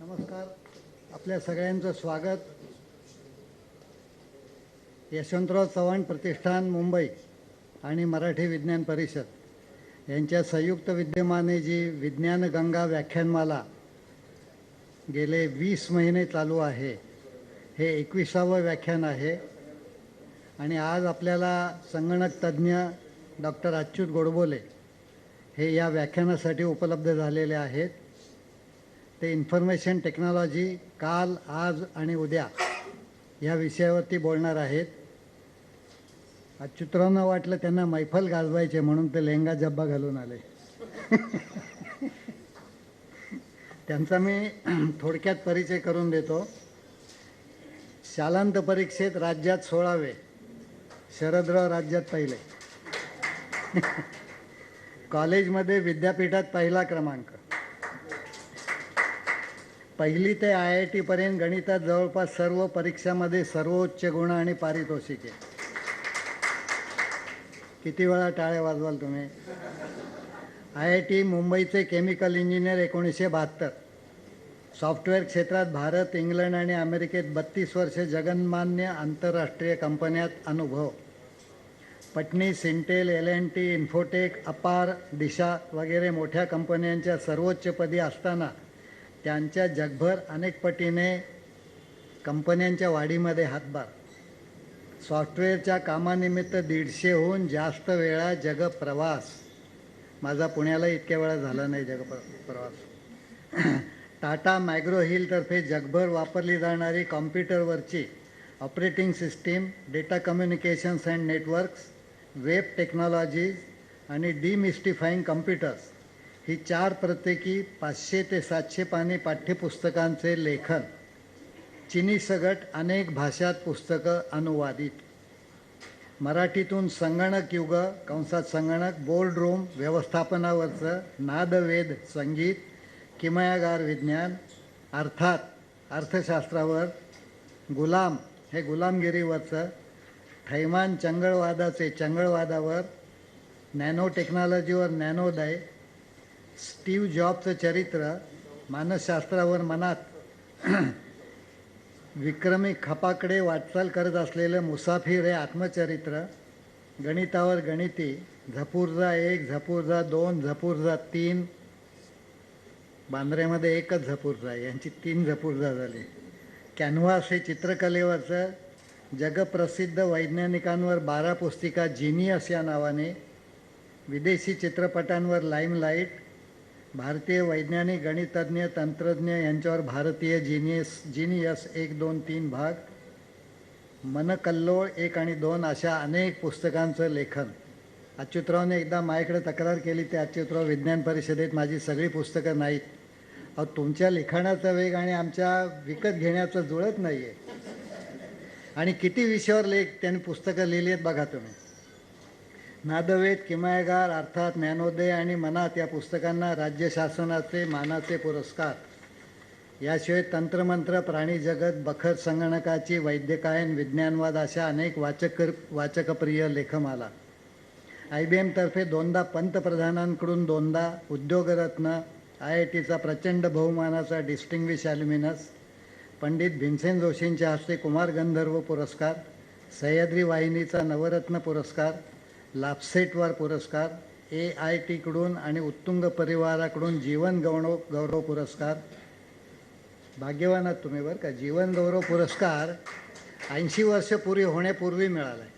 नमस्कार. आपल्या सगळ्यांचं स्वागत यशवंतराव चव्हाण प्रतिष्ठान मुंबई आणि मराठी विज्ञान परिषद यांच्या संयुक्त विद्यमाने जी विज्ञान गंगा व्याख्यानमाला गेले 20 महिने चालू आहे, हे 21वे व्याख्यान आहे. आणि आज आपल्याला संगणक तज्ज्ञ डॉक्टर अच्युत गोडबोले हे या व्याख्यानासाठी उपलब्ध झालेले आहेत. ते इन्फॉर्मेशन टेक्नॉलॉजी काल, आज आणि उद्या या विषयावरती बोलणार आहेत. अच्युतरावांना वाटलं त्यांना मैफल गाजवायचे म्हणून ते लेंगा जब्बा घालून आले. त्यांचा मी थोडक्यात परिचय करून देतो. शालांत परीक्षेत राज्यात 16वे, शरदराव राज्यात पहिले. कॉलेजमध्ये विद्यापीठात पहिला क्रमांक. पहिली ते IIT पर्यंत गणितात जवळपास सर्व परीक्षामध्ये सर्वोच्च गुण आणि पारितोषिके. किती वेळा टाळे वाजवाल तुम्ही? IIT मुंबईचे केमिकल इंजिनियर 1972. सॉफ्टवेअर क्षेत्रात भारत, इंग्लंड आणि अमेरिकेत 32 वर्षे जगन्मान्य आंतरराष्ट्रीय कंपन्यात अनुभव. पटनीस, इंटेल, L&T, इन्फोटेक, अपार, दिशा वगैरे मोठ्या कंपन्यांच्या सर्वोच्चपदी असताना त्यांच्या जगभर अनेक पटीने कंपन्यांच्या वाढीमध्ये हातभार. सॉफ्टवेअरच्या कामानिमित्त 150हून जास्त वेळा जगप्रवास. माझा पुण्याला इतक्या वेळा झाला नाही जगप्रवास. टाटा मॅग्रो हिलतर्फे जगभर वापरली जाणारी कॉम्प्युटरवरची operating system, data communications and networks, web technologies आणि डिमिस्टिफाईंग कम्प्युटर्स ही 4 प्रत्येकी 500 ते 700 पानी पाठ्यपुस्तकांचे लेखन. चिनी सगट अनेक भाषात पुस्तकं अनुवादित. मराठीतून संगणक युग कंसात संगणक, बोर्ड रूम व्यवस्थापनावरचं, नादवेद संगीत, किमयागार विज्ञान अर्थात अर्थशास्त्रावर, गुलाम हे गुलामगिरीवरचं, थैमान चंगळवादाचे चंगळवादावर, नॅनो टेक्नॉलॉजीवर ज्ञानोदय, स्टीव्ह जॉबचं चरित्र, मानसशास्त्रावर मनात विक्रमी खपाकडे वाटचाल करत असलेलं मुसाफिर हे आत्मचरित्र, गणितावर गणिती, झपूर्झा 1, झपूर्झा 2, झपूर्झा 3, बांद्र्यामध्ये एकच झपूर्झा आहे, यांची 3 झपूर्झा झाली. कॅनव्हास हे चित्रकलेवरचं, जगप्रसिद्ध वैज्ञानिकांवर 12 पुस्तिका जिनियस या नावाने, विदेशी चित्रपटांवर लाईमलाईट, भारतीय वैज्ञानिक, गणितज्ञ, तंत्रज्ञ यांच्यावर भारतीय जिनियस 1, 2, 3 भाग, मनकल्लोळ 1 आणि 2 अशा अनेक पुस्तकांचं लेखन. अच्युतरावने एकदा माझ्याकडे तक्रार केली, ते अच्युतराव विज्ञान परिषदेत माझी सगळी पुस्तकं नाहीत. अहो, तुमच्या लिखाणाचा वेग आणि आमच्या विकत घेण्याचं जुळत नाही आहे. आणि किती विषयावर त्यांनी पुस्तकं लिहिली आहेत बघा तुम्ही. नादवेद, किमयागार, अर्थात, ज्ञानोदय आणि मनात या पुस्तकांना राज्य शासनाचे मानाचे पुरस्कार. याशिवाय तंत्रमंत्र, प्राणीजगत, बखर संगणकाची, वैद्यकायन, विज्ञानवाद अशा अनेक वाचकप्रिय लेखमाला. IBM तर्फे 2दा पंतप्रधानांकडून 2दा उद्योगरत्न, IITचा प्रचंड बहुमानाचा डिस्टिंग्विश ॲल्युमिनस, पंडित भीमसेन जोशींच्या हस्ते कुमार गंधर्व पुरस्कार, सह्याद्री वाहिनीचा नवरत्न पुरस्कार, लापसेटवर पुरस्कार, AITकडून आणि उत्तुंग परिवाराकडून जीवन गौरव पुरस्कार. भाग्यवान आहात तुम्ही बरं का. जीवन गौरव पुरस्कार 80 वर्ष पूर्वी होण्यापूर्वी मिळाला आहे.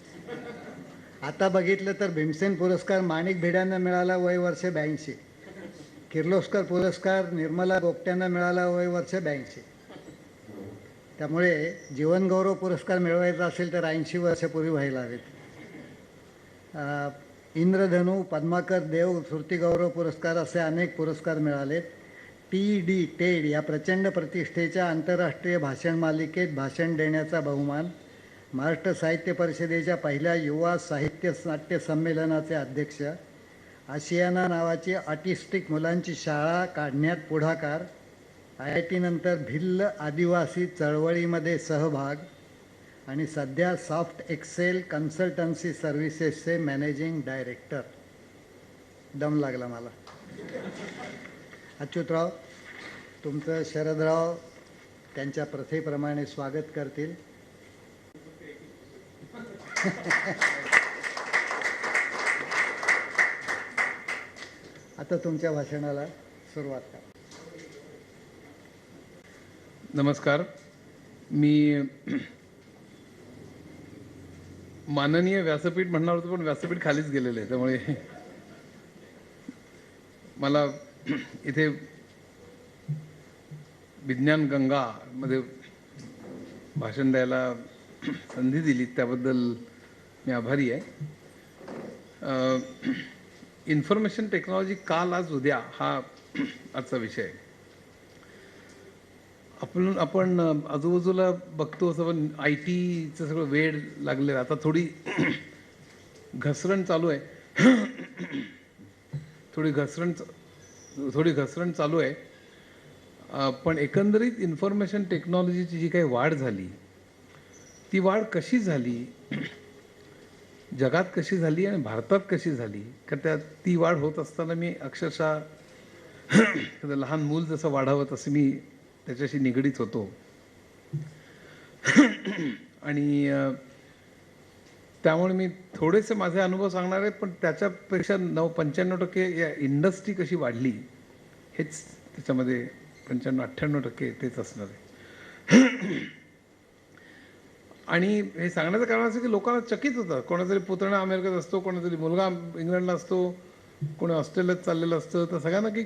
आता बघितलं तर भीमसेन पुरस्कार माणिक भिड्यांना मिळाला, वय वर्ष 82. किर्लोस्कर पुरस्कार निर्मला गोपट्यांना मिळाला, वय वर्ष 82. त्यामुळे जीवनगौरव पुरस्कार मिळवायचा असेल तर 80 वर्षापूर्वी व्हायला हवेत. इंद्रधनु, पद्माकर देव स्मृतिगौरव पुरस्कार असे अनेक पुरस्कार मिळालेत. TED या प्रचंड प्रतिष्ठेच्या आंतरराष्ट्रीय भाषण मालिकेत भाषण देण्याचा बहुमान, महाराष्ट्र साहित्य परिषदेच्या पहिल्या युवा साहित्य नाट्य संमेलनाचे अध्यक्ष, आशियाना नावाची ऑटिस्टिक मुलांची शाळा काढण्यात पुढाकार, IIT नंतर भिल्ल आदिवासी चळवळीमध्ये सहभाग आणि सध्या सॉफ्ट एक्सेल कन्सल्टन्सी सर्व्हिसेसचे मॅनेजिंग डायरेक्टर. दम लागला मला. अच्युतराव, तुमचं शरदराव त्यांच्या प्रथेप्रमाणे स्वागत करतील. आता तुमच्या भाषणाला सुरुवात करा. नमस्कार. मी माननीय व्यासपीठ म्हणणार होतो, पण व्यासपीठ खालीच गेलेलं आहे. त्यामुळे मला इथे विज्ञान गंगा मध्ये भाषण द्यायला संधी दिली त्याबद्दल मी आभारी आहे. इन्फॉर्मेशन टेक्नॉलॉजी काल आज उद्या हा आजचा विषय आहे. आपण आजूबाजूला बघतो असं, पण आय टीचं सगळं वेळ लागलेलं. आता थोडी घसरण चालू आहे. थोडी घसरण चालू आहे. पण एकंदरीत इन्फॉर्मेशन टेक्नॉलॉजीची जी काही वाढ झाली, ती वाढ कशी झाली, जगात कशी झाली आणि भारतात कशी झाली, कारण ती वाढ होत असताना मी अक्षरशः लहान मूल जसं वाढावं तसं मी त्याच्याशी निगडीत होतो. आणि त्यामुळे मी थोडेसे माझे अनुभव सांगणार आहे, पण त्याच्यापेक्षा 95% या इंडस्ट्री कशी वाढली हेच त्याच्यामध्ये 95-98% तेच असणार आहे. आणि हे सांगण्याचं कारण असं की लोकांना चकित होतं. कोणातरी पुतणा अमेरिकेत असतो, कोणातरी मुलगा इंग्लंडला असतो, कोणी ऑस्ट्रेलियात चाललेलं असतं. तर सगळ्यांना की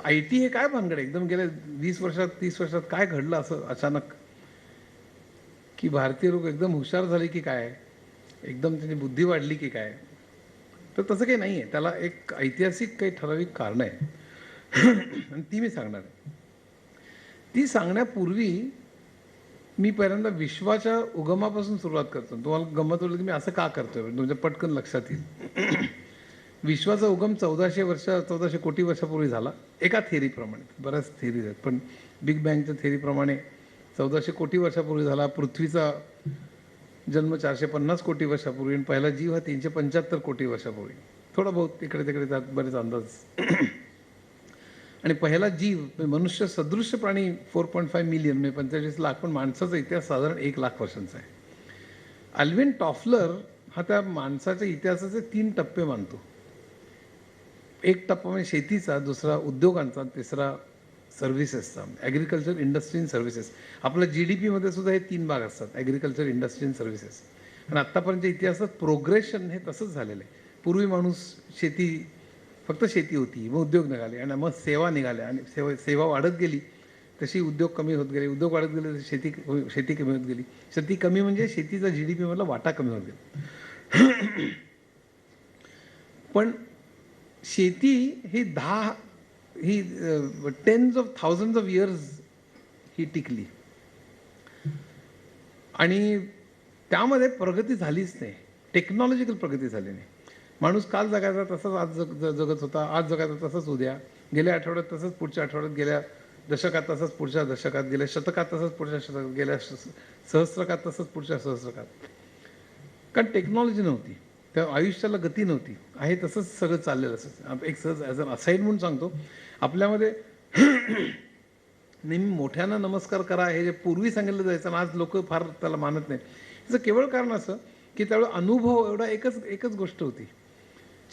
आय टी हे काय भानगड, एकदम गेल्या 20 वर्षात 30 वर्षात काय घडलं असं अचानक, की भारतीय लोक एकदम हुशार झाले की काय, एकदम त्यांची बुद्धी वाढली की काय. तर तसं काही नाही आहे. त्याला एक ऐतिहासिक काही ठराविक कारणं आहे आणि ती मी सांगणार आहे. ती सांगण्यापूर्वी मी पहिल्यांदा विश्वाच्या उगमापासून सुरुवात करतो. तुम्हाला गंमत वाटलं की मी असं का करतोय, तुमच्या पटकन लक्षात येईल. विश्वाचा उगम 1400 कोटी वर्षापूर्वी झाला एका थेरीप्रमाणे. बऱ्याच थेरीज आहेत, पण बिग बँगच्या थेरीप्रमाणे 1400 कोटी वर्षापूर्वी झाला. पृथ्वीचा जन्म 450 कोटी वर्षापूर्वी आणि पहिला जीव हा 375 कोटी वर्षापूर्वी. थोडा बहुत इकडे तिकडे त्यात बरेच अंदाज. आणि पहिला जीव मनुष्य सदृश्य प्राणी 4.5 मिलियन म्हणजे 45 लाख, पण माणसाचा इतिहास साधारण 1 लाख वर्षांचा आहे. अल्विन टॉफलर हा त्या माणसाच्या इतिहासाचे 3 टप्पे मानतो. एक टप्पा म्हणजे शेतीचा, दुसरा उद्योगांचा, तिसरा सर्व्हिसेसचा, ॲग्रिकल्चर, इंडस्ट्री अँड सर्व्हिसेस. आपल्या GDP मध्ये सुद्धा हे 3 भाग असतात, ॲग्रिकल्चर, इंडस्ट्री अँड सर्व्हिसेस. आणि आत्तापर्यंतच्या इतिहासात प्रोग्रेशन हे तसंच झालेलं आहे. पूर्वी माणूस फक्त शेती होती, मग उद्योग निघाले आणि मग सेवा निघाल्या, आणि सेवा वाढत गेली तशी उद्योग कमी होत गेले, उद्योग वाढत गेले तशी शेती कमी होत गेली. शेती कमी म्हणजे शेतीचा GDP मधला वाटा कमी होत गेला. पण शेती ही 10s of thousands of years ही टिकली आणि त्यामध्ये प्रगती झालीच नाही, टेक्नॉलॉजिकल प्रगती झाली नाही. माणूस काल जगायचा तसंच आज जगत होता, आज जगायचा तसंच उद्या, गेल्या आठवड्यात तसंच पुढच्या आठवड्यात, गेल्या दशकात तसंच पुढच्या दशकात, गेल्या शतकात तसंच पुढच्या शतकात, गेल्या सहस्त्रकात तसंच पुढच्या सहस्त्रकात. कारण टेक्नॉलॉजी नव्हती, त्या आयुष्याला गती नव्हती. आहे तसंच सगळं चाललेलं असं. एक सहज ॲज अन असाईड म्हणून सांगतो, आपल्यामध्ये नेहमी मोठ्यानं नमस्कार करा हे जे पूर्वी सांगितलं जायचं, आज लोक फार त्याला मानत नाही. याचं केवळ कारण असं की त्यावेळेला अनुभव एवढा एकच गोष्ट होती.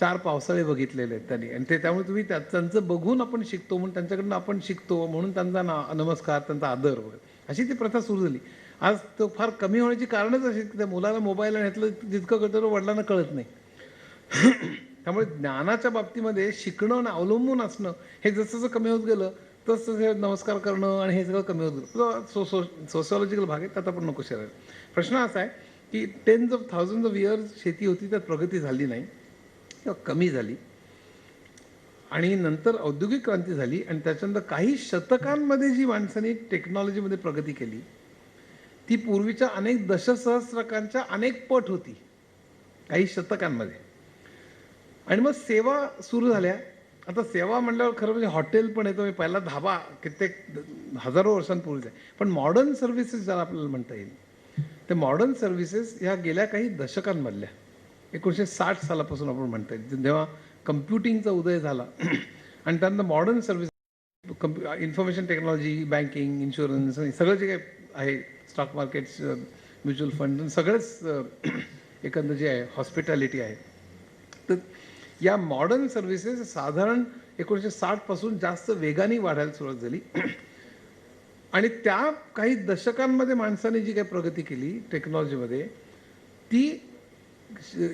4 पावसाळे बघितलेले आहेत त्यांनी, आणि त्यामुळे तुम्ही त्यांचं बघून आपण शिकतो, म्हणून त्यांच्याकडनं आपण शिकतो, म्हणून त्यांचा नमस्कार, त्यांचा आदर वगैरे अशी ती प्रथा सुरू झाली. आज तो फार कमी होण्याची कारणच अशी की त्या मुलाला मोबाईल आणि जितकं कळतं वडिलांना कळत नाही. त्यामुळे ज्ञानाच्या बाबतीमध्ये शिकणं आणि अवलंबून असणं हे जसं कमी होत गेलं तसं हे नमस्कार करणं आणि हे सगळं कमी होत गेलं. सोशिओलॉजिकल भाग आहे, त्यात आपण नको शेअर. प्रश्न असा आहे की 10s of thousands of years शेती होती, त्यात प्रगती झाली नाही किंवा कमी झाली. आणि नंतर औद्योगिक क्रांती झाली आणि त्याच्यानंतर काही शतकांमध्ये जी माणसांनी टेक्नॉलॉजीमध्ये प्रगती केली ती पूर्वीच्या अनेक दशसहस्त्रकांच्या अनेक पट होती काही शतकांमध्ये. आणि मग सेवा सुरू झाल्या. आता सेवा म्हणल्यावर खरं म्हणजे हॉटेल पण येतो, पहिला धाबा कित्येक हजारो वर्षांपूर्वीच आहे. पण मॉडर्न सर्व्हिसेस ज्याला आपल्याला म्हणता येईल, ते मॉडर्न सर्व्हिसेस ह्या गेल्या काही दशकांमधल्या 1960 सालापासून आपण म्हणता येईल, जेव्हा कम्प्युटिंगचा उदय झाला आणि त्यानंतर modern service information technology, banking, insurance आणि सगळं जे काही आहे, स्टॉक मार्केट्स, म्युच्युअल फंड, सगळंच एकंदर जे आहे, हॉस्पिटॅलिटी आहे. तर या मॉडर्न सर्व्हिसेस साधारण 1960 पासून जास्त वेगाने वाढायला सुरुवात झाली. आणि त्या काही दशकांमध्ये माणसाने जी काही प्रगती केली टेक्नॉलॉजीमध्ये, ती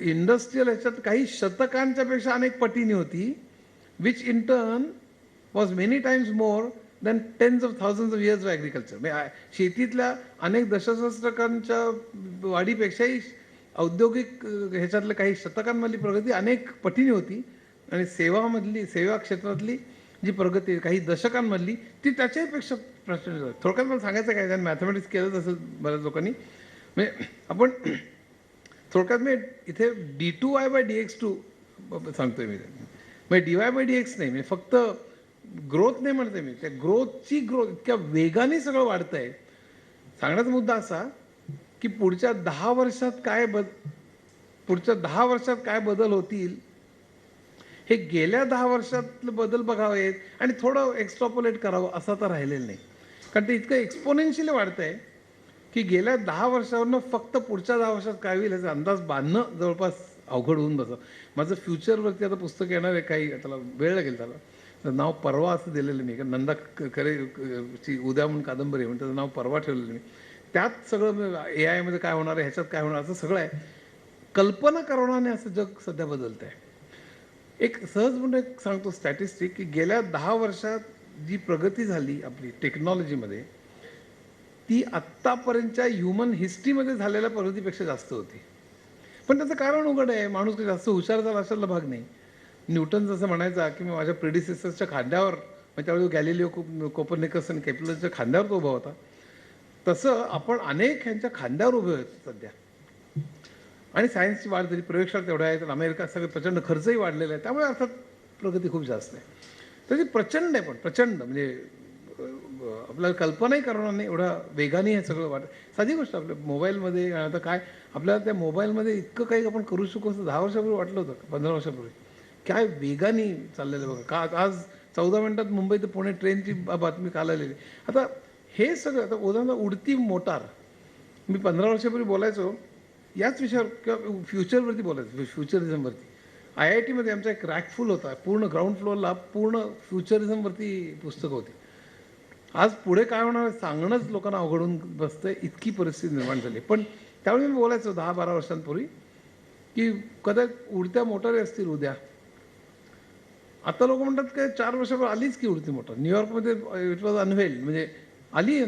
इंडस्ट्रियल ह्याच्यात काही शतकांच्या पेक्षा अनेक पटीने होती, which in turn was many times more than tens of thousands of years of agriculture. म्हणजे शेतीतल्या अनेक दशसहस्त्रकांच्या वाढीपेक्षाही औद्योगिक ह्याच्यातल्या काही शतकांमधली प्रगती अनेक पटीने होती. आणि सेवा क्षेत्रातली जी प्रगती काही दशकांमधली, ती त्याच्यापेक्षा प्रचंड. थोडक्यात मला सांगायचं काय, ज्यांनी मॅथमॅटिक्स केलंच असेल बऱ्याच लोकांनी, म्हणजे आपण थोडक्यात मी इथे d2y/dx2 सांगतोय मी. म्हणजे dy/dx नाही, म्हणजे फक्त ग्रोथ नाही म्हणते मी, त्या ग्रोथची इतक्या वेगाने सगळं वाढतं आहे. सांगण्याचा मुद्दा असा की पुढच्या 10 वर्षात काय बदल होतील, हे गेल्या 10 वर्षातले बदल बघावेत आणि थोडं एक्स्ट्रापोलेट करावं असं तर राहिलेलं नाही. कारण ते इतकं एक्सपोनेन्शियली वाढतं आहे की गेल्या 10 वर्षावरनं फक्त पुढच्या 10 वर्षात काय होईल याचा अंदाज बांधणं जवळपास अवघड होऊन बसं. माझं फ्युचरवरती आता पुस्तक येणार आहे, काही त्याला वेळ लागेल. त्याला नाव परवा असं दिलेलं मी, कारण नंदा खरेची उद्या म्हणून कादंबरी म्हणून त्याचं नाव परवा ठेवलेलं मी. त्यात सगळं AI मध्ये काय होणार आहे, ह्याच्यात काय होणार, असं सगळं आहे. कल्पना करणाने असं जग सध्या बदलतं आहे. एक सहज म्हणून एक सांगतो स्टॅटिस्टिक, की गेल्या 10 वर्षात जी प्रगती झाली आपली टेक्नॉलॉजीमध्ये, ती आत्तापर्यंतच्या ह्युमन हिस्ट्रीमध्ये झालेल्या प्रगतीपेक्षा जास्त होती. पण त्याचं कारण उघड आहे, माणूस काही जास्त हुशार झाला असायला भाग नाही. न्यूटन जसं म्हणायचा की मी माझ्या प्रेडिसेसर्सच्या खांद्यावर, म्हणजे त्यावेळी गॅलिलिओ, कोपर्निकस आणि केपलरच्या खांद्यावर तो उभा होता, तसं आपण अनेक ह्यांच्या खांद्यावर उभे आहेत सध्या. आणि सायन्सची वाढ झाली, प्रयोगशाळा तेवढ्या आहेत, अमेरिका सगळं प्रचंड खर्चही वाढलेला आहे. त्यामुळे अर्थात प्रगती खूप जास्त आहे. तर ती प्रचंड आहे, पण प्रचंड म्हणजे आपल्याला कल्पनाही करणार नाही एवढा वेगाने हे सगळं वाटत. साधी गोष्ट, आपल्या मोबाईलमध्ये आता काय, आपल्याला त्या मोबाईलमध्ये इतकं काही आपण करू शकू असं 10 वर्षापूर्वी वाटलं होतं, 15 वर्षापूर्वी. काय वेगाने चाललेलं बघा. का आज 14 मिनिटात मुंबई ते पुणे ट्रेनची बातमी काल आलेली. आता हे सगळं, आता उदाहरणार्थ उडती मोटार, मी 15 वर्षापूर्वी बोलायचो याच विषयावर किंवा फ्युचरवरती बोलायचं, फ्युचरिझमवरती. IIT मध्ये आमचा एक रॅक फुल होता, पूर्ण ग्राउंड फ्लोअरला पूर्ण फ्युचरिझमवरती पुस्तकं होती. आज पुढे काय होणार सांगणंच लोकांना अवघडून बसतंय, इतकी परिस्थिती निर्माण झाली. पण त्यावेळी मी बोलायचो 10-12 वर्षांपूर्वी की कदाचित उडत्या मोटारी असतील उद्या. आता लोक म्हणतात काय 4 वर्षापूर्वी आलीच की उडती मोटार. न्यूयॉर्कमध्ये इट वॉज अनव्हेल्ड, म्हणजे आली.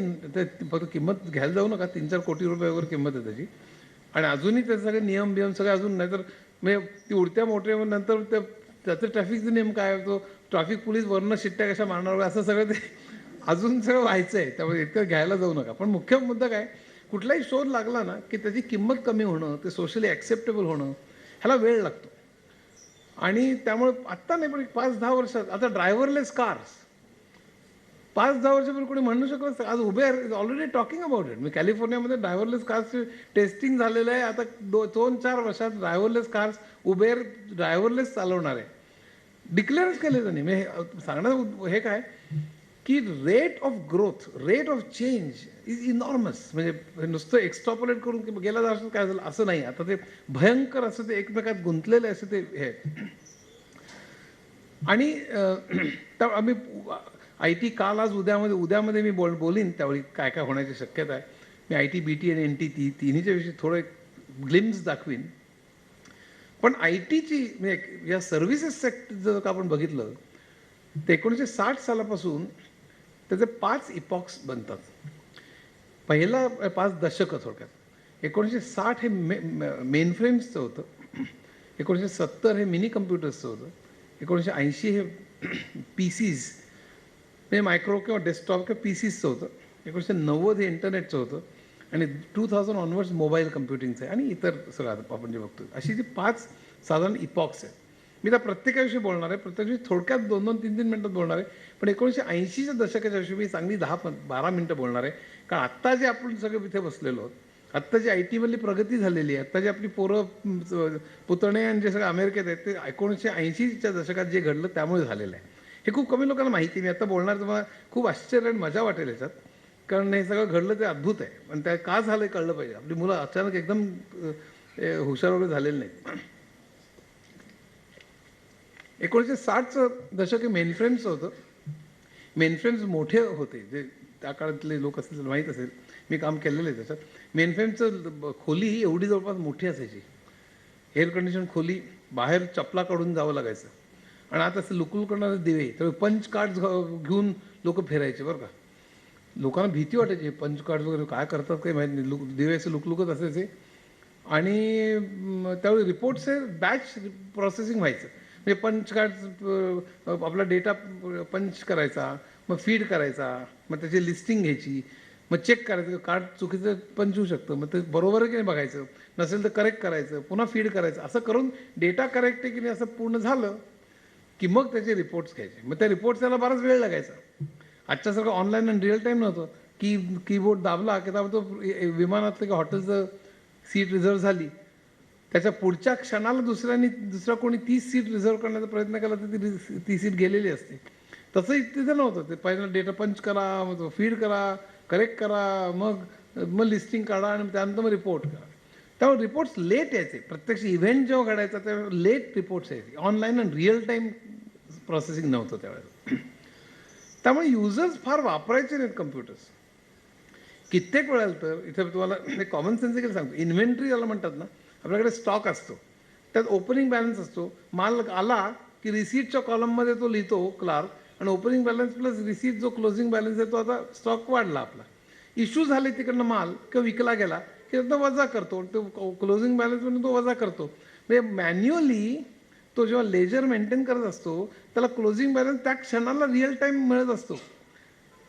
फक्त किंमत घ्यायला जाऊ नका, 3-4 कोटी रुपये वगैरे किंमत आहे त्याची. आणि अजूनही त्याचे सगळे नियम सगळे अजून, नाहीतर म्हणजे ती उडत्या मोटरीवर नंतर त्याचं ट्रॅफिकचा नियम काय, तो ट्रॅफिक पोलीस वरनं शिट्ट्या कशा मारणार असं सगळं ते अजून सगळं व्हायचं आहे. त्यामुळे इतकं घ्यायला जाऊ नका. पण मुख्य मुद्दा काय, कुठलाही शोध लागला ना की त्याची किंमत कमी होणं, ते सोशली ॲक्सेप्टेबल होणं, ह्याला वेळ लागतो. आणि त्यामुळे आत्ता नाही, पण 5-10 वर्षात आता ड्रायव्हरलेस कार्स, 5-10 वर्षापूर्वी कोणी म्हणू शकत असतं. आज Uber is already talking about it. मी कॅलिफोर्नियामध्ये ड्रायव्हरलेस कार्सचे टेस्टिंग झालेलं आहे. आता 2-4 वर्षात ड्रायव्हरलेस कार्स, उबेर ड्रायव्हरलेस चालवणार आहे, डिक्लेअरच केले त्यांनी. म्हणजे सांगण्याचं हे काय की rate of growth, rate of change is enormous. म्हणजे नुसतं एक्स्ट्रापोलेट करून की गेल्या 10 वर्षात काय झालं असं नाही. आता ते भयंकर असं ते एकमेकात गुंतलेले असं ते हे. आणि आम्ही IT काल आज उद्यामध्ये मी बोलीन त्यावेळी काय काय होण्याची शक्यता आहे. मी IT, BT आणि NT तिन्हीच्या विषयी थोडं एक ग्लिम्स दाखवीन. पण ITची म्हणजे या सर्व्हिसेस सेक्टर जर का आपण बघितलं तर 1960 सालापासून त्याचे 5 इपॉक्स बनतात. पहिला 5 दशकं थोडक्यात. 1960 हे मेनफ्रेम्सचं होतं, 1970 हे मिनी कम्प्युटर्सचं होतं, 1980 हे PCs म्हणजे मायक्रो किंवा डेस्कटॉप किंवा PCsचं होतं, 1990 हे इंटरनेटचं होतं, आणि 2000 ऑनवर्ड्स मोबाईल कम्प्युटिंगचं आहे, आणि इतर सगळं आपण जे बघतो. अशी जी 5 साधारण इपॉक्स आहेत. मी त्या प्रत्येकाविषयी बोलणार आहे, प्रत्येकाविषयी थोडक्यात 2-3 मिनटात बोलणार आहे. पण 1980च्या दशकाच्या विषयी मी चांगली 10-12 मिनटं बोलणार आहे. कारण आत्ता जे आपण सगळे इथे बसलेलो आहोत, आत्ता जी IT मधली प्रगती झालेली आहे, आत्ता जी आपली पोरं पुतणे आणि जे सगळं अमेरिकेत आहेत, ते 1980च्या दशकात जे घडलं त्यामुळे झालेलं आहे. हे खूप कमी लोकांना माहिती. मी आता बोलणार तुम्हाला खूप आश्चर्य आणि मजा वाटेल याच्यात, कारण हे सगळं घडलं ते अद्भुत आहे. पण त्या का झालं हे कळलं पाहिजे. आपली मुलं अचानक एकदम हुशार वगैरे झालेली नाहीत. 1960चं दशक हे मेनफ्रेम्सचं होतं. मेनफ्रेम्स मोठे होते, जे त्या काळातले लोक असतील तर माहीत असेल, मी काम केलेलं आहे त्याच्यात. मेनफ्रेमचं खोली ही एवढी जवळपास मोठी असायची, एअर कंडिशन खोली, बाहेर चपला काढून जावं लागायचं. आणि आता असं लुकलुक करणारे दिवे, तर पंच कार्ड घेऊन लोक फिरायचे बरं का. लोकांना भीती वाटायची, पंच कार्ड वगैरे काय करतात काही माहीत नाही, दिवे असे लुकलुकत असायचे. आणि त्यावेळी रिपोर्ट्स हे बॅच प्रोसेसिंग व्हायचं. म्हणजे पंच कार्ड, आपला डेटा पंच करायचा, मग फीड करायचा, मग त्याची लिस्टिंग घ्यायची, मग चेक करायचं कार्ड चुकीचं पंच होऊ शकतं, मग ते बरोबर आहे की नाही बघायचं, नसेल तर करेक्ट करायचं, पुन्हा फीड करायचं. असं करून डेटा करेक्ट आहे की नाही असं पूर्ण झालं की मग त्याचे रिपोर्ट्स घ्यायचे. मग त्या रिपोर्ट्स त्याला बराच वेळ लागायचा. आजच्यासारखं ऑनलाईन आणि रिअल टाईम नव्हतं की कीबोर्ड दाबला की तो विमानातलं किंवा हॉटेलचं सीट रिझर्व झाली, त्याच्या पुढच्या क्षणाला दुसरा कोणी 30 सीट रिझर्व करण्याचा प्रयत्न केला तर ती सीट गेलेली असते. तसं तिथं नव्हतं. ते पहिला डेटा पंच करा, मग तो फीड करा, करेक्ट करा, मग लिस्टिंग काढा आणि त्यानंतर मग रिपोर्ट करा. त्यामुळे रिपोर्ट्स लेट यायचे. प्रत्यक्ष इव्हेंट जेव्हा घडायचा तेव्हा लेट रिपोर्ट्स यायचे. ऑनलाईन आणि रिअल टाईम प्रोसेसिंग नव्हतं त्यावेळेला. त्यामुळे युजर्स फार वापरायचे नाहीत कम्प्युटर्स. कित्येक वेळेला तर इथे तुम्हाला एक कॉमन सेन्सिकल सांगतो, इन्व्हेंटरी ज्याला म्हणतात ना, आपल्याकडे स्टॉक असतो, त्यात ओपनिंग बॅलन्स असतो. माल आला की रिसीटच्या कॉलममध्ये तो लिहितो क्लार्क, आणि ओपनिंग बॅलन्स प्लस रिसीट जो क्लोजिंग बॅलन्स आहे तो आता स्टॉक वाढला आपला. इश्यू झाले तिकडनं माल किंवा विकला गेला की तो वजा करतो, तो क्लोजिंग बॅलन्स म्हणून तो वजा करतो. म्हणजे मॅन्युअली तो जेव्हा लेजर मेंटेन करत असतो त्याला क्लोजिंग बॅलन्स त्या क्षणाला रिअल टाईम मिळत असतो.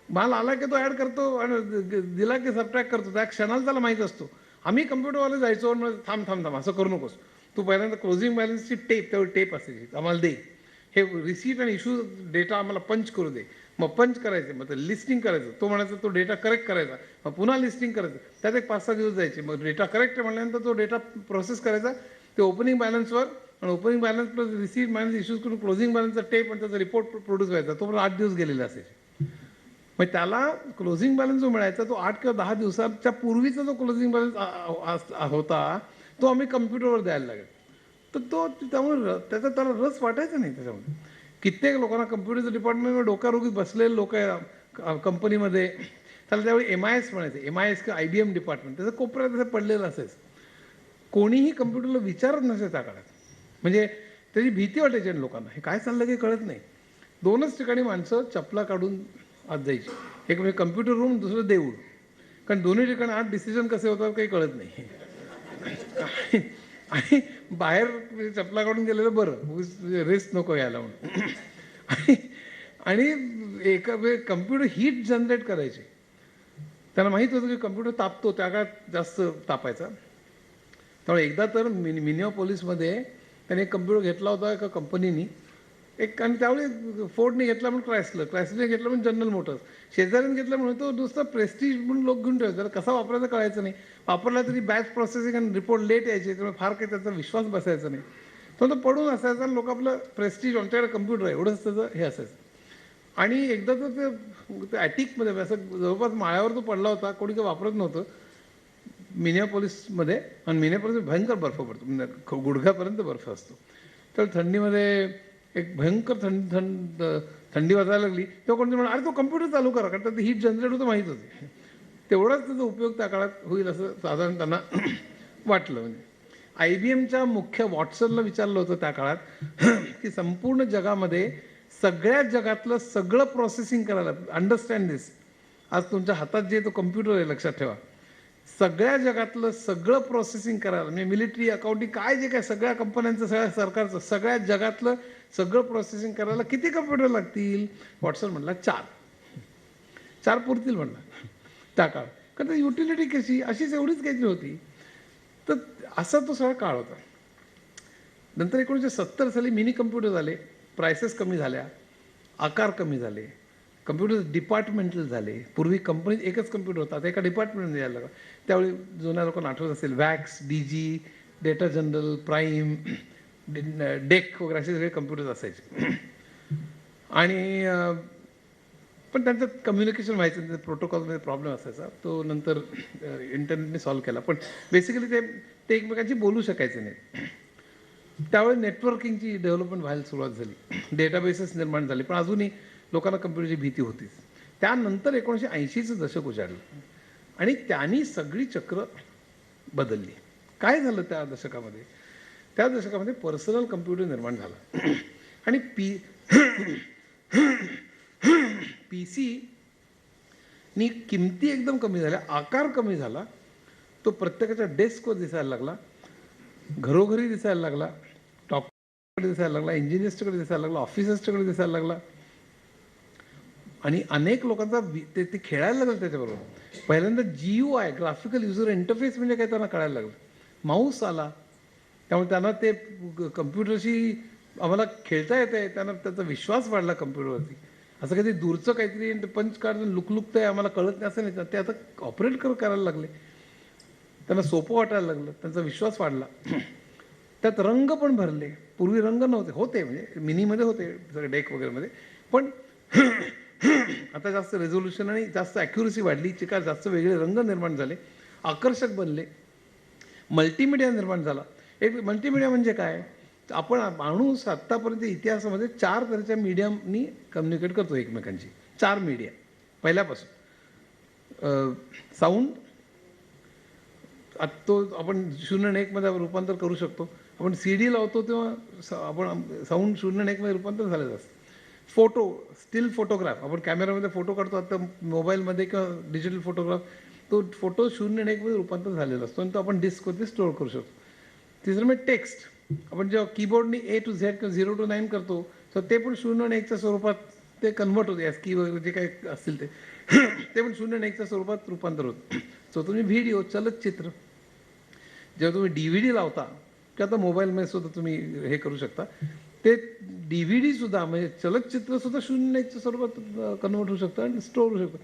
माल आला की तो ॲड करतो आणि दिला की सबट्रॅक्ट करतो, त्या क्षणाला त्याला माहीत असतो. आम्ही कम्प्युटरवाले जायचो आणि थांब असं करू नकोस, तू पहिल्यांदा क्लोजिंग बॅलन्सची त्यावेळी टेप असायची, आम्हाला दे, हे रिसीट आणि इश्यू डेटा आम्हाला पंच करू दे. मग पंच करायचे, मग ते लिस्टिंग करायचं, तो म्हणायचा तो डेटा करेक्ट करायचा, मग पुन्हा लिस्टिंग करायचं. त्यात एक 5-6 दिवस जायचे. मग डेटा करेक्ट म्हटल्यानंतर तो डेटा प्रोसेस करायचा ते ओपनिंग बॅलन्सवर, आणि opening balance plus receipt balance issues करून क्लोजिंग बॅलन्सचा टेप आणि त्याचा रिपोर्ट प्रोड्यूस व्हायचा. तो पण 8 दिवस गेलेले असायचे. मग त्याला क्लोजिंग बॅलन्स जो मिळायचा तो 8 किंवा 10 दिवसाच्या पूर्वीचा जो क्लोजिंग बॅलन्स होता तो आम्ही कम्प्युटरवर द्यायला लागेल. तर तो त्यामुळे त्याला रस वाटायचा नाही त्याच्यामध्ये. कित्येक लोकांना कम्प्युटरचं डिपार्टमेंटमध्ये डोक्यारोगीत बसलेले लोक कंपनीमध्ये, त्याला त्यावेळी MIS म्हणायचे, MIS किंवा IBM डिपार्टमेंट, त्याचं कोपऱ्यात त्याचं पडलेलं असायचं. कोणीही कम्प्युटरला विचारत नसे त्या काळात. म्हणजे त्याची भीती वाटायची आणि लोकांना हे काय चाललं काही कळत नाही. 2च ठिकाणी माणसं चपला काढून आत जायची, एक म्हणजे कम्प्युटर रूम, दुसरं देऊळ. कारण दोन्ही ठिकाणी आत डिसिजन कसे होतात काही कळत नाही. आणि बाहेर चपला काढून गेलेलं बरं, रिस्क नको यायला म्हणून. आणि एका कम्प्युटर हीट जनरेट करायचे. त्यांना माहीत होतं की कम्प्युटर तापतो, त्या काळात जास्त तापायचा. त्यामुळे एकदा तर मिनियापोलिसमध्ये त्याने एक कम्प्युटर घेतला होता एका कंपनीनी, आणि त्यावेळी फोर्डने घेतला म्हणून क्रायसलरने घेतला म्हणून जनरल मोटर्स, शेजाऱ्याने घेतला म्हणून तो नुसतं प्रेस्टिज म्हणून लोक घेऊन ठेवायचं. त्याला कसा वापरायचं कळायचं नाही. वापरला तरी बॅच प्रोसेसिंग आणि रिपोर्ट लेट यायचे, त्यामुळे फार काही त्याचा विश्वास बसायचा नाही. तो पडून असायचा आणि लोक आपलं प्रेस्टिज, आमच्याकडे कम्प्युटर आहे एवढंच त्याचं हे असायचं. आणि एकदा तर ते ॲटिकमध्ये असं जवळपास माळ्यावर तो पडला होता, कोणी काही वापरत नव्हतं मिनियापोलिसमध्ये. आणि मिनियापोलिस भयंकर बर्फ पडतो, गुडघ्यापर्यंत बर्फ असतो. तर थंडीमध्ये एक भयंकर थंडी वाजायला लागली तेव्हा कोणतरी म्हणा, अरे तो कम्प्युटर चालू करा, कारण त्यात हीट जनरेट होतं माहीत होते. तेवढाच त्याचा उपयोग त्या काळात होईल असं साधारण त्यांना वाटलं. म्हणजे IBMच्या मुख्य वॉटसनला विचारलं होतं त्या काळात की संपूर्ण जगामध्ये सगळ्या जगातलं सगळं प्रोसेसिंग करायला, अंडरस्टँड दिस, आज तुमच्या हातात जे तो कम्प्युटर आहे लक्षात ठेवा, सगळ्या जगातलं सगळं प्रोसेसिंग करायला, म्हणजे मिलिटरी, अकाउंटिंग, काय जे काय सगळ्या कंपन्यांचं, सगळ्या सरकारचं, सगळ्या जगातलं सगळं प्रोसेसिंग करायला किती कम्प्युटर लागतील? वॉटसन म्हटला 4 पुरतील म्हणला त्या काळात. कारण युटिलिटी कशी अशीच एवढीच काहीतरी होती. तर असा तो सगळा काळ होता. नंतर 1970 साली मिनी कम्प्युटर आले, प्राइसेस कमी झाल्या, आकार कमी झाले, कम्प्युटर डिपार्टमेंटल झाले. पूर्वी कंपनीत एकच कम्प्युटर होता, आता एका डिपार्टमेंटमध्ये यायला लागला. त्यावेळी जुन्या लोकांना आठवत असेल, wax, DG, data general, prime, deck वगैरे असे सगळे कम्प्युटर्स असायचे. आणि पण त्यांचं कम्युनिकेशन व्हायचं, प्रोटोकॉलमध्ये प्रॉब्लेम असायचा. तो नंतर इंटरनेटने सॉल्व्ह केला. पण बेसिकली ते एकमेकांशी बोलू शकायचे नाही. त्यावेळी नेटवर्किंगची डेव्हलपमेंट व्हायला सुरुवात झाली, डेटाबेसेस निर्माण झाले, पण अजूनही लोकांना कम्प्युटरची भीती होतीच. त्यानंतर 1980चं दशक उजाडलं आणि त्यांनी सगळी चक्र बदलली. काय झालं त्या दशकामध्ये? त्या दशकामध्ये पर्सनल कम्प्युटर निर्माण झाला आणि PC नी किमती एकदम कमी झाल्या, आकार कमी झाला, तो प्रत्येकाच्या डेस्कवर दिसायला लागला, घरोघरी दिसायला लागला, टॉपकडे दिसायला लागला, इंजिनियर्सकडे दिसायला लागला, ऑफिसर्सकडे दिसायला लागला आणि अनेक लोकांचा ते खेळायला लागलं त्याच्याबरोबर. पहिल्यांदा GUI ग्राफिकल युजर इंटरफेस म्हणजे काय त्यांना कळायला लागलं. माऊस आला, त्यामुळे त्यांना ते कम्प्युटरशी आम्हाला खेळता येते, त्यांना त्याचा विश्वास वाढला कम्प्युटरवरती. असं काहीतरी दूरचं काहीतरी पंच काढून लुकलुकतं आहे आम्हाला कळत नाही असं नाही, ते आता ऑपरेट करायला लागले, त्यांना सोपं वाटायला लागलं, त्यांचा विश्वास वाढला. त्यात रंग पण भरले. पूर्वी रंग होते म्हणजे मिनीमध्ये होते सगळे डेक वगैरेमध्ये, पण आता जास्त रेझोल्युशन आणि जास्त ॲक्युरसी वाढली, चिकार जास्त वेगळे रंग निर्माण झाले, आकर्षक बनले, मल्टीमीडिया निर्माण झाला. एक मल्टीमीडिया म्हणजे काय? आपण माणूस आत्तापर्यंत इतिहासामध्ये 4 तऱ्हेच्या मीडियमनी कम्युनिकेट करतो एकमेकांशी. 4 मीडिया पहिल्यापासून. साऊंड, तो आपण 0 आणि 1 मध्ये रूपांतर करू शकतो. आपण CD लावतो तेव्हा आपण साऊंड 0 आणि 1 मध्ये रूपांतर झालेलं असतं. फोटो, स्टील फोटोग्राफ, आपण कॅमेरामध्ये फोटो काढतो आता मोबाईलमध्ये किंवा डिजिटल फोटोग्राफ, तो फोटो 0 आणि 1 मध्ये रूपांतर झालेला असतो आणि तो आपण डिस्कवरती स्टोअर करू शकतो. तिसरं म्हणजे टेक्स्ट, आपण जेव्हा कीबोर्डनी A to Z किंवा 0 to 9 करतो तर ते पण 0 आणि 1च्या स्वरूपात ते कन्वर्ट होते. ASCII वगैरे जे काही असतील ते पण 0 आणि 1च्या स्वरूपात रूपांतर होतं. सो तुम्ही व्हिडिओ, चलचित्र, जेव्हा तुम्ही DVD लावता किंवा आता मोबाईलमध्ये सुद्धा तुम्ही हे करू शकता, ते DVD सुद्धा म्हणजे चलचित्र सुद्धा 0 आणि 1च्या स्वरूपात कन्वर्ट होऊ शकतं आणि स्टोअर होऊ शकतं.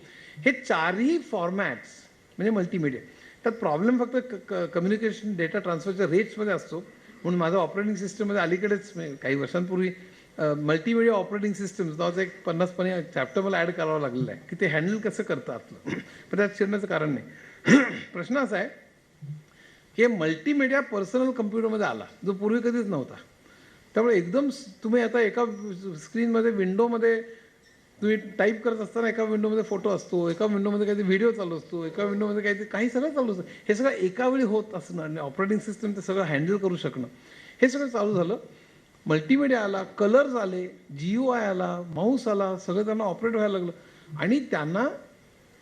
हे 4ही फॉर्मॅट्स म्हणजे मल्टीमीडिया. त्यात प्रॉब्लेम फक्त कम्युनिकेशन डेटा ट्रान्सफरच्या रेट्समध्ये असतो. म्हणून माझं ऑपरेटिंग सिस्टममध्ये अलीकडेच काही वर्षांपूर्वी मल्टीमीडिया ऑपरेटिंग सिस्टम नावाचं एक 50-50 चॅप्टर मला ॲड करावं लागलेलं आहे की ते हँडल कसं करतं आतलं. पण त्यात शिरण्याचं कारण नाही. प्रश्न असा आहे की मल्टीमीडिया पर्सनल कम्प्युटरमध्ये आला, जो पूर्वी कधीच नव्हता. त्यामुळे एकदम तुम्ही आता एका स्क्रीनमध्ये, विंडोमध्ये तुम्ही टाईप करत असताना एका विंडोमध्ये फोटो असतो, एका विंडोमध्ये काहीतरी व्हिडिओ चालू असतो, एका विंडोमध्ये काही सगळं चालू असतं. हे सगळं एका वेळी होत असणं आणि ऑपरेटिंग सिस्टम ते सगळं हँडल करू शकणं, हे सगळं चालू झालं. मल्टीमीडिया आला, कलर्स आले, GUI आला, माऊस आला, सगळं त्यांना ऑपरेट व्हायला लागलं आणि त्यांना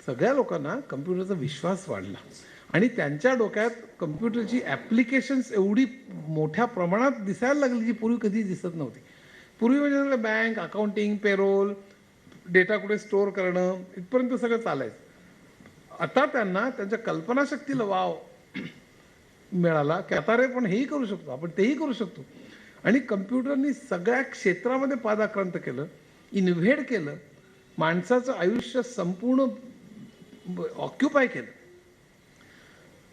सगळ्या लोकांना कम्प्युटरचा विश्वास वाढला आणि त्यांच्या डोक्यात कम्प्युटरची ॲप्लिकेशन्स एवढी मोठ्या प्रमाणात दिसायला लागली जी पूर्वी कधीच दिसत नव्हती. पूर्वी म्हणजे बँक, अकाउंटिंग, पेरोल, डेटा कुठे स्टोअर करणं, इथपर्यंत सगळं चालायचं. आता त्यांना त्यांच्या कल्पनाशक्तीला वाव मिळाला की आता रे पण हेही करू शकतो आपण, तेही करू शकतो. आणि कम्प्युटरनी सगळ्या क्षेत्रामध्ये पादाक्रांत केलं, इन्व्हेड केलं, माणसाचं आयुष्य संपूर्ण ऑक्युपाय केलं.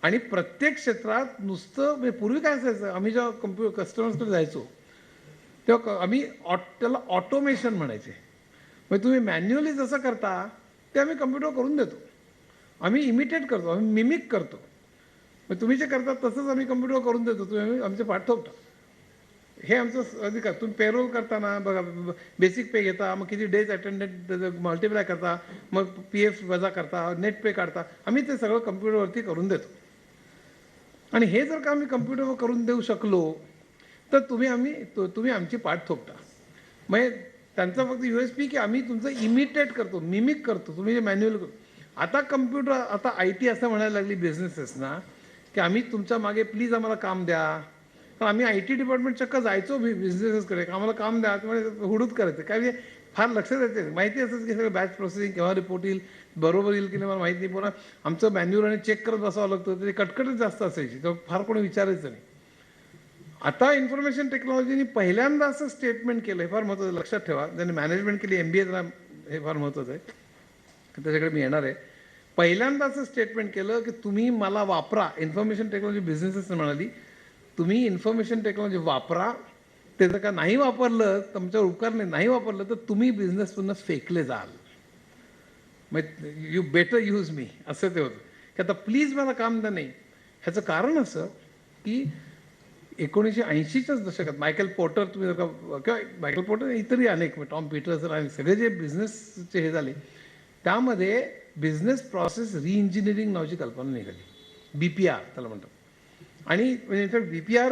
आणि प्रत्येक क्षेत्रात नुसतं पूर्वी काय असायचं, आम्ही जेव्हा कस्टमर्सकडे जायचो तेव्हा आम्ही त्याला ऑटोमेशन म्हणायचे. म्हणजे तुम्ही मॅन्युअली जसं करता ते आम्ही कम्प्युटर करून देतो, आम्ही इमिटेट करतो, आम्ही मिमिक करतो. मग तुम्ही जे करता तसंच आम्ही कम्प्युटर करून देतो, तुम्ही आमचे पाठ ठोकता. हे आमचं अधिकार. तुम्ही पेरोल करताना बघा, बेसिक पे घेता, मग किती डेज अटेंडेड मल्टिप्लाय करता, मग PF वजा करता, नेट पे काढता, आम्ही ते सगळं कम्प्युटरवरती करून देतो. आणि हे जर का आम्ही कम्प्युटरवर करून देऊ शकलो तर तुम्ही आमची पाठ ठोकता. म्हणजे त्यांचा फक्त USP की आम्ही तुमचं इमिटेट करतो, मिमिक करतो, तुम्ही जे मॅन्युअल करतो. आता कम्प्युटर, आता IT असं म्हणायला लागली बिझनेसेसना की आम्ही तुमच्या मागे प्लीज आम्हाला काम द्या. तर आम्ही IT डिपार्टमेंट चक्क जायचो बिझनेसेसकडे, आम्हाला काम द्या, म्हणजे हुडूच करायचं. काय म्हणजे फार लक्ष द्यायचं, माहिती असतं की सगळं बॅच प्रोसेसिंग केव्हा रिपोर्ट येईल, बरोबर येईल की नाही मला माहिती नाही. पुन्हा आमचं मॅन्युअल आणि चेक करत बसावं लागतं, ते कटकटच जास्त असायची, तर फार कोणी विचारायचं नाही. आता इन्फॉर्मेशन टेक्नॉलॉजीने पहिल्यांदा असं स्टेटमेंट केलं, हे फार महत्त्वाचं, लक्षात ठेवा. ज्यांनी मॅनेजमेंट केली, MBA, हे फार महत्त्वाचं आहे, त्याच्याकडे मी येणार आहे. पहिल्यांदा असं स्टेटमेंट केलं की तुम्ही मला वापरा. इन्फॉर्मेशन टेक्नॉलॉजी बिझनेसेस म्हणाली, तुम्ही इन्फॉर्मेशन टेक्नॉलॉजी वापरा, ते जर का नाही वापरलं, तुमच्यावर उपकार नाही वापरलं, तर तुम्ही बिझनेसमधून फेकले जाल. मग यू बेटर यूज मी असं ते होतं की आता प्लीज मला काम द्या. नाही, ह्याचं कारण असं की 1980च्याच दशकात मायकेल पोर्टर तुम्ही जर का, किंवा मायकेल पोर्टर इतरही अनेक, टॉम पीटर्सन आणि सगळे जे बिझनेसचे हे झाले, त्यामध्ये बिझनेस प्रोसेस रिइंजिनिअरिंग नावाची कल्पना निघाली. BPR त्याला म्हणतात. आणि इनफॅक्ट BPR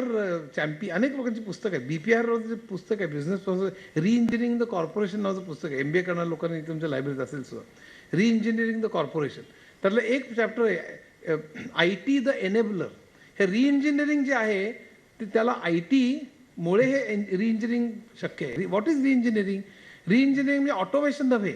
चॅम्पियन अनेक लोकांची पुस्तक आहेत. BPR जे पुस्तक आहे, बिझनेस प्रोसेस रिइंजिनिअरिंग द कॉर्पोरेशन नावाचं पुस्तक आहे. MBA करणाऱ्या लोकांनी तुमच्या लायब्ररीत असेल सुद्धा. रिइंजिनिअरिंग द कॉर्पोरेशन, त्यातलं एक चॅप्टर आहे IT द एनेबलर. हे रिइंजिनिअरिंग जे आहे ते त्याला IT मुळे हे रिइंजिनिअरिंग शक्य आहे. What is रिइंजिनिअरिंग? रिइंजिनिअरिंग म्हणजे ऑटोमेशन नव्हे.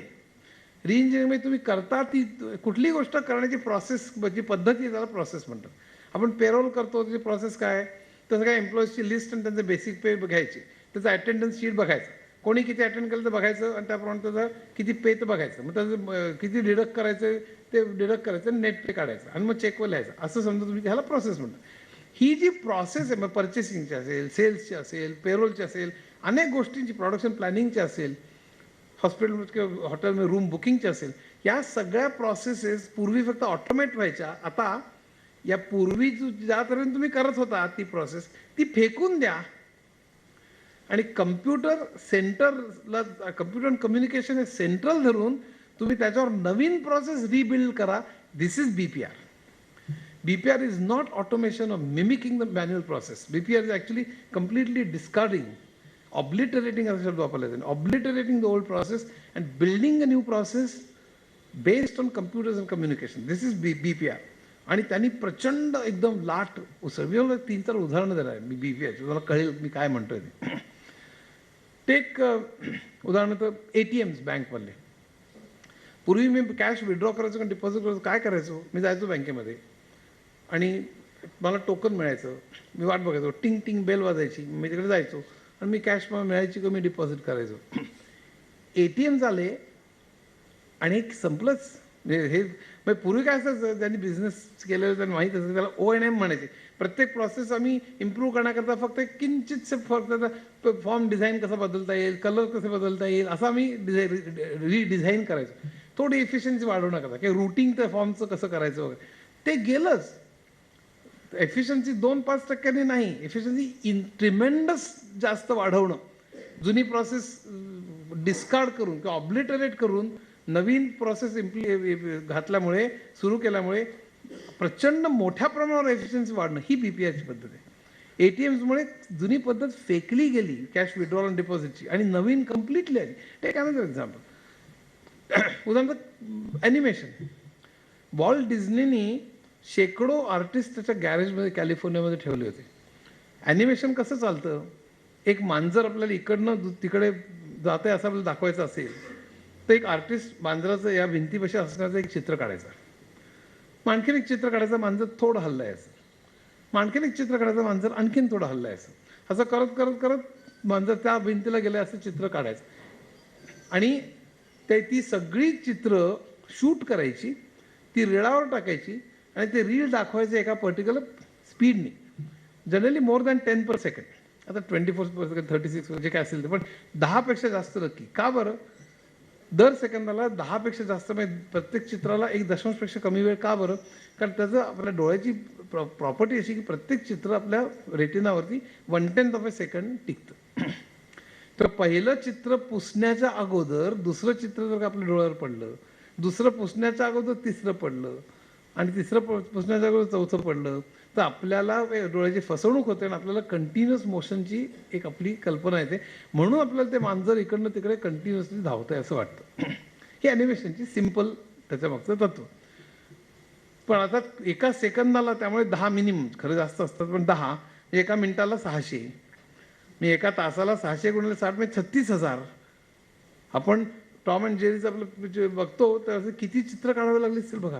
रिइंजिनिअरिंग म्हणजे तुम्ही करता ती कुठली गोष्ट करण्याची प्रोसेस, जी पद्धती आहे त्याला प्रोसेस म्हणतात. आपण पेरोल करतो, त्याची प्रोसेस काय? तसं काय एम्प्लॉईजची लिस्ट आणि त्यांचं बेसिक पे घ्यायची, त्याचं अटेंडन्स शीट बघायचं, कोणी किती अटेंड केलं तर बघायचं, आणि त्याप्रमाणे त्याचं किती पे तर बघायचं, मग त्याचं किती डिडक्ट करायचं ते डिडक्ट करायचं, नेट पे काढायचं, आणि मग चेकवर लिहायचं. असं समजा तुम्ही त्याला प्रोसेस म्हणता. ही जी प्रोसेस आहे, मग पर्चेसिंगची असेल, सेल्सची असेल, पेरोलची असेल, अनेक गोष्टींची, प्रोडक्शन प्लॅनिंगची असेल, हॉस्पिटल किंवा हॉटेलमध्ये रूम बुकिंगची असेल, या सगळ्या प्रोसेसेस पूर्वी फक्त ऑटोमेट व्हायच्या. आता या पूर्वी ज्या तऱ्हेने तुम्ही करत होता ती प्रोसेस, ती फेकून द्या आणि कम्प्युटर सेंटरला, कम्प्युटर अँड कम्युनिकेशन हे सेंट्रल धरून तुम्ही त्याच्यावर नवीन प्रोसेस रिबिल्ड करा. दिस is BPR. BPR is not automation of mimicking the manual process. BPR is actually completely discarding, obliterating असा शब्द वापरला जातो, obliterating the old process and building a new process based on computers and communication. This is BPR. आणि त्यांनी प्रचंड एकदम लाट उसळली. 3-4 उदाहरणं देणार आहे मी BPRची, तुम्हाला कळेल मी काय म्हणतोय ते. टेक उदाहरणार्थ ATMs बँकमधले. पूर्वी मी कॅश विड्रॉ करायचो किंवा डिपॉझिट करायचो, काय करायचो, मी जायचो बँकेमध्ये आणि मला टोकन मिळायचं, मी वाट बघायचो, टिंग टिंग बेल वाजायची, मी तिकडे जायचो आणि मी कॅश मला मिळायची किंवा मी डिपॉझिट करायचो. ATM झाले आणि एक संपलंच. हे म्हणजे पूर्वी काय असायचं, ज्यांनी बिझनेस केलेलं त्यांनी माहीत असेल, त्याला O&M म्हणायचे. प्रत्येक प्रोसेस आम्ही इम्प्रूव्ह करण्याकरता फक्त एक किंचितसे फक्त फॉर्म डिझाईन कसा बदलता येईल, कलर कसे बदलता येईल, असं आम्ही रिडिझाईन करायचो, थोडी एफिशियन्सी वाढवण्याकरता, की रुटिंग त्या फॉर्मचं कसं करायचं वगैरे. ते गेलंच. एफिशियन्सी 2-5% नाही, एफिशियन्सी ट्रिमेंडस जास्त वाढवणं, जुनी प्रोसेस डिस्कार्ड करून किंवा ऑब्लिटरेट करून नवीन प्रोसेस घातल्यामुळे, सुरू केल्यामुळे प्रचंड मोठ्या प्रमाणावर एफिशियन्सी वाढणं, ही BPRची पद्धत आहे. ATMsमुळे जुनी पद्धत फेकली गेली, कॅश विड्रॉल अँड डिपॉझिटची, आणि नवीन कम्प्लिटली आली. Take another example. उदाहरणार्थ ॲनिमेशन. वॉल्ट डिझनीनी शेकडो आर्टिस्ट त्याच्या गॅरेजमध्ये कॅलिफोर्नियामध्ये ठेवले होते. ॲनिमेशन कसं चालतं, एक मांजर आपल्याला इकडनं तिकडे जाते असं आपल्याला दाखवायचं असेल तर एक आर्टिस्ट मांजराचं या भिंतीपाशी असण्याचं एक चित्र काढायचं, मग आणखीन एक चित्र काढायचं, मांजर थोडं हल्लं आहे असं, मग आणखीन एक चित्र काढायचं, मांजर आणखीन थोडं हल्लं आहे असं, असं करत करत करत मांजर त्या भिंतीला गेलं असं चित्र काढायचं. आणि ती सगळी चित्र शूट करायची, ती रीळावर टाकायची आणि ते रील दाखवायचं एका पर्टिक्युलर स्पीडने, generally more than 10 per second. आता 24 per second, 36 जे काय असेल ते, पण 10पेक्षा जास्त नक्की. का बरं? दर सेकंदाला 10पेक्षा जास्त, म्हणजे प्रत्येक चित्राला 1 दशांशपेक्षा कमी वेळ. का बरं? कारण त्याचं आपल्या डोळ्याची प्रॉपर्टी अशी की प्रत्येक चित्र आपल्या रेटिनावरती 1/10 of a second टिकतं. तर पहिलं चित्र पुसण्याच्या अगोदर दुसरं चित्र जर का आपल्या डोळ्यावर पडलं, दुसरं पुसण्याच्या अगोदर तिसरं पडलं, आणि तिसरं पुसण्याच्या अगोदर चौथं पडलं, तर आपल्याला डोळ्याची फसवणूक होते आणि आपल्याला कंटिन्युअस मोशनची एक आपली कल्पना येते. म्हणून आपल्याला ते मांजर इकडनं तिकडे कंटिन्युअसली धावतंय असं वाटतं. ही ॲनिमेशनची सिम्पल त्याच्यामागचं तत्व. पण आता एका सेकंदाला, त्यामुळे 10 मिनिमम, खरं जास्त असतात पण 10, एका मिनिटाला 600, मी एका तासाला 600 गुणिले 60 म्हणजे 36,000. आपण टॉम अँड जेरीचं आपलं बघतो तर असं किती चित्र काढावे लागले असतील बघा.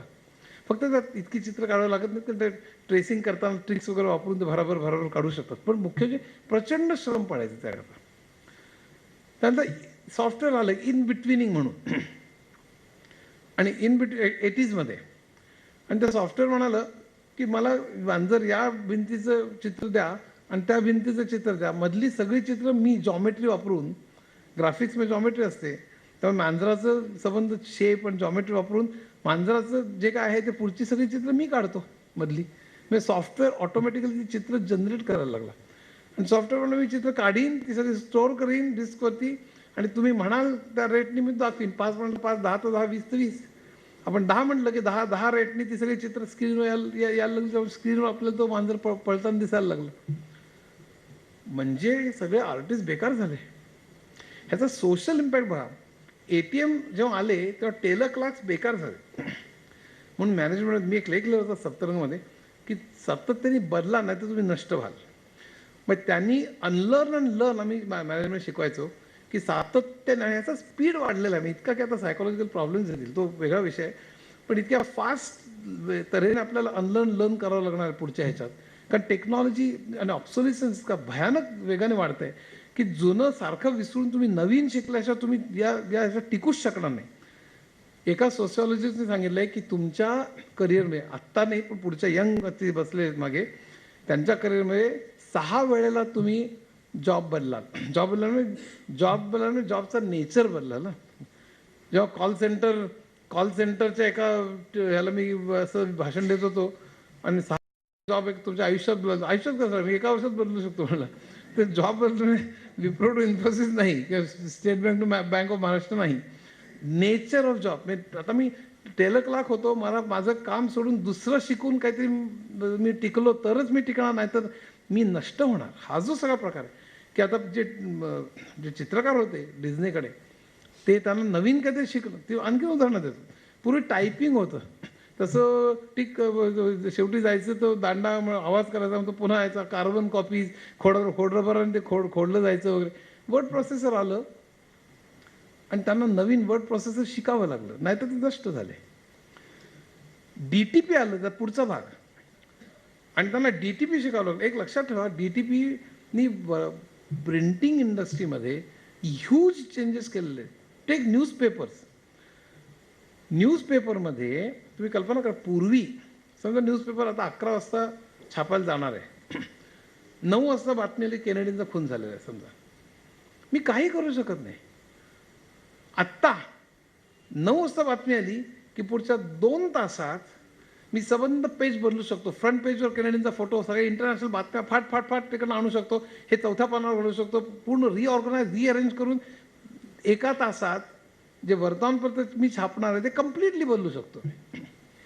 फक्त त्यात इतकी चित्र काढावं लागत नाही, तर ट्रेसिंग करताना ट्रिक्स वगैरे वापरून ते भराभर काढू शकतात. पण मुख्य जे प्रचंड श्रम पडायचे त्याकरता. त्यानंतर सॉफ्टवेअर आलं इन बिटविनिंग म्हणून, आणि 80sमध्ये, आणि त्या सॉफ्टवेअर म्हणालं की मला मांजर या भिंतीचं चित्र द्या, आणि त्या भिंतीचं चित्र द्या, मधली सगळी चित्र मी जॉमेट्री वापरून, ग्राफिक्समध्ये जॉमेट्री असते त्यामुळे मांजराचं संबंध शेप आणि जॉमेट्री वापरून मांजराचं जे काय आहे ते पुढची सगळी चित्र मी काढतो मधली. म्हणजे सॉफ्टवेअर ऑटोमॅटिकली ती चित्र जनरेट करायला लागला आणि सॉफ्टवेअरला मी चित्र काढीन, ती सगळी स्टोअर करीन डिस्कवरती आणि तुम्ही म्हणाल त्या रेटनी मी दाखवीन. 5 म्हटलं 5, 10 तर 10, 20 तर 20. आपण 10 म्हटलं की 10 रेटनी ती सगळी चित्र स्क्रीनवर यायला लागली. स्क्रीनवर आपल्याला तो मांजर पळताना दिसायला लागलं. म्हणजे हे सगळे आर्टिस्ट बेकार झाले. ह्याचा सोशल इम्पॅक्ट बघा. ATM जेव्हा आले तेव्हा टेलर क्लार्क्स बेकार झाले. म्हणून मॅनेजमेंट मी एक लेख लिहिला होता सप्तरंगमध्ये की सातत्याने बदला नाही तर तुम्ही नष्ट व्हाल. मग त्यांनी अनलर्न अँड लर्न आम्ही मॅनेजमेंट शिकवायचो की सातत्याने, आणि याचा स्पीड वाढलेला आहे. मी इतका की आता सायकोलॉजिकल प्रॉब्लेम्स येतील तो वेगळा विषय आहे, पण इतक्या फास्ट तऱ्हेने आपल्याला अनलर्न लर्न करावं लागणार आहे पुढच्या ह्याच्यात. कारण टेक्नॉलॉजी आणि ऑब्सोलिसन्स का भयानक वेगाने वाढत आहे की जुनं सारखं विसरून तुम्ही नवीन शिकल्याशिवाय तुम्ही या ह्याच्यात टिकूच शकणार नाही. एका सोशिओलॉजिस्टने सांगितलंय की तुमच्या करिअरमध्ये, आत्ता नाही पण पुढच्या यंग ते बसले मागे, त्यांच्या करिअरमध्ये 6 वेळेला तुम्ही जॉब बदलाल. जॉब बदलाल जॉबचा नेचर बदलाल. जेव्हा कॉल सेंटरच्या एका ह्याला मी असं भाषण देत होतो आणि 6 जॉब एक तुमच्या आयुष्यात बदल, आयुष्यात कसं मी एका वर्षात बदलू शकतो मला. ते जॉब बदलणे विप्रो टू इन्फोसिस नाही किंवा state bank to bank of Maharashtra नाही. Nature of job. आता मी टेलर क्लार्क होतो, मला माझं काम सोडून दुसरं शिकून काहीतरी मी टिकलो तरच मी टिकणार, नाही तर मी नष्ट होणार. हा जो सगळा प्रकार आहे की आता जे चित्रकार होते डिझनीकडे, ते त्यांना नवीन काहीतरी शिकलं. ते आणखी उदाहरणं देतो. पूर्वी टायपिंग होतं, तसं शेवटी जायचं तो दांडा आवाज करायचा, तो पुन्हा यायचा, कार्बन कॉपीज खोडरभराने ते खोडलं जायचं वगैरे. वर्ड प्रोसेसर आलं आणि त्यांना नवीन वर्ड प्रोसेसर शिकावं लागलं, नाहीतर ते नष्ट झाले. DTP आलं त्या पुढचा भाग आणि त्यांना DTP शिकावं लागलं. एक लक्षात ठेवा, DTPनी प्रिंटिंग इंडस्ट्रीमध्ये ह्यूज चेंजेस केलेले. टेक न्यूजपेपरमध्ये तुम्ही कल्पना करा, पूर्वी समजा न्यूजपेपर आता 11 वाजता छापायला जाणार आहे, 9 वाजता बातमी आली केनेडींचा खून झालेला आहे समजा, मी काही करू शकत नाही. आत्ता 9 वाजता बातमी आली की पुढच्या 2 तासात मी संबंध पेज बदलू शकतो. फ्रंट पेजवर केनेडींचा फोटो, सगळे इंटरनॅशनल बातम्या फाट तिकडनं आणू शकतो, हे 4थ्या पानावर घडवू शकतो. पूर्ण रिअरेंज करून एका तासात जे वर्तमानपत्र मी छापणार आहे ते कम्प्लिटली बदलू शकतो.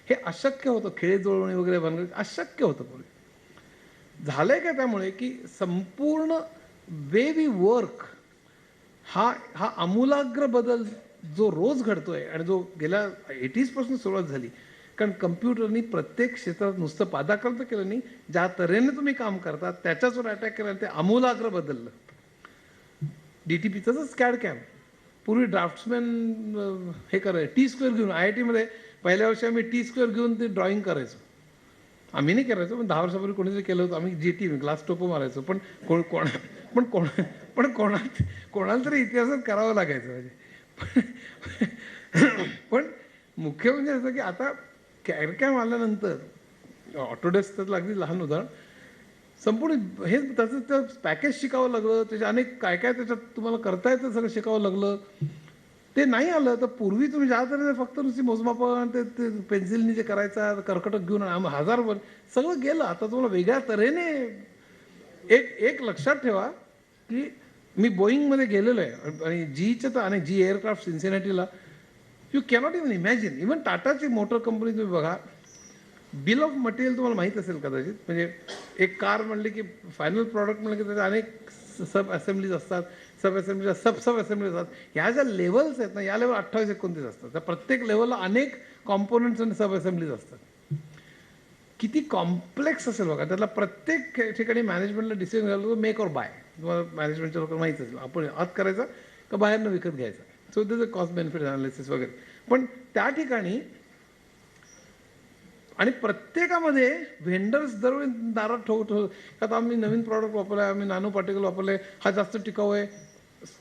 हे अशक्य होतं. खेळे जुळवणी वगैरे बनवणे अशक्य होतं पूर्वी. झालंय का त्यामुळे की संपूर्ण वे वी वर्क हा आमूलाग्र बदल जो रोज घडतोय आणि जो गेल्या 80s पासून सुरुवात झाली. कारण कम्प्युटरनी प्रत्येक क्षेत्रात नुसतं पादाक्रांत केलं नाही, ज्या तऱ्हेने तुम्ही काम करता त्याच्यावर अटॅक केला, ते आमूलाग्र बदललं. DTPचं स्कॅड कॅम, पूर्वी ड्राफ्ट्समॅन हे करायचं T² घेऊन. IIT मध्ये पहिल्या वर्षी आम्ही T² घेऊन ते ड्रॉइंग करायचो. आम्ही नाही करायचो, पण 10 वर्षापूर्वी कोणीतरी केलं होतं. आम्ही GT ग्लास टोपो मारायचो. पण कोणाला तरी इतिहासात करावं लागायचं म्हणजे. पण मुख्य म्हणजे असं की आता कॅम आल्यानंतर ऑटोडेस्क त्यातलं अगदी लहान उदाहरण, संपूर्ण हे त्याचं पॅकेज शिकावं लागलं, त्याचे अनेक काय त्याच्यात तुम्हाला करता येतं सगळं शिकावं लागलं. ते नाही आलं तर पूर्वी तुम्ही ज्या तऱ्हेने फक्त नुसती मोजमापन ते पेन्सिलनी जे करायचा, कर्कटक घेऊन 1000 वर सगळं गेलं. आता तुम्हाला वेगळ्या तऱ्हेने एक लक्षात ठेवा की मी बोईंगमध्ये गेलेलो आहे आणि जीच्या तर अनेक जी एअरक्राफ्ट सिन्सिनॅटीला, you cannot even imagine. Even टाटाची मोटर कंपनी तुम्ही बघा, बिल ऑफ मटेरियल तुम्हाला माहीत असेल कदाचित. म्हणजे एक कार म्हणली की फायनल प्रॉडक्ट म्हणलं की त्याच्या अनेक सब असेंब्लीज असतात, सब असेंब्लीज असतात. ह्या ज्या लेवल्स आहेत ना, या लेवल 28-29 असतात. त्या प्रत्येक लेवलला अनेक कॉम्पोनंट्स आणि सब असेंब्लीज असतात. किती कॉम्प्लेक्स असेल बघा. त्यातला प्रत्येक ठिकाणी मॅनेजमेंटला डिसिजन घ्यायला होतो मेक ऑर बाय. तुम्हाला मॅनेजमेंटच्या लोकांना माहीत असेल, आपण आत करायचा का बाहेरनं विकत घ्यायचा. So this a cost benefit analysis वगैरे. पण त्या ठिकाणी आणि प्रत्येकामध्ये व्हेंडर्स दरवेळी दारात ठेवतो. आता आम्ही नवीन प्रॉडक्ट वापरलाय, आम्ही नॅनो पार्टिकल वापरले, हा जास्त टिकाऊ आहे.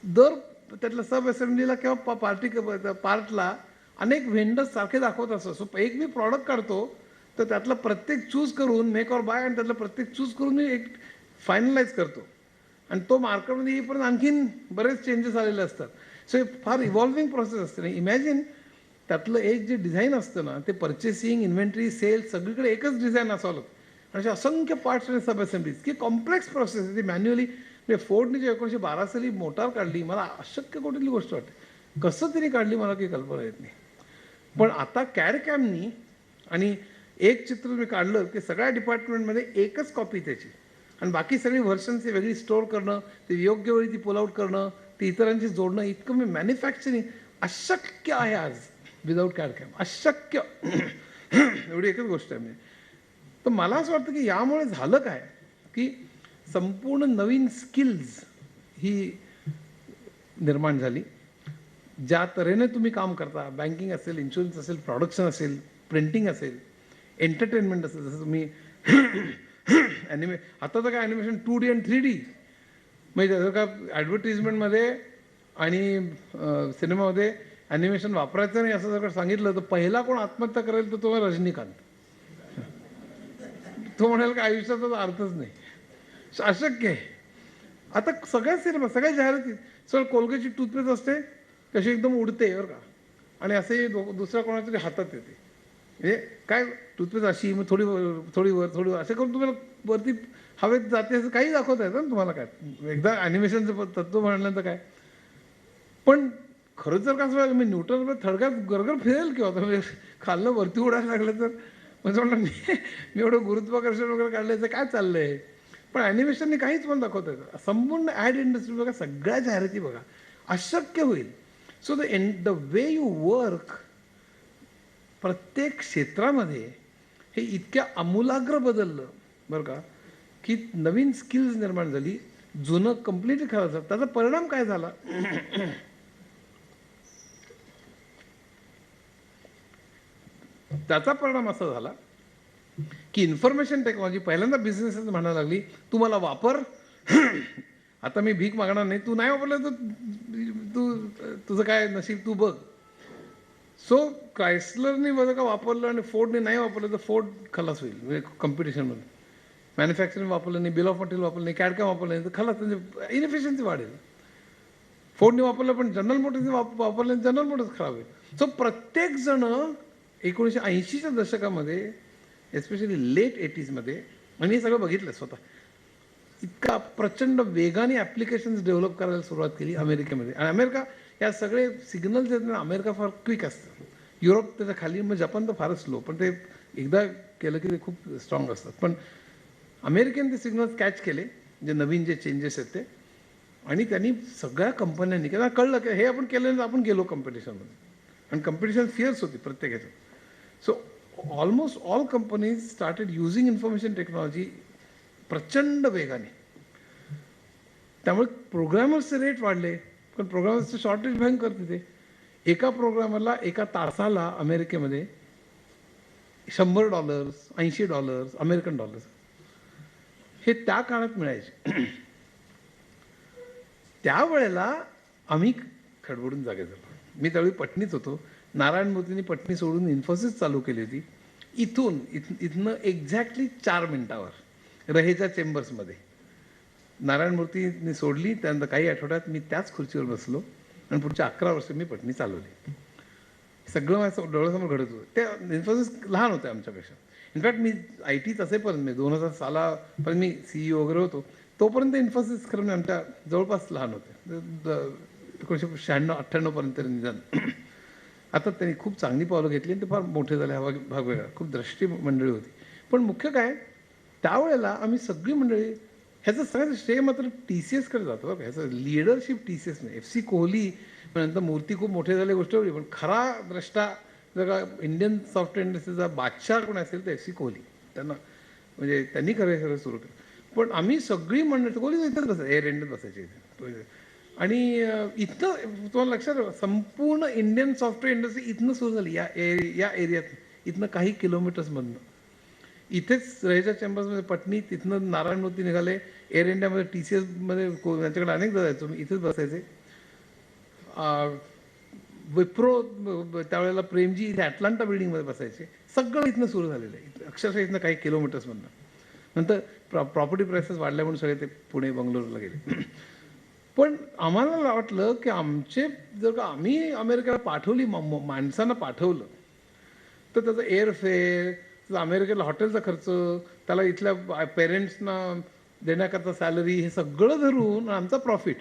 दर त्यातल्या सब असेंब्लीला किंवा पार्टला अनेक व्हेंडर्स सारखे दाखवत असतो. सो एक मी प्रॉडक्ट काढतो तर त्यातलं प्रत्येक चूज करून मेक ऑर बाय, आणि त्यातलं प्रत्येक चूज करून मी एक फायनलाइज करतो आणि तो मार्केटमध्ये येईपर्यंत आणखीन बरेच चेंजेस आलेले असतात. सो हे फार इव्हॉल्विंग प्रोसेस असते. नाही इमॅजिन त्यातलं एक जे डिझाईन असतं ना ते परचेसिंग, इन्व्हेंटरी, सेल्स सगळीकडे एकच डिझाईन असावं लागतं आणि असे असंख्य पार्ट्स आणि सब असेंब्लीज की कॉम्प्लेक्स प्रोसेस आहे ती मॅन्युअली. म्हणजे फोर्डने जे 1912 साली मोटार काढली मला अशक्य कुठली गोष्ट वाटते. कसं तिने काढली मला काही कल्पना येत नाही. पण आता कॅड कॅमनी आणि एक चित्र मी काढलं की सगळ्या डिपार्टमेंटमध्ये एकच कॉपी त्याची आणि बाकी सगळी व्हर्शन्स वेगळी स्टोअर करणं, ते योग्य वेळी ती पुल आउट करणं, ती इतरांशी जोडणं इतकं मी मॅन्युफॅक्चरिंग अशक्य आहे आज विदाऊट कॅड कॅम. अशक्य एवढी एकच गोष्ट आहे. म्हणजे तर मला असं वाटतं की यामुळे झालं काय की संपूर्ण नवीन स्किल्स ही निर्माण झाली. ज्या तऱ्हेने तुम्ही काम करता, बँकिंग असेल, इन्शुरन्स असेल, प्रोडक्शन असेल, प्रिंटिंग असेल, एंटरटेनमेंट असेल, जसं तुम्ही आता तर काय ॲनिमेशन 2D आणि 3D म्हणजे जर का ॲडव्हर्टिजमेंटमध्ये आणि सिनेमामध्ये ॲनिमेशन वापरायचं नाही असं जर का सांगितलं तर पहिला कोण आत्महत्या करेल तर तो रजनीकांत. तो म्हणाल का आयुष्याचा अर्थच नाही, अशक्य आहे. आता सगळ्या सिनेमा, सगळ्या जाहिराती, सर कोलगेटची टूथपेस्ट असते कशी एकदम उडते बरं का आणि असे दुसऱ्या कोणाच्या तरी हातात येते. म्हणजे काय टूथपेस्ट अशी मग थोडी थोडी वर असं करून तुम्हाला वरती हवेत जाते असं काही दाखवता येतं ना तुम्हाला. काय एकदा ॲनिमेशनचं तत्व म्हणल्यानंतर काय. पण खरंच जर का असं मी न्यूटन थडक्यात गरगर फिरेल किंवा आता खाल्लं वरती उडायला लागलं तर म्हणजे म्हणलं मी एवढं गुरुत्वाकर्षण वगैरे काढलं काय चाललंय. पण ॲनिमेशनने काहीच पण दाखवता येतं. संपूर्ण ॲड इंडस्ट्री बघा, सगळ्या जाहिराती बघा, अशक्य होईल. So the way you work प्रत्येक क्षेत्रामध्ये हे इतक्या आमूलाग्र बदललं बरं का की नवीन स्किल्स निर्माण झाली, जुनं कम्प्लिटली खराब झालं. त्याचा परिणाम काय झाला त्याचा परिणाम असा झाला की इन्फॉर्मेशन टेक्नॉलॉजी पहिल्यांदा बिझनेस म्हणायला लागली तू मला वापर, आता मी भीक मागणार नाही, तू नाही वापरलं तर तुझं काय नशीब तू बघ. सो क्रायस्लरने बघा का वापरलं आणि फोर्डने नाही वापरलं तर फोर्ड खलास होईल म्हणजे कॉम्पिटिशनमध्ये. मॅन्युफॅक्चरिंग वापरलं नाही, बिल ऑफ मटेरियल वापरलं नाही, कॅडकॅम वापरलं नाही तर खलास, म्हणजे इनएफिशियन्सी वाढेल. फोर्डने वापरलं पण जनरल मोटर्सने वापरलं नाही, जनरल मोटर्स खराब होईल. सो प्रत्येक जण 1980च्या दशकामध्ये एस्पेशली लेट 80sमध्ये आणि हे सगळं बघितलं स्वतः इतका प्रचंड वेगाने ॲप्लिकेशन्स डेव्हलप करायला सुरुवात केली अमेरिकेमध्ये. आणि अमेरिका या सगळे सिग्नल्स आहेत ना, अमेरिका फार क्विक असतं, युरोप त्याच्या खाली, मग जपान तर फारच स्लो, पण ते एकदा केलं की ते खूप स्ट्रॉंग असतात. पण अमेरिकेने ते सिग्नल्स कॅच केले जे नवीन जे चेंजेस आहेत ते, आणि त्यांनी सगळ्या कंपन्यांनी त्यांना कळलं की हे आपण केलं तर आपण गेलो कॉम्पिटिशनमध्ये. आणि कॉम्पिटिशन फिअर्स होती प्रत्येक ह्याच्यात. So almost all companies started using information technology प्रचंड वेगाने. त्यामुळे प्रोग्रामर्सचे रेट वाढले, पण प्रोग्रामर्सचं शॉर्टेज भयंकर तिथे. एका प्रोग्रामरला एका तासाला अमेरिकेमध्ये $100, $80 अमेरिकन डॉलर्स हे त्या काळात मिळायचे. त्यावेळेला आम्ही खडबडून जागे झालो. मी त्यावेळी पटणीत होतो. नारायण मूर्तींनी पटणी सोडून इन्फोसिस चालू केली होती. इथनं एक्झॅक्टली 4 मिनिटावर रहेच्या चेंबर्समध्ये नारायण मूर्तींनी सोडली. त्यानंतर काही आठवड्यात मी त्याच खुर्चीवर बसलो आणि पुढच्या 11 वर्ष मी पटणी चालवली. सगळं माझं डोळ्यासमोर घडत होतं. त्या इन्फोसिस लहान होत्या आमच्यापेक्षा. इनफॅक्ट मी IT असेपर्यंत मी 2000 सालापर्यंत मी CEO वगैरे होतो, तोपर्यंत इन्फोसिस खरं म्हणजे आमच्या जवळपास लहान होते. 1996-98 पर्यंत निदान. आता त्यांनी खूप चांगली पावलं घेतली आणि ते फार मोठे झाले. हा भाग वेगळा, खूप द्रष्टी मंडळी होती. पण मुख्य काय, त्यावेळेला आम्ही सगळी मंडळी, ह्याचं सगळ्यात श्रेय मात्र TCSकडे जातं बरं का. ह्याचं लिडरशिप TCS नाही. FC कोहली नंतर मूर्ती खूप मोठे झाले गोष्ट होती, पण खरा द्रष्टा जर का इंडियन सॉफ्टवेअर इंडस्ट्रीचा बादशाह कोण असेल तर FC कोहली. त्यांना म्हणजे त्यांनी खरं सुरू केलं. पण आम्ही सगळी मंडळी, कोहली इथंच बसायचं, एअर इंडियात बसायचे. आणि इथनं तुम्हाला लक्षात ठेवा, संपूर्ण इंडियन सॉफ्टवेअर इंडस्ट्री इथनं सुरू झाली, या एरियात, इथनं काही किलोमीटर्समधनं. इथेच रहेच्या चेंबर्समध्ये पटणी, तिथनं नारायण मूर्ती निघाले. एअर इंडियामध्ये TCSमध्ये त्यांच्याकडे अनेकदा जायचो मी, इथेच बसायचे. विप्रो त्यावेळेला प्रेमजी इथे अटलांटा बिल्डिंगमध्ये बसायचे. सगळं इथनं सुरू झालेलं आहे, अक्षरशः इथनं काही किलोमीटर्समधनं. नंतर प्रॉपर्टी प्राइसेस वाढल्या म्हणून सगळे ते पुणे बंगलोरला गेले. पण आम्हाला वाटलं की आमचे जर का आम्ही अमेरिकेला पाठवली माणसांना पाठवलं तर त्याचा एअरफेअर, त्याचा अमेरिकेला हॉटेलचा खर्च, त्याला इथल्या पेरेंट्सना देण्याकरता सॅलरी, हे सगळं धरून आमचा प्रॉफिट,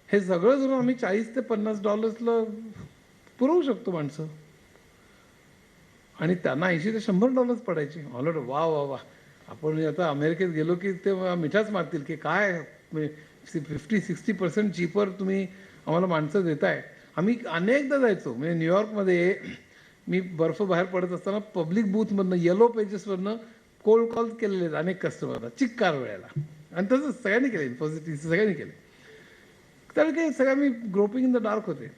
हे सगळं धरून आम्ही $40 ते $50 पुरवू शकतो माणसं. आणि त्यांना $80 ते $100 पडायचे. ऑलरेडी वा वा वा, आपण आता अमेरिकेत गेलो की ते मिठाच मारतील की काय 50-60% चीपर तुम्ही आम्हाला माणसं देताय. आम्ही अनेकदा जायचो, म्हणजे न्यूयॉर्कमध्ये मी बर्फ बाहेर पडत असताना पब्लिक बूथमधनं, येलो पेजेसवरनं कोल्ड कॉल केलेले आहेत अनेक कस्टमरला चिक्कार वेळेला. आणि तसं सगळ्यांनी केलं, इन्फोसिस सगळ्यांनी केलं. त्यावेळी काही सगळ्या मी ग्रोपिंग इन द डार्क होते.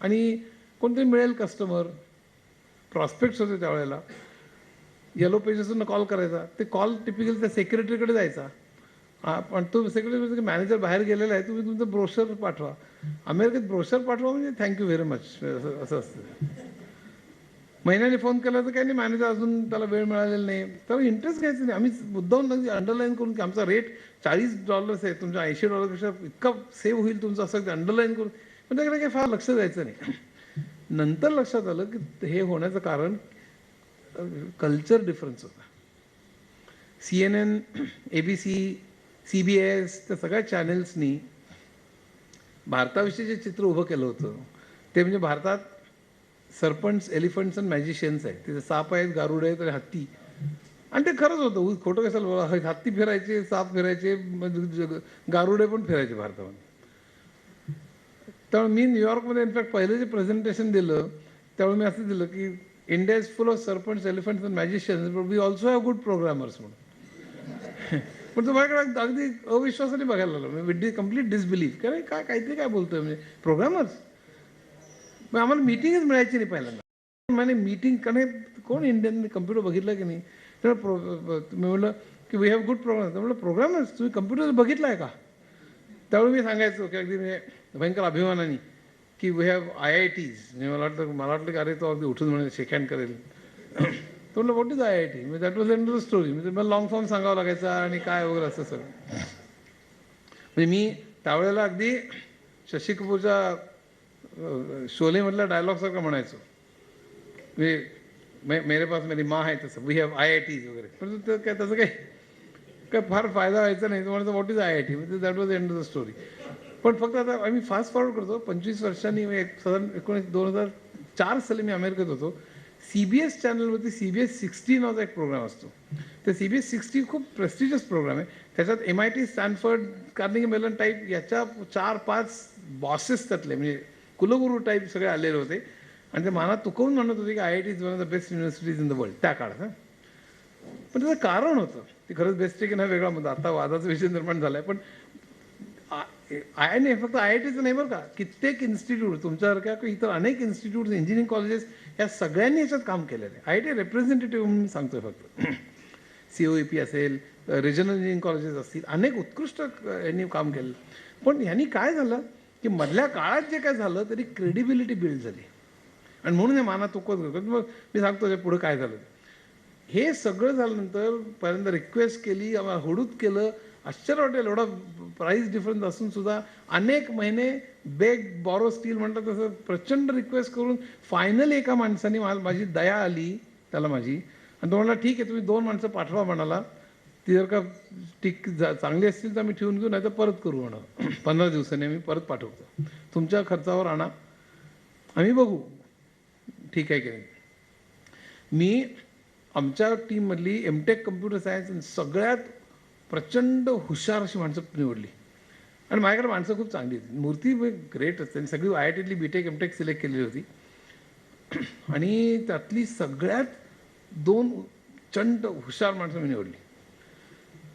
आणि कोणतरी मिळेल कस्टमर, प्रॉस्पेक्ट्स होते त्यावेळेला, येलो पेजेसवरनं कॉल करायचा. ते कॉल टिपिकल त्या सेक्रेटरीकडे जायचा. पण तो सेक्रेटरी मॅनेजर बाहेर गेलेला आहे, तुम्ही तुमचं ब्रोशर पाठवा. अमेरिकेत ब्रोशर पाठवा म्हणजे थँक्यू व्हेरी मच असं असतं. महिन्याने फोन केला तर काही नाही, मॅनेजर अजून त्याला वेळ मिळालेला नाही, तर इंटरेस्ट घ्यायचं नाही. आम्ही मुद्दाम अंडरलाईन करून की आमचा रेट $40 आहे, तुमच्या $80 इतका सेव्ह होईल तुमचं, असं अंडरलाईन करून. पण त्याकडे काही फार लक्ष द्यायचं नाही. नंतर लक्षात आलं की हे होण्याचं कारण कल्चर डिफरन्स होता. CNN, ABC, CBS, त्या सगळ्या चॅनेल्सनी भारताविषयी जे चित्र उभं केलं होतं ते म्हणजे भारतात सर्पंट्स, एलिफंट्स अँड मॅजिशियन्स आहेत. तिथे साप आहेत, गारुडे आहेत आणि हत्ती. आणि ते खरंच होतं, खोटं कशाला बोला. हत्ती फिरायचे, साप फिरायचे, गारुडे पण फिरायचे भारतामध्ये. त्यामुळे मी न्यूयॉर्कमध्ये इनफॅक्ट पहिलं जे प्रेझेंटेशन दिलं त्यावेळी मी असं दिलं की India is full of serpents, elephants and magicians, but we also have good programmers म्हणून. पण तो माझ्याकडे अगदी अविश्वासाने बघायला लागलो, विथ कम्प्लीट डिसबिलीफ. कारण काय काहीतरी काय बोलतोय म्हणजे प्रोग्रामर्स. मग आम्हाला मीटिंगच मिळायची नाही पहिल्यांदा. म्हणजे मीटिंग कारण कोण इंडियन कम्प्युटर बघितलं की नाही. तर मी म्हटलं की वी हॅव गुड प्रोग्राम. तर म्हटलं प्रोग्रामर्स तुम्ही कम्प्युटर बघितला आहे का. त्यावेळी मी सांगायचो की अगदी म्हणजे भयंकर अभिमानाने की वी हॅव IITs. म्हणजे मला वाटलं की अरे तो अगदी उठून म्हणे शेक हँड करेल. तो म्हटलं व्हॉट इज IIT. म्हणजे that was end of the story. म्हणजे मला लॉंग फॉर्म सांगावा लागायचा आणि काय वगैरे असं सगळं. म्हणजे मी त्यावेळेला अगदी शशी कपूरच्या शोलेमधला डायलॉग सारखं म्हणायचो. मेरे पास मेरी माँ आहे तसं, वी हॅव IITs वगैरे. पण काय तसं काय फार फायदा व्हायचा नाही. तो म्हणायचं व्हॉट इज IIT. म्हणजे that was end of the story. पण फक्त आता आम्ही फास्ट फॉरवर्ड करतो. 25 वर्षांनी साधारण 2004 साली मी अमेरिकेत होतो. CBS चॅनलवरती CBS 60 नावाचा एक प्रोग्राम असतो. ते CBS 60 खूप प्रेस्टिजियस प्रोग्राम आहे. त्याच्यात MIT, Stanford, Carnegie Mellon type याच्या 4-5 बॉसेस त्यातले म्हणजे कुलगुरू टाईप सगळे आलेले होते. आणि ते मला तुकवून म्हणत होते की IIT is one of the best universities in the world त्या काळात. पण त्याचं कारण होतं. ते खरंच बेस्ट आहे की नाही वेगळा मुद्दा, आता वादाचा विषय निर्माण झाला आहे. पण नाही फक्त IITचं नाही बरं का, कित्येक इन्स्टिट्यूट तुमच्यासारख्या इतर अनेक इन्स्टिट्यूट, इंजिनिअरिंग कॉलेजेस या सगळ्यांनी याच्यात काम केलेलं आहे. IIT रिप्रेझेंटेटिव्ह म्हणून सांगतोय फक्त. COEP असेल, रिजनल इंजिनिअरिंग कॉलेजेस असतील, अनेक उत्कृष्ट यांनी काम केलं. पण ह्यांनी काय झालं की मधल्या काळात जे काय झालं तरी क्रेडिबिलिटी बिल्ड झाली. आणि म्हणून हे माना तुकवत होतं. मग मी सांगतो पुढे काय झालं. हे सगळं झाल्यानंतर पहिल्यांदा रिक्वेस्ट केली, आम्हाला हुडूत केलं. आश्चर्य वाटेल एवढा प्राईस डिफरन्स असून सुद्धा अनेक महिने बेग बॉरो स्टील म्हणतात तसं प्रचंड रिक्वेस्ट करून फायनली एका माणसाने माझी दया आली त्याला माझी. आणि तो म्हणाला ठीक आहे तुम्ही 2 माणसं पाठवा म्हणाला. ती जर का चांगली असतील तर आम्ही ठेवून घेऊ, नाही तर परत करू म्हणा. 15 दिवसांनी आम्ही परत पाठवतो, तुमच्या खर्चावर आणा, आम्ही बघू ठीक आहे की नाही. मी आमच्या टीममधली MTech कम्प्युटर सायन्स सगळ्यात प्रचंड हुशार अशी माणसं निवडली. आणि माझ्याकडे माणसं खूप चांगली होती. मूर्ती ग्रेट असते. सगळी IITतली BTech MTech सिलेक्ट केलेली होती. आणि त्यातली सगळ्यात 2 प्रचंड हुशार माणसं मी निवडली.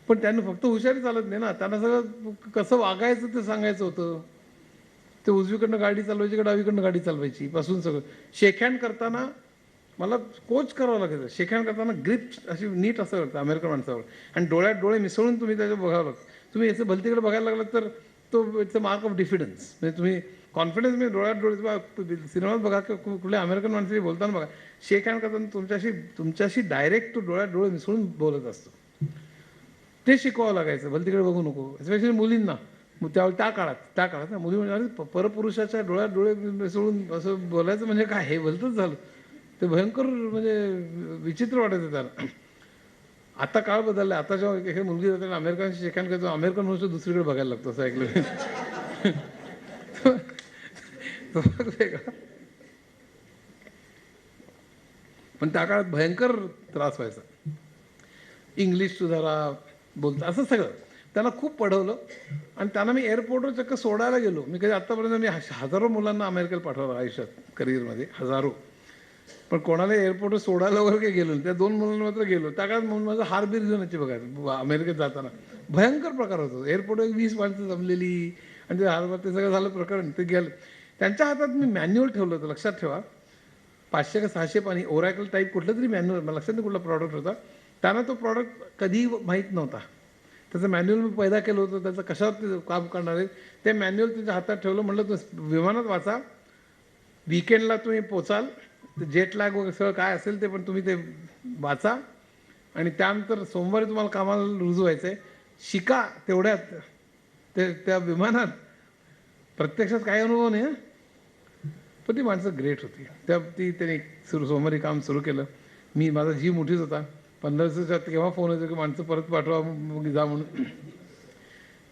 पण त्यांना फक्त हुशारी चालत नाही ना, त्यांना सगळं कसं वागायचं ते सांगायचं होतं. ते उजवीकडनं गाडी चालवायची का डावीकडनं गाडी चालवायची पासून सगळं. शेक हँड करताना मला कोच करावं लागायचं. शेक हँड करताना ग्रिप अशी नीट असं लागतं अमेरिकन माणसावर. आणि डोळ्यात डोळे मिसळून तुम्ही त्याच्यावर बघावं लागतं. तुम्ही याचं भलतीकडे बघायला लागलात तर तो इट्स अ मार्क ऑफ डिफिडन्स. म्हणजे तुम्ही कॉन्फिडन्स म्हणजे डोळ्यात डोळे सिनेमात बघा किंवा कुठल्या अमेरिकन माणसाशी बोलताना बघा, शेक हँड करताना तुमच्याशी डायरेक्ट तो डोळ्यात डोळे मिसळून बोलत असतो. ते शिकवावं लागायचं. भले तिकडे बघू नको, स्पेशली मुलींना. मग त्यावेळी त्या काळात ना मुली म्हणजे अरे परपुरुषाच्या डोळ्यात डोळे मिसळून असं बोलायचं म्हणजे काय, हे भलतंच झालं. ते भयंकर म्हणजे विचित्र वाटायचं त्याला. आता काळ बदलला. आता जेव्हा एखादी मुलगी जाते अमेरिकनशी शिकायला करतो, अमेरिकन म्हणून दुसरीकडे बघायला लागतो असं ऐकलं मी. तो भाग वेगळा. पण त्या काळात भयंकर त्रास व्हायचा. इंग्लिश सुधारा बोलता असं सगळं. त्याला खूप पढवलं आणि त्यांना मी एअरपोर्टवर चक्क सोडायला गेलो. मी कधी आत्तापर्यंत मी हजारो मुलांना अमेरिकेला पाठवलं आयुष्यात, करिअरमध्ये हजारो. पण कोणाला एअरपोर्टवर सोडायला वगैरे काही गेलो. त्या 2 मुलांना मात्र गेलो. त्या काळात म्हणून माझं हारबीर घेऊन यायची बघायचं अमेरिकेत जाताना. भयंकर प्रकार होतो. एअरपोर्टवर 20 माणसं जमलेली आणि ते हारबार ते सगळं झालं प्रकरण. ते गेलं. त्यांच्या हातात मी मॅन्युअल ठेवलं होतं, लक्षात ठेवा. 500 का 600 पानी ओरॅकल टाईप कुठलं तरी मॅन्युअल, मला लक्षात नाही कुठला प्रॉडक्ट होता. त्यांना तो प्रॉडक्ट कधीही माहीत नव्हता. त्याचं मॅन्युअल मी पैदा केलं होतं. त्याचं कशावर ते काम करणार आहे ते मॅन्युअल त्यांच्या हातात ठेवलं. म्हटलं तुम्ही विमानात वाचा, वीकेंडला तुम्ही पोचाल, जेट लॅग वगैरे सगळं काय असेल ते पण तुम्ही ते वाचा आणि त्यानंतर सोमवारी तुम्हाला कामाला रुजू व्हायचं आहे. शिका तेवढ्यात ते त्या विमानात. प्रत्यक्षात काही अनुभव नाही. पण ती माणसं ग्रेट होती. त्यांनी सोमवारी काम सुरू केलं. मी माझा जीव मुठीच होता. 15 दिवसात केव्हा फोन येतो की माणसं परत पाठवा मग जा म्हणून.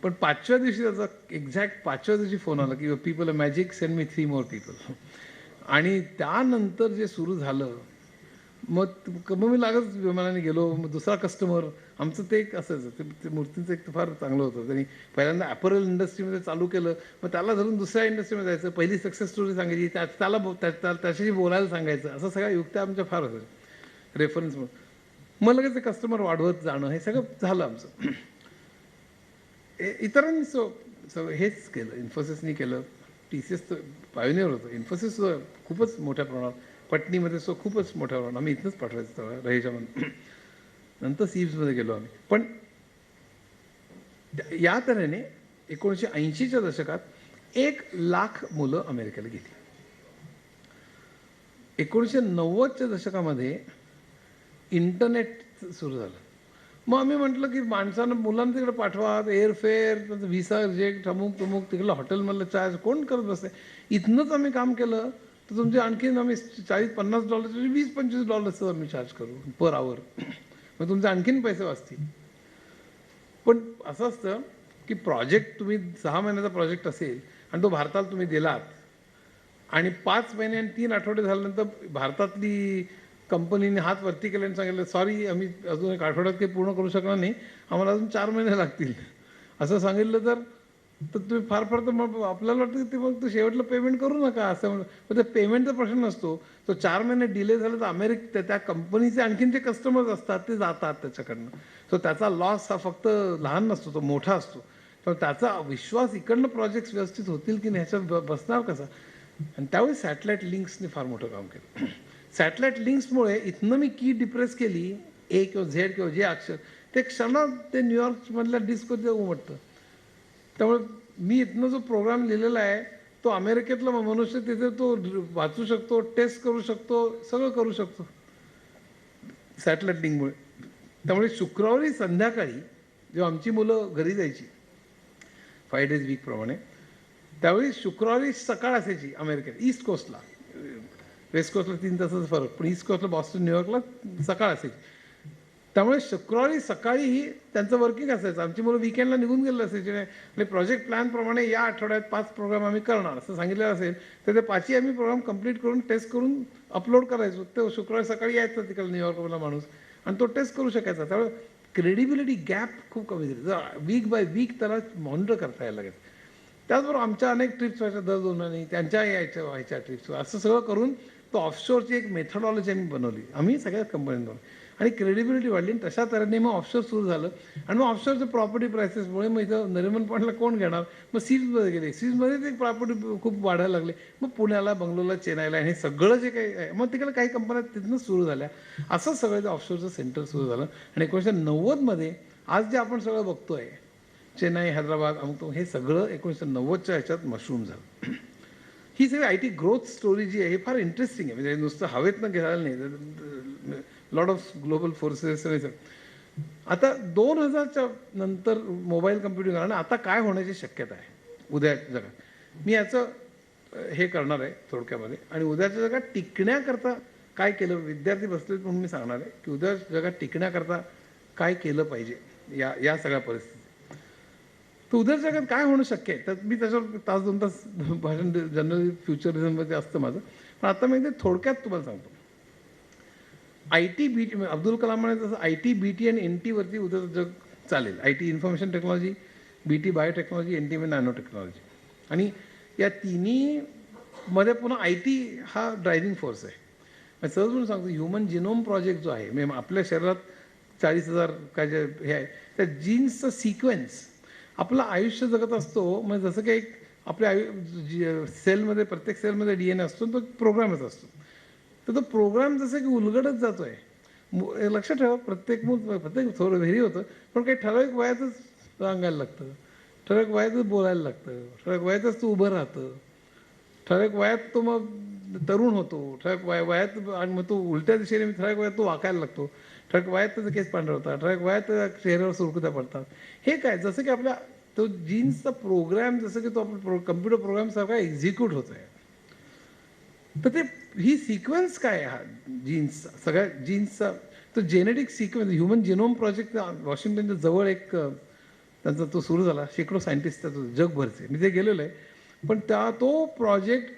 पण 5व्या दिवशी त्याचा एक्झॅक्ट 5व्या दिवशी फोन आला की पीपल अ magic send me 3 more people. आणि त्यानंतर जे सुरू झालं मग मी लागत विमानाने गेलो. मग दुसरा कस्टमर आमचं ते एक असायचं. ते मूर्तींचं एक फार चांगलं होतं. त्यांनी पहिल्यांदा ॲपरल इंडस्ट्रीमध्ये चालू केलं. मग त्याला धरून दुसऱ्या इंडस्ट्रीमध्ये जायचं. पहिली सक्सेस स्टोरी सांगायची, त्याच्याशी बोलायला सांगायचं. असं सगळ्या युक्त्या आमच्या फार होत्या रेफरन्स म्हणून. मग लगेच ते कस्टमर वाढवत जाणं हे सगळं झालं आमचं. इतरांनी सगळं हेच केलं. इन्फोसिसनी केलं. TCS तर पायोनियर होतं. इन्फोसिस खूपच मोठ्या प्रमाणात, पटणीमध्ये खूपच मोठ्या प्रमाणात आम्ही इथनंच पाठवायचं तेव्हा रहीच्यामध्ये. नंतर सीब्समध्ये गेलो आम्ही. पण या तऱ्हेने 1980च्या दशकात 1,00,000 मुलं अमेरिकेला गेली. 1990च्या दशकामध्ये इंटरनेट सुरू झालं. मग आम्ही म्हटलं की माणसानं मुलांना तिकडे पाठवा, एअरफेअर, त्यांचं व्हिसा रिजेक्ट, अमुक तमुक, तिकडलं हॉटेलमधलं चार्ज कोण करत बसते. इथनंच आम्ही काम केलं तर तुमचे आणखीन आम्ही $40-50 $20-25 आम्ही चार्ज करू पर आवर. मग तुमचे आणखीन पैसे वाचतील. पण असं असतं की प्रोजेक्ट तुम्ही 6 महिन्याचा प्रोजेक्ट असेल आणि तो भारताला तुम्ही दिलात आणि 5 महिने आणि 3 आठवडे झाल्यानंतर भारतातली कंपनीने हात वरती केले आणि सांगितलं सॉरी आम्ही अजून 1 आठवड्यात काही पूर्ण करू शकणार नाही, आम्हाला अजून 4 महिने लागतील असं सांगितलं तर तुम्ही फार तर मग आपल्याला वाटतं की ते मग शेवटलं पेमेंट करू नका असं म्हणून. पण ते पेमेंटचा प्रश्न नसतो. तो 4 महिने डिले झाला तर त्या कंपनीचे आणखीन जे कस्टमर्स असतात ते जातात त्याच्याकडनं. सो त्याचा लॉस हा फक्त लहान नसतो, तो मोठा असतो. तर त्याचा विश्वास इकडनं प्रोजेक्ट्स व्यवस्थित होतील की नाही ह्याच्यात बसणार कसा. आणि त्यावेळी सॅटेलाईट लिंक्सने फार मोठं काम केलं. सॅटेलाईट लिंक्समुळे इथनं मी की डिप्रेस केली, A किंवा Z किंवा जे अक्षर ते क्षणात ते न्यूयॉर्कमधल्या डिस्कमध्ये उमटतं. त्यामुळे मी इथनं जो प्रोग्राम लिहिलेला आहे तो अमेरिकेतला मनुष्य तिथे तो वाचू शकतो, टेस्ट करू शकतो, सगळं करू शकतो सॅटेलाईट लिंकमुळे. त्यामुळे शुक्रवारी संध्याकाळी जेव्हा आमची मुलं घरी जायची 5 days वीकप्रमाणे, त्यावेळी शुक्रवारी सकाळ असायची अमेरिकेत ईस्ट कोस्टला. वेस्ट कोस्टला 3 तासाचा फरक, पण ईस्ट कोस्टला बॉस्टन न्यूयॉर्कला सकाळ असायची. त्यामुळे शुक्रवारी सकाळीही त्यांचं वर्किंग असायचं. आमची मुलं वीकेंडला निघून गेलेलं असायचे आणि प्रोजेक्ट प्लॅनप्रमाणे या आठवड्यात 5 प्रोग्राम आम्ही करणार असं सांगितलेलं असेल तर ते 5ही आम्ही प्रोग्राम कंप्लीट करून टेस्ट करून अपलोड करायचो. ते शुक्रवारी सकाळी यायचं तिकडे न्यूयॉर्कमधला माणूस आणि तो टेस्ट करू शकायचा. त्यामुळे क्रेडिबिलिटी गॅप खूप कमी झाली. वीक बाय वीक त्याला मॉनिटर करता यायला लागेल. त्याचबरोबर आमच्या अनेक ट्रिप्स व्हायच्या दर 2 महिन्यांनी, त्यांच्या व्हायच्या ट्रिप्स. असं सगळं करून तो ऑफशोरची एक मेथडॉलॉजी आम्ही बनवली, आम्ही सगळ्या कंपन्यांनी आणि क्रेडिबिलिटी वाढली. आणि तशा तऱ्हेने मग ऑफशोर सुरू झालं. आणि मग ऑफशोरच्या प्रॉपर्टी प्राइसेसमुळे मग इथं नरिमन पॉईंटला कोण घेणार, मग सीब्समध्ये गेले. सीब्समध्ये ते प्रॉपर्टी खूप वाढायला लागले. मग पुण्याला, बंगलोरला, चेन्नईला हे सगळं जे काही आहे मग तिकडे काही कंपन्या तिथूनच सुरू झाल्या. असं सगळं ते ऑफशोरचं सेंटर सुरू झालं. आणि 1990मध्ये आज जे आपण सगळं बघतोय चेन्नई, हैदराबाद, अमुक हे सगळं 1990च्या ह्याच्यात मशरूम झालं. ही सगळी IT ग्रोथ स्टोरी जी आहे हे फार इंटरेस्टिंग आहे. म्हणजे नुसतं हवेतनं घ्यायला नाही, लॉट ऑफ ग्लोबल फोर्सेस. आता 2000च्या नंतर मोबाईल कम्प्युटिंग आणि आता काय होण्याची शक्यता आहे उद्या जगात, मी याचं हे करणार आहे थोडक्यामध्ये. आणि उद्याच्या जगात टिकण्याकरता काय केलं, विद्यार्थी बसले म्हणून मी सांगणार आहे की उद्या जगात टिकण्याकरता काय केलं पाहिजे या या सगळ्या परिस्थितीत. तर उद्या जगात काय होणं शक्य आहे, तर मी त्याच्यावर तास 2 तास भाषण जनरली फ्युचरिझममध्ये असतं माझं, पण आता मी ते थोडक्यात तुम्हाला सांगतो. IT BT, अब्दुल कलाम म्हणे तसं IT BT आणि NT वरती उद्या जग चालेल. IT information technology, BT biotechnology, NT म्हणजे नॅनो टेक्नॉलॉजी. आणि या तिन्ही मध्ये पुन्हा IT हा ड्रायव्हिंग फोर्स आहे. मी सहज म्हणून सांगतो, ह्युमन जिनोम प्रोजेक्ट जो आहे, म्हणजे आपल्या शरीरात 40,000 काय जे हे आहे, त्या जीन्सचं सिक्वेन्स आपलं आयुष्य जगत असतो. म्हणजे जसं की एक आपल्या सेलमध्ये, प्रत्येक सेलमध्ये DNA असतो, तो प्रोग्रामच असतो. तर तो प्रोग्राम जसं की उलगडत जातोय. लक्षात ठेवा, प्रत्येक थोडं व्हेरी होतं, पण काही ठराविक वयातच सांगायला लागतं, ठराविक वयातच बोलायला लागतं, ठराविक वयातच तो उभं राहतं, ठराविक वयात तो मग तरुण होतो, ठराविक वयात आणि मग तो उलट्या दिशेने ठराविक वयात तो वाकायला लागतो, ठराविक वयात त्याचा केस पांढरा होतात, ठराविक वयात त्याच्या चेहऱ्यावर सुरकुत्या पडतात. हे काय, जसं की आपल्या तो जीन्सचा प्रोग्राम, जसं की तो आपला कम्प्युटर प्रोग्राम सारखा एक्झिक्यूट होत आहे. तर ते ही सिक्वेन्स काय आहे, हा जीन्सचा, सगळ्या जीन्सचा तो genetic sequence. Human genome project वॉशिंग्टनच्या जवळ एक त्यांचा तो सुरू झाला. शेकडो सायंटिस्ट जगभरचे, मी ते गेलेलो आहे. पण तो प्रोजेक्ट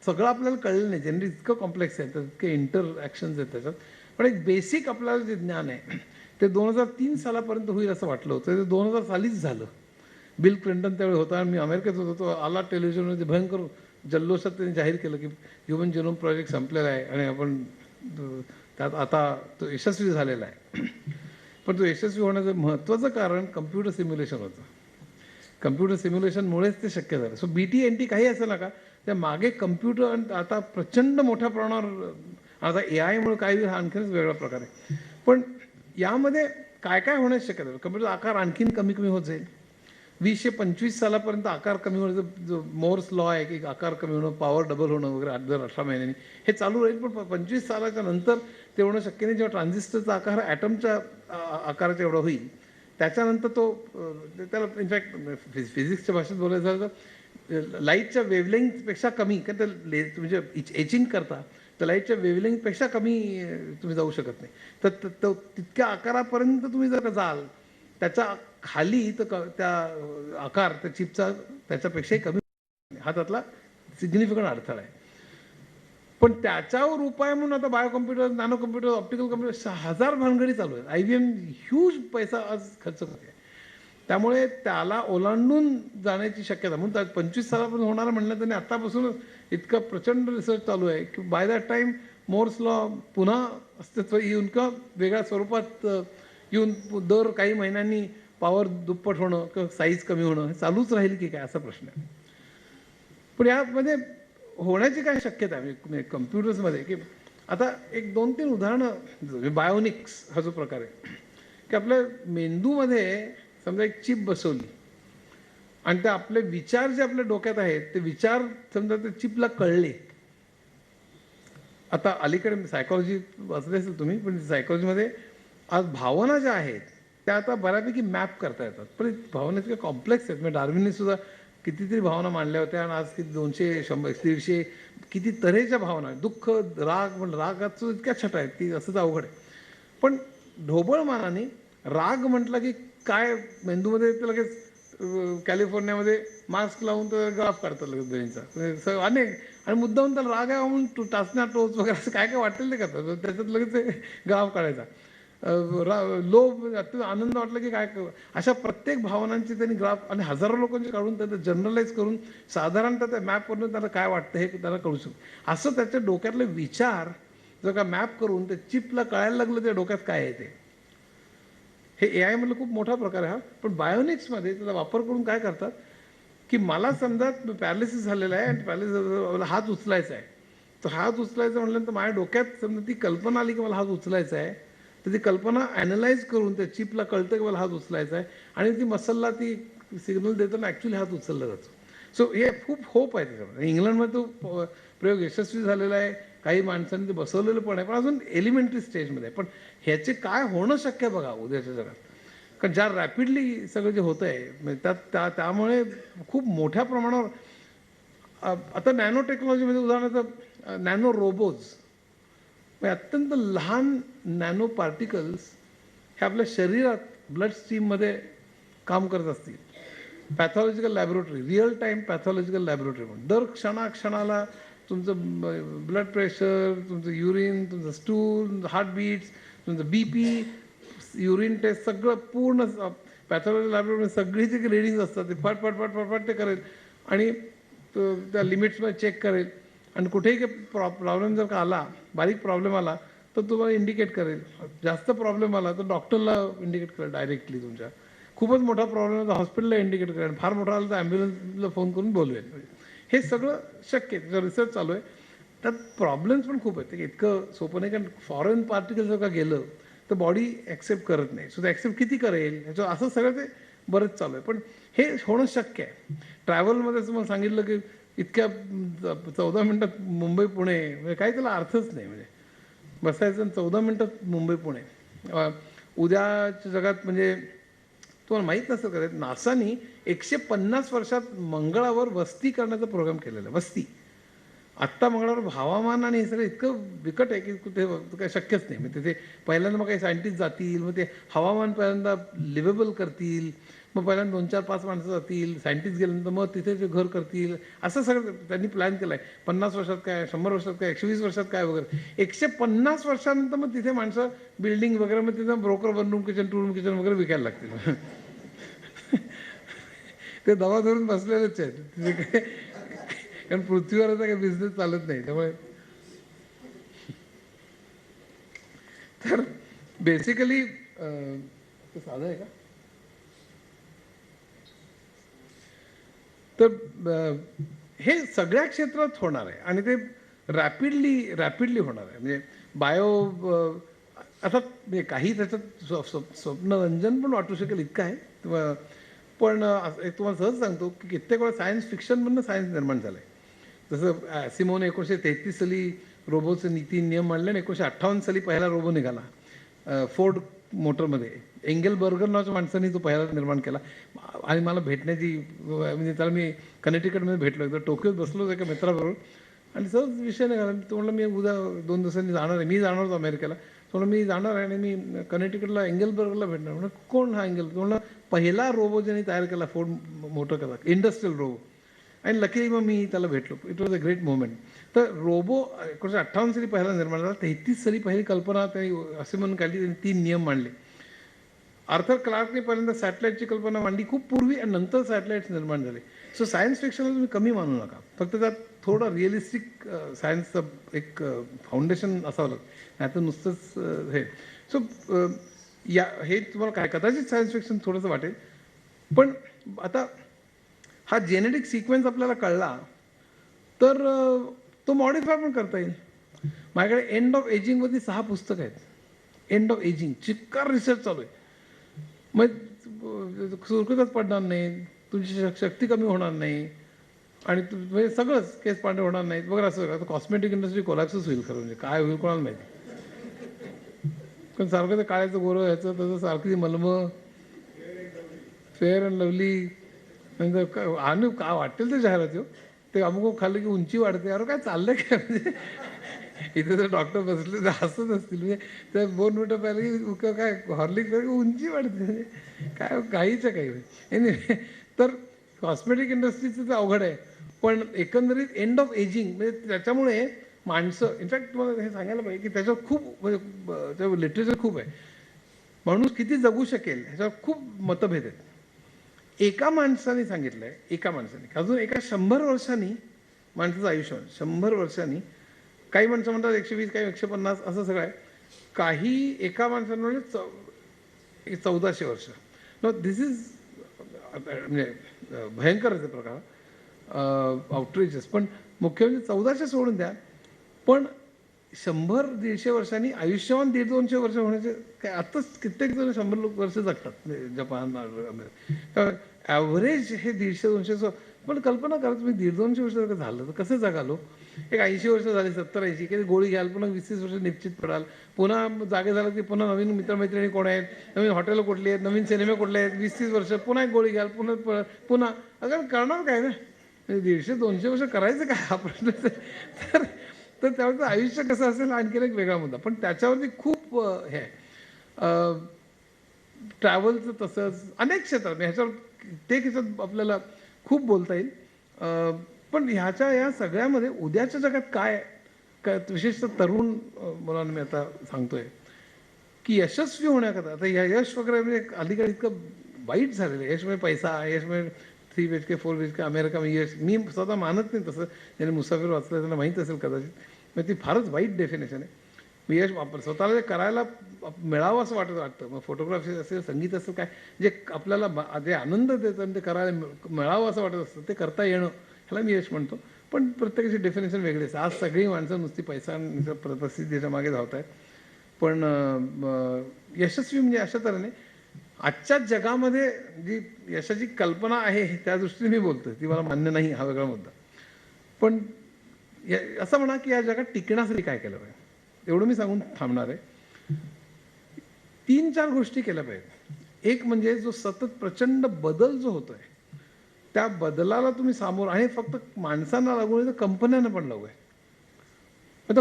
सगळं आपल्याला कळलं नाही, जेनेटिक इतकं कॉम्प्लेक्स आहे, तर इतके इंटरॅक्शन्स आहेत त्याच्यात. पण एक बेसिक आपल्याला जे ज्ञान आहे ते 2003 सालापर्यंत होईल असं वाटलं होतं. ते 2000 सालीच झालं. बिल क्लिंटन त्यावेळी होता आणि मी अमेरिकेत होतो. तो आला टेलिव्हिजनमध्ये, भयंकर जल्लोषात त्यांनी जाहीर केलं की ह्युमन जिनोम प्रोजेक्ट संपलेला आहे आणि आपण त्यात आता तो यशस्वी झालेला आहे. पण तो यशस्वी होण्याचं महत्त्वाचं कारण कम्प्युटर सिम्युलेशन होतं. कम्प्युटर सिम्युलेशनमुळेच ते शक्य झालं. सो BT NT काही असं नका, त्या मागे कम्प्युटर आता प्रचंड मोठ्या प्रमाणावर, आता AIमुळे काही आणखीनच वेगळा प्रकार आहे. पण यामध्ये काय काय होण्याची शक्यता आहे, कम्प्युटरचा आकार आणखीन कमी कमी होत जाईल. 2025 सालापर्यंत आकार कमी होण्याचं जो मोर्स लॉ आहे की आकार कमी होणं, पॉवर डबल होणं वगैरे 18 महिन्यांनी, हे चालू राहील. पण 25 सालाच्या नंतर ते होणं शक्य नाही. जेव्हा ट्रान्झिस्टरचा आकार हा ॲटमच्या आकाराचा एवढा होईल, त्याच्यानंतर तो त्याला इनफॅक्ट फिजिक्सच्या भाषेत बोलायचं झालं तर लाईटच्या वेव्हलेंथपेक्षा कमी, कारण ते म्हणजे एचिंग करता तर लाईटच्या वेव्हलेंथपेक्षा कमी तुम्ही जाऊ शकत नाही. तर तितक्या आकारापर्यंत तुम्ही जर जाल, त्याच्या खाली तर त्या आकार त्या चिपचा त्याच्यापेक्षाही कमी, हा त्यातला सिग्निफिकंट अडथळा आहे. पण त्याच्यावर उपाय म्हणून आता bio computer, nano computer, optical computer 6000 भानगडी चालू आहेत. IBM ह्यूज पैसा आज खर्च करते. त्यामुळे त्याला ओलांडून जाण्याची शक्यता, म्हणून 25 सालापर्यंत होणार म्हणलं त्यांनी आत्तापासूनच इतका प्रचंड रिसर्च चालू आहे की by that time Moore's law पुन्हा अस्तित्व येऊन का वेगळ्या स्वरूपात येऊन दर काही महिन्यांनी पॉवर दुप्पट होणं किंवा साईज कमी होणं हे चालूच राहील की काय, असा प्रश्न आहे. पण यामध्ये होण्याची काय शक्यता आहे कम्प्युटर्समध्ये, की आता एक 2-3 उदाहरणं. बायोनिक्स हा जो प्रकार आहे की आपल्या मेंदूमध्ये समजा एक चिप बसवली आणि ते आपले विचार जे आपल्या डोक्यात आहेत ते विचार समजा ते चिपला कळले. आता अलीकडे सायकॉलॉजी वाचली असेल तुम्ही, पण सायकॉलॉजीमध्ये आज भावना ज्या आहेत त्या आता बऱ्यापैकी मॅप करता येतात. पण भावना इतक्या कॉम्प्लेक्स आहेत. म्हणजे डार्विनने सुद्धा कितीतरी भावना मांडल्या होत्या आणि आज किती 200, 100, 150 किती तऱ्हेच्या भावना आहेत. दुःख, राग, म्हणजे रागात सुद्धा इतक्या छटा आहेत की असंच अवघड आहे. पण ढोबळ मानाने राग म्हटलं की काय, मेंदूमध्ये ते लगेच कॅलिफोर्नियामध्ये मास्क लावून तर ग्राफ काढतात लगेच ब्रेनचा अनेक, आणि मुद्दाहून त्याला राग आहे म्हणून टाचण्या टोच वगैरे असं काय काय वाटेल ते करतात. त्याच्यात लगेच ग्राफ काढायचा. लोभ, आनंद वाटलं की काय, अशा प्रत्येक भावनांची त्यांनी ग्राफ आणि हजारो लोकांचे काढून त्याचं जनरलाइज करून साधारणतः त्या मॅपवरून त्याला काय वाटतं हे त्याला कळू शकतो. असं त्याच्या डोक्यातले विचार जर का मॅप करून त्या चिपला कळायला लागलं त्या डोक्यात काय आहे ते. हे AI मधलं खूप मोठा प्रकार आहे हा. पण बायोनिक्समध्ये त्याचा वापर करून काय करतात की मला समजा पॅरालिसिस झालेला आहे आणि पॅरालिसिस हात उचलायचा आहे, तर हात उचलायचा म्हटल्यानंतर माझ्या डोक्यात समजा ती कल्पना आली की मला हात उचलायचा आहे, तर ती कल्पना ॲनालाइज करून त्या चिपला कळतं की मला हात उचलायचा आहे आणि ती मसलला ती सिग्नल देताना ॲक्च्युली हात उचलला जातो. सो हे खूप होप आहे त्याच्यामध्ये. इंग्लंडमध्ये तो प्रयोग यशस्वी झालेला आहे. काही माणसांनी ते बसवलेलं पण आहे, पण अजून एलिमेंटरी स्टेजमध्ये आहे. पण ह्याचे काय होणं शक्य आहे बघा उद्याच्या जगात. कारण ज्या रॅपिडली सगळं जे होतं आहे म्हणजे त्यामुळे खूप मोठ्या प्रमाणावर आता नॅनो टेक्नॉलॉजीमध्ये उदाहरणार्थ नॅनो रोबोज म्हणजे अत्यंत लहान नॅनो पार्टिकल्स हे आपल्या शरीरात ब्लड स्ट्रीममध्ये काम करत असतील. Pathological laboratory, real time pathological laboratory म्हणून दर क्षणाक्षणाला तुमचं ब्लड प्रेशर, तुमचं युरिन, तुमचं स्टूल, हार्टबीट्स, तुमचं BP, युरिन टेस्ट सगळं पूर्ण पॅथॉलॉजी लॅबोरेटरीमध्ये सगळी जी रिडिंग असतात ते फट फट फट फट फट ते करेल आणि त्या लिमिट्समध्ये चेक करेल आणि कुठेही काही प्रॉब्लेम जर का आला, बारीक प्रॉब्लेम आला तर तुम्हाला इंडिकेट करेल. जास्त प्रॉब्लेम आला तर डॉक्टरला इंडिकेट करेल डायरेक्टली. तुमच्या खूपच मोठा प्रॉब्लेम तर हॉस्पिटलला इंडिकेट करेल, फार मोठा आला तर ॲम्ब्युलन्सला फोन करून बोलवेल. हे सगळं शक्य आहे, त्याचा रिसर्च चालू आहे. त्यात प्रॉब्लेम्स पण खूप आहेत. इतकं सोपं नाही, कारण फॉरेन पार्टिकल जर का गेलं तर बॉडी ॲक्सेप्ट करत नाही. सो ते ॲक्सेप्ट किती करेल ह्याचं असं सगळं ते बरंच चालू आहे. पण हे होणं शक्य आहे. ट्रॅव्हलमध्ये असं मला सांगितलं की इतक्या 14 मिनटात मुंबई पुणे म्हणजे काही त्याला अर्थच नाही. म्हणजे बसायचं 14 मिनटात मुंबई पुणे. उद्याच्या जगात म्हणजे तुम्हाला माहीत नसेल का नासानी 150 वर्षात मंगळावर वस्ती करण्याचा प्रोग्राम केलेला आहे. वस्ती आत्ता मंगळावर हवामान आणि हे सगळं इतकं बिकट आहे की ते काही शक्यच नाही. म्हणजे तिथे पहिल्यांदा मग काही सायंटिस्ट जातील, मग ते हवामान पहिल्यांदा लिव्हेबल करतील, मग पहिल्यांदा 2, 4, 5 माणसं जातील, सायंटिस्ट गेल्यानंतर मग तिथे ते घर करतील. असं सगळं त्यांनी प्लॅन केलं आहे. 50 वर्षात काय, 100 वर्षात काय, 120 वर्षात काय वगैरे. 150 वर्षानंतर मग तिथे माणसं बिल्डिंग वगैरे मग तिथे broker 1 room kitchen 2 room kitchen वगैरे विकायला लागतील. ते दवा धरून बसलेलेच आहेत तिथे काय, कारण पृथ्वीवर आता काही बिझनेस चालत नाही. त्यामुळे तर बेसिकली साधं आहे का तर हे सगळ्या क्षेत्रात होणार आहे आणि ते रॅपिडली होणार आहे. म्हणजे बायो आता काही त्याच्यात स्वप्नरंजन पण वाटू शकेल इतकं आहे. पण एक तुम्हाला सहज सांगतो की कित्येक वेळा सायन्स फिक्शनमधनं सायन्स निर्माण झालं आहे. जसं सिमोने 1933 साली रोबोचे नीती नियम मांडले आणि 1958 साली पहिला रोबो निघाला फोर्ड मोटरमध्ये. एंगेलबर्गर नावाच्या माणसाने तो पहिला निर्माण केला आणि मला भेटण्याची म्हणजे त्याला मी कनेक्टिकटमध्ये भेटलो. एकदा टोकियोत बसलो एका मित्राबरोबर आणि सहज विषय निघाला. तो म्हणलं मी उद्या 2 दिवसांनी जाणार आहे, मी जाणार होतो अमेरिकेला. तो म्हणलं मी जाणार आहे आणि मी कनेक्टिकटला एंगेलबर्गरला भेटणार. म्हणलं कोण हा एंगेल? तो म्हणलं पहिला रोबो ज्यांनी तयार केला फोर्ड मोटर कसा इंडस्ट्रियल रोबो. आणि लकीली मग मी त्याला भेटलो. It was a great moment. तर रोबो 1958 साली पहिला निर्माण झाला. 33 साली पहिली कल्पना त्यांनी असे म्हणून काढली, त्यांनी 3 नियम मांडले. आर्थर क्लार्कने पहिल्यांदा सॅटेलाईटची कल्पना मांडली खूप पूर्वी आणि नंतर सॅटेलाइट्स निर्माण झाले. सो सायन्स फिक्शनला तुम्ही कमी मानू नका. फक्त त्यात थोडं रिअलिस्टिक सायन्सचं एक फाउंडेशन असावं लागतं, नाही तर नुसतंच हे. सो या हे तुम्हाला काय कदाचित सायन्स फिक्शन थोडंसं वाटेल. पण आता हा जेनेटिक सिक्वेन्स आपल्याला कळला तर तो मॉडिफाय पण करता येईल. माझ्याकडे एंड ऑफ एजिंगमध्ये 6 पुस्तकं आहेत. एंड ऑफ एजिंग चिक्कार रिसर्च चालू आहे. मग सुरकुतच पडणार नाही, तुमची शक्ती कमी होणार नाही आणि म्हणजे सगळंच केस पांढरे होणार नाहीत वगैरे. असं आता कॉस्मेटिक इंडस्ट्री कोलॅप्सच होईल खरं. म्हणजे काय होईल कोणाला माहिती. पण सारखं ते काळ्याचं गोरं ह्याचं तसं सारखी मलमं फेअर अँड लवली नंतर आणि काय वाटेल ते जाहिरात हो. ते अमुक खाल्लं की उंची वाढते. अरे काय चाललंय काय. म्हणजे इथे जर डॉक्टर बसले तर हसत असतील. म्हणजे त्या 2 मिनटं पहिलं की काय हॉर्लिक्स उंची वाढते. म्हणजे काय काहीच्या काही. एनिवे तर कॉस्मेटिक इंडस्ट्रीचं तर अवघड आहे. पण एकंदरीत एंड ऑफ एजिंग म्हणजे त्याच्यामुळे माणसं इनफॅक्ट तुम्हाला हे सांगायला पाहिजे की त्याच्यावर खूप म्हणजे त्या लिटरेचर खूप आहे. माणूस किती जगू शकेल ह्याच्यावर खूप मतभेद आहेत. एका माणसाने सांगितलंय, एका माणसाने अजून एका 100 वर्षांनी माणसाचं आयुष्य 100 वर्षांनी. काही माणसं म्हणतात 120, काही 150 असं सगळं आहे. काही एका माणसाने म्हणजे 1400 वर्ष. नो दिस इज म्हणजे भयंकर आहे प्रकार आउटरीचेस. पण मुख्य म्हणजे 1400 सोडून द्या. पण 100-150 वर्षांनी आयुष्यमान 150-200 वर्ष होण्याचे काय. आत्ताच कित्येक जण 100 वर्ष जगतात जपान. ॲव्हरेज हे 150-200. पण कल्पना करा तुम्ही 150-200 वर्ष जर झालं तर कसं जगालो. एक 80 वर्ष झाली, 70-80, कधी गोळी घ्याल, पुन्हा 20-30 वर्ष निश्चित पडाल, पुन्हा जागे झालं की पुन्हा नवीन मित्रमैत्रिणी कोण आहेत, नवीन हॉटेल कुठली आहेत, नवीन सिनेमे कुठले आहेत, 20-30 वर्ष पुन्हा एक गोळी घ्याल, पुन्हा पुन्हा अगं करणार काय ना. 150-200 वर्ष करायचं काय हा प्रश्न तर तर त्यावेळेचं आयुष्य कसं असेल आणखीन एक वेगळा मुद्दा. पण त्याच्यावरती खूप हे आहे ट्रॅव्हलचं, तसंच अनेक क्षेत्रात ह्याच्यावर ते ह्याच्यात आपल्याला खूप बोलता येईल. पण ह्याच्या या सगळ्यामध्ये उद्याच्या जगात काय काय विशेषतः तरुण मुलांना मी आता सांगतोय की यशस्वी होण्याकरता आता यश वगैरे म्हणजे अलीकडे इतकं वाईट झालेलं आहे. यश म्हणजे पैसा, यश म्हणजे 3 BHK 4 BHK अमेरिका म्हणजे यश. मी स्वतः मानत नाही तसं. ज्याने मुसाफिर वाचलं त्यांना माहीत असेल कदाचित. म्हणजे ती फारच वाईट डेफिनेशन आहे. यश वापर स्वतःला जे करायला मिळावं असं वाटतं. मग फोटोग्राफी असेल, संगीत असेल, काय जे आपल्याला जे आनंद देतं ते करायला मिळावं असं वाटत असतं ते करता येणं ह्याला मी यश म्हणतो. पण प्रत्येकाची डेफिनेशन वेगळी असते. आज सगळी माणसं नुसती पैसा आणि प्रसिद्धीच्या मागे धावत आहेत. पण यशस्वी म्हणजे अशा तऱ्हेने आजच्या जगामध्ये जी यशाची कल्पना आहे त्या दृष्टीने मी बोलतोय, ती मला मान्य नाही, हा वेगळा मुद्दा. पण असं म्हणा की या जगात टिकण्यासाठी काय केलं पाहिजे एवढं मी सांगून थांबणार आहे. 3-4 गोष्टी केल्या पाहिजेत. एक म्हणजे जो सतत प्रचंड बदल जो होतोय त्या बदलाला तुम्ही सामोर, आणि फक्त माणसांना लागू नये तर कंपन्यांना पण लागू आहे. आता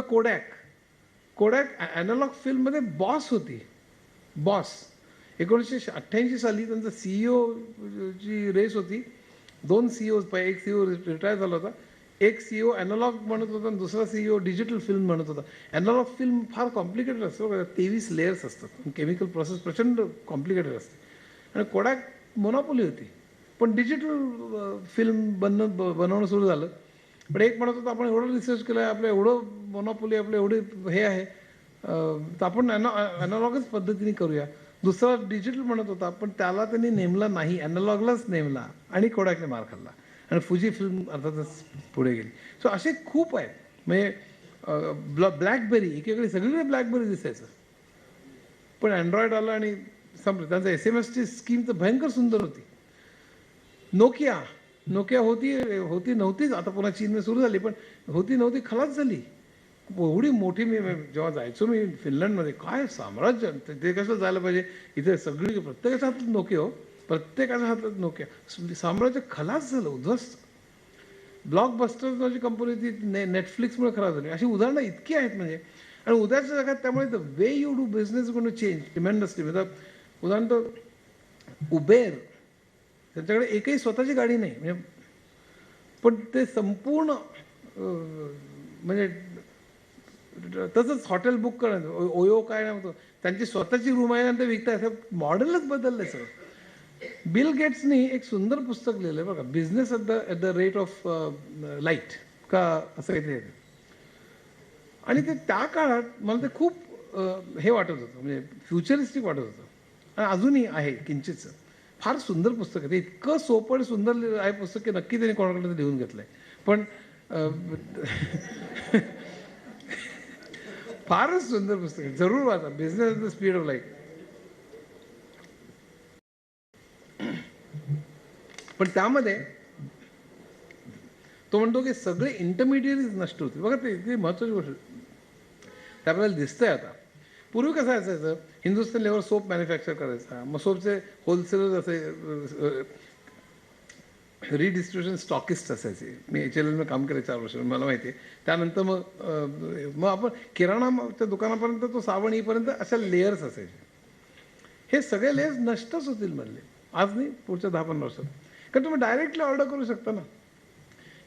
कोडॅक ॲनालॉग फिल्ममध्ये बॉस होती. बॉस 1988 साली त्यांचा CEO ची रेस होती. 2 CEO, एक CEO रिटायर झाला होता, एक CEO ॲनालॉग म्हणत होता आणि दुसरा CEO डिजिटल फिल्म म्हणत होता. ॲनालॉग फिल्म फार कॉम्प्लिकेटेड असतं, 23 लेयर्स असतात, केमिकल प्रोसेस प्रचंड कॉम्प्लिकेटेड असते. आणि कोडॅक मोनोपोली होती. पण डिजिटल फिल्म बनवणं सुरू झालं. पण एक म्हणत होता आपण एवढं रिसर्च केलं आहे, आपलं एवढं मोनोपोली, आपलं एवढे हे आहे, तर आपण ॲनालॉगच पद्धतीने करूया. दुसरा डिजिटल म्हणत होता, पण त्याला त्यांनी नेमला नाही, ॲनालॉगलाच नेमला आणि कोडॅकने मार खाल्ला आणि फुजी फिल्म अर्थातच पुढे गेली. सो असे खूप आहेत. म्हणजे ब्लॅकबेरी, एकीकडे सगळीकडे ब्लॅकबेरी दिसायचं, पण अँड्रॉइड आलं आणि संपलं. त्यांचं SMS ची स्कीम तर भयंकर सुंदर होती. नोकिया होती नव्हतीच, आता पुन्हा चीनमध्ये सुरू झाली, पण होती नव्हती खलास झाली. एवढी मोठी, मी जेव्हा जायचो मी फिनलंडमध्ये, काय साम्राज्य, ते कसं जायला पाहिजे, इथे सगळी प्रत्येकाच्या हातात नोकिया, हो प्रत्येकाच्या हातात नोकिया, साम्राज्य खलास झालं, उद्ध्वस्त. ब्लॉकबस्टर माझी कंपनी ती नेटफ्लिक्समुळे खराब झाली. अशी उदाहरणं इतकी आहेत. म्हणजे आणि उद्याच्या जगात त्यामुळे the way you do business going to change tremendously. उदाहरणार्थ उबेर, त्यांच्याकडे एकही स्वतःची गाडी नाही, म्हणजे पण ते संपूर्ण म्हणजे तसंच हॉटेल बुक करणं, ओयो काय नव्हतं, त्यांची स्वतःची रूम आहे आणि ते विकतात. मॉडेलच बदललं सगळं. बिल गेट्सनी एक सुंदर पुस्तक लिहिलं बघा, business at the rate of light का असं काहीतरी. आणि ते त्या काळात मला ते खूप हे वाटत होतं, म्हणजे फ्युचरिस्टिक वाटत होतं, आणि अजूनही आहे किंचितचं. फार सुंदर पुस्तक आहे ते, इतकं सोपं आणि सुंदर आहे पुस्तक की नक्की त्यांनी कोणाकडे लिहून घेतलंय. पण फारच सुंदर पुस्तक आहे, जरूर वाचा, business the speed of light. पण त्यामध्ये तो म्हणतो की सगळे इंटरमिडिएटरीज नष्ट होते. बघा ते महत्वाची गोष्ट ते आपल्याला दिसतंय आता. पूर्वी कसं असायचं, हिंदुस्थान लेवर सोप मॅन्युफॅक्चर करायचा, मग सोपचे होलसेलर असे रिडिस्ट्रीब्युशन स्टॉकिस्ट असायचे. मी HLL काम केलं 4 वर्ष, मला माहिती आहे. त्यानंतर मग आपण किराणाच्या दुकानापर्यंत तो साबण येईपर्यंत अशा लेयर्स असायचे. हे सगळे लेयर्स नष्टच होतील म्हणले, आज नाही पुढच्या 10-15 वर्षात. कारण तुम्ही डायरेक्टली ऑर्डर करू शकता ना.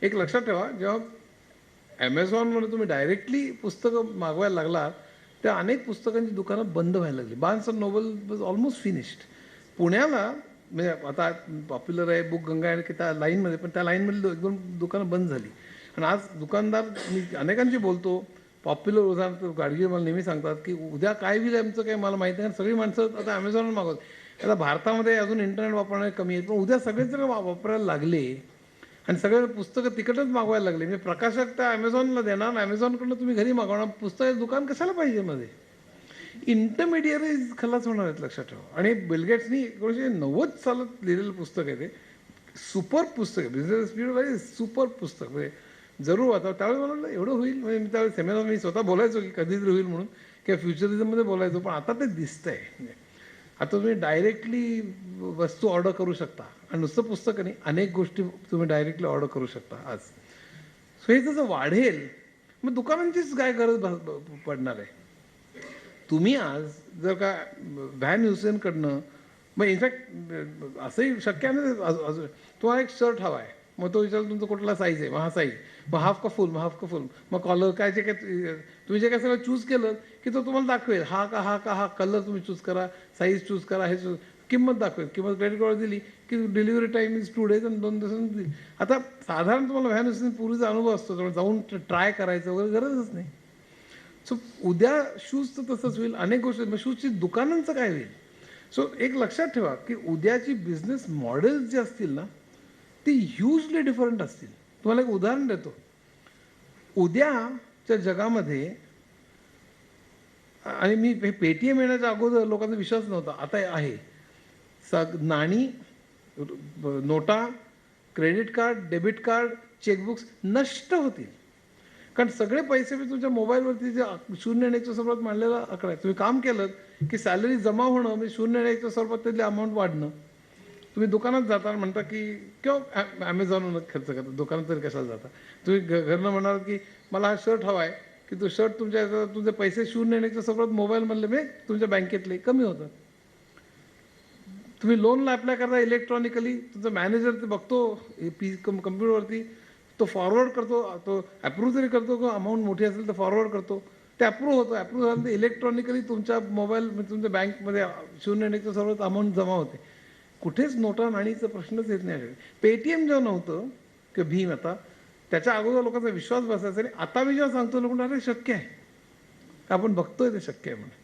एक लक्षात ठेवा, जेव्हा ॲमेझॉनमध्ये तुम्ही डायरेक्टली पुस्तकं मागवायला लागला, त्या अनेक पुस्तकांची दुकानं बंद व्हायला लागली. Barnes and Noble was almost finished. पुण्याला म्हणजे आता पॉप्युलर आहे बुक गंगा आहे की त्या लाईनमध्ये, पण त्या लाईनमधली 1-2 दुकानं बंद झाली. आणि आज दुकानदार, मी अनेकांशी बोलतो, पॉप्युलर उदाहरण गाडगे मला नेहमी सांगतात की उद्या काय होईल आमचं काही मला माहिती नाही, सगळी माणसं आता ॲमेझॉनवर मागवतात. आता भारतामध्ये अजून इंटरनेट वापरणारे कमी आहेत, पण उद्या सगळेच जर वापरायला लागले आणि सगळे पुस्तकं तिकटच मागवायला लागले, म्हणजे प्रकाशक त्या ॲमेझॉनला देणार, ॲमेझॉनकडनं तुम्ही घरी मागवणार, पुस्तकाचं दुकान कशाला पाहिजे मध्ये. इंटरमिडिएटरीज खलास होणार आहेत, लक्षात ठेवा. आणि बिल गेट्सनी 1990 सालात लिहिलेलं पुस्तक आहे ते, सुपर पुस्तक आहे. बिझनेस स्पीड सुपर पुस्तक म्हणजे जरूर वाचा. त्यावेळेस मला वाटलं एवढं होईल म्हणजे मी त्यावेळेस सेमिनार मी स्वतः बोलायचो की कधीतरी होईल म्हणून किंवा फ्युचरिझममध्ये बोलायचो, पण आता ते दिसतंय. म्हणजे आता तुम्ही डायरेक्टली वस्तू ऑर्डर करू शकता आणि नुसतं पुस्तक नाही, अनेक गोष्टी तुम्ही डायरेक्टली ऑर्डर करू शकता आज. सो हे जसं वाढेल मग दुकानांचीच काय गरज पडणार आहे. तुम्ही आज जर का व्हॅन हुसेनकडनं मग इनफॅक्ट असंही शक्य आहे ना, तुम्हाला एक शर्ट हवा आहे, मग तो विचार तुमचा कुठला साईज आहे, मग हा साईज, मग हाफ का फुल, मग हाफ का फुल, मग कॉलर काय जे काय तुम्ही जे काय सगळं चूज केलं की तो तुम्हाला दाखवेल हा का हा कलर तुम्ही चूज करा, साईज चूज करा, हे किंमत दाखवेल. किंमत क्रेडिट कार्ड दिली की डिलिव्हरी टाईम इज 2 days आणि 2 दिवसांनी दिली. आता साधारण तुम्हाला व्हॅन हुसेन पूर्वीचा अनुभव असतो, त्यामुळे जाऊन ट्राय करायचं वगैरे गरजच नाही. सो उद्या शूजचं तसंच होईल, अनेक गोष्टी. मग शूजची दुकानांचं काय होईल. सो एक लक्षात ठेवा की उद्याची बिझनेस मॉडेल्स जी असतील ना ती ह्यूजली डिफरंट असतील. तुम्हाला एक उदाहरण देतो. उद्याच्या जगामध्ये आणि मी हे पेटीएम येण्याच्या अगोदर लोकांचा विश्वास नव्हता, आता आहे. नाणी, नोटा, credit card, debit card, chequebooks नष्ट होतील. कारण सगळे पैसे मी तुमच्या मोबाईलवरती जे शून्य आणि एकच्या स्वरूपात मांडलेला आकडा आहे. तुम्ही काम केलं की सॅलरी जमा होणं म्हणजे शून्य आणि एकच्या स्वरूपात त्यातली अमाऊंट वाढणं. तुम्ही दुकानात जाता म्हणता की किंवा ॲमेझॉनवर खर्च करता, दुकानात तरी कशाला जाता. तुम्ही घरनं म्हणाल की मला हा शर्ट हवा आहे, की तो शर्ट तुमचे पैसे शून्य आणि एकच्या स्वरूपात मोबाईलमधले म्हणजे तुमच्या बँकेतले कमी होतात. तुम्ही लोनला अप्लाय करता इलेक्ट्रॉनिकली, तुमचा मॅनेजर ते बघतो कम्प्युटरवरती, तो फॉरवर्ड करतो, तो अप्रूव्ह जरी करतो किंवा अमाऊंट मोठी असेल तर फॉरवर्ड करतो, ते अप्रूव्ह होतं. अप्रूव्ह झाल्यानंतर इलेक्ट्रॉनिकली तुमच्या मोबाईल म्हणजे तुमच्या बँकमध्ये शून्य आणि एकच्या स्वरूपात अमाऊंट जमा होते. कुठेच नोटा नाणीचा प्रश्नच येत नाही. पेटीएम जेव्हा नव्हतं किंवा भीम, आता त्याच्या अगोदर लोकांचा विश्वास बसायचा. आणि आता मी जेव्हा सांगतो लोकांना अरे शक्य आहे, आपण बघतोय ते शक्य आहे म्हणून.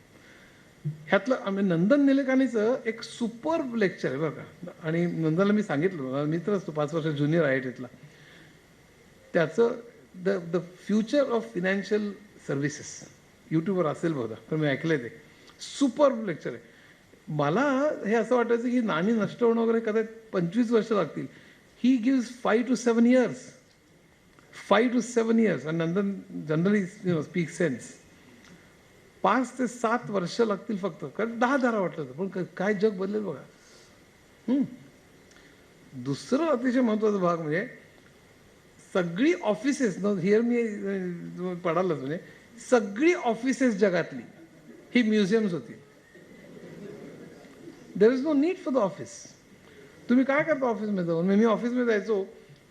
ह्यातलं आम्ही नंदन निलेकानीचं एक सुपर लेक्चर आहे बरं का. आणि नंदनला मी सांगितलं, मित्रच तो 5 वर्ष ज्युनियर आहे तिथला. त्याचं the future of financial services यूट्यूबवर असेल बहुधा, पण मी ऐकलंय ते. सुपर लेक्चर आहे. मला हे असं वाटायचं की नाणी नष्ट होणं वगैरे कदाचित 25 वर्ष लागतील. He gives 5 to 7 years. 5 to 7 years. आणि नंदन जनरली स्पीक सेन्स. 5 ते 7 वर्ष लागतील फक्त. कारण 10 धारा वाटलं होतं, पण काय जग बदलेल बघा. दुसरं अतिशय महत्त्वाचा भाग म्हणजे सगळी ऑफिसेस हिअर मी पडालच म्हणजे सगळी ऑफिसेस जगातली ही म्युझियम्स होती. There is no need for the office. तुम्ही काय करता ऑफिसमध्ये जाऊन. मी ऑफिसमध्ये जायचो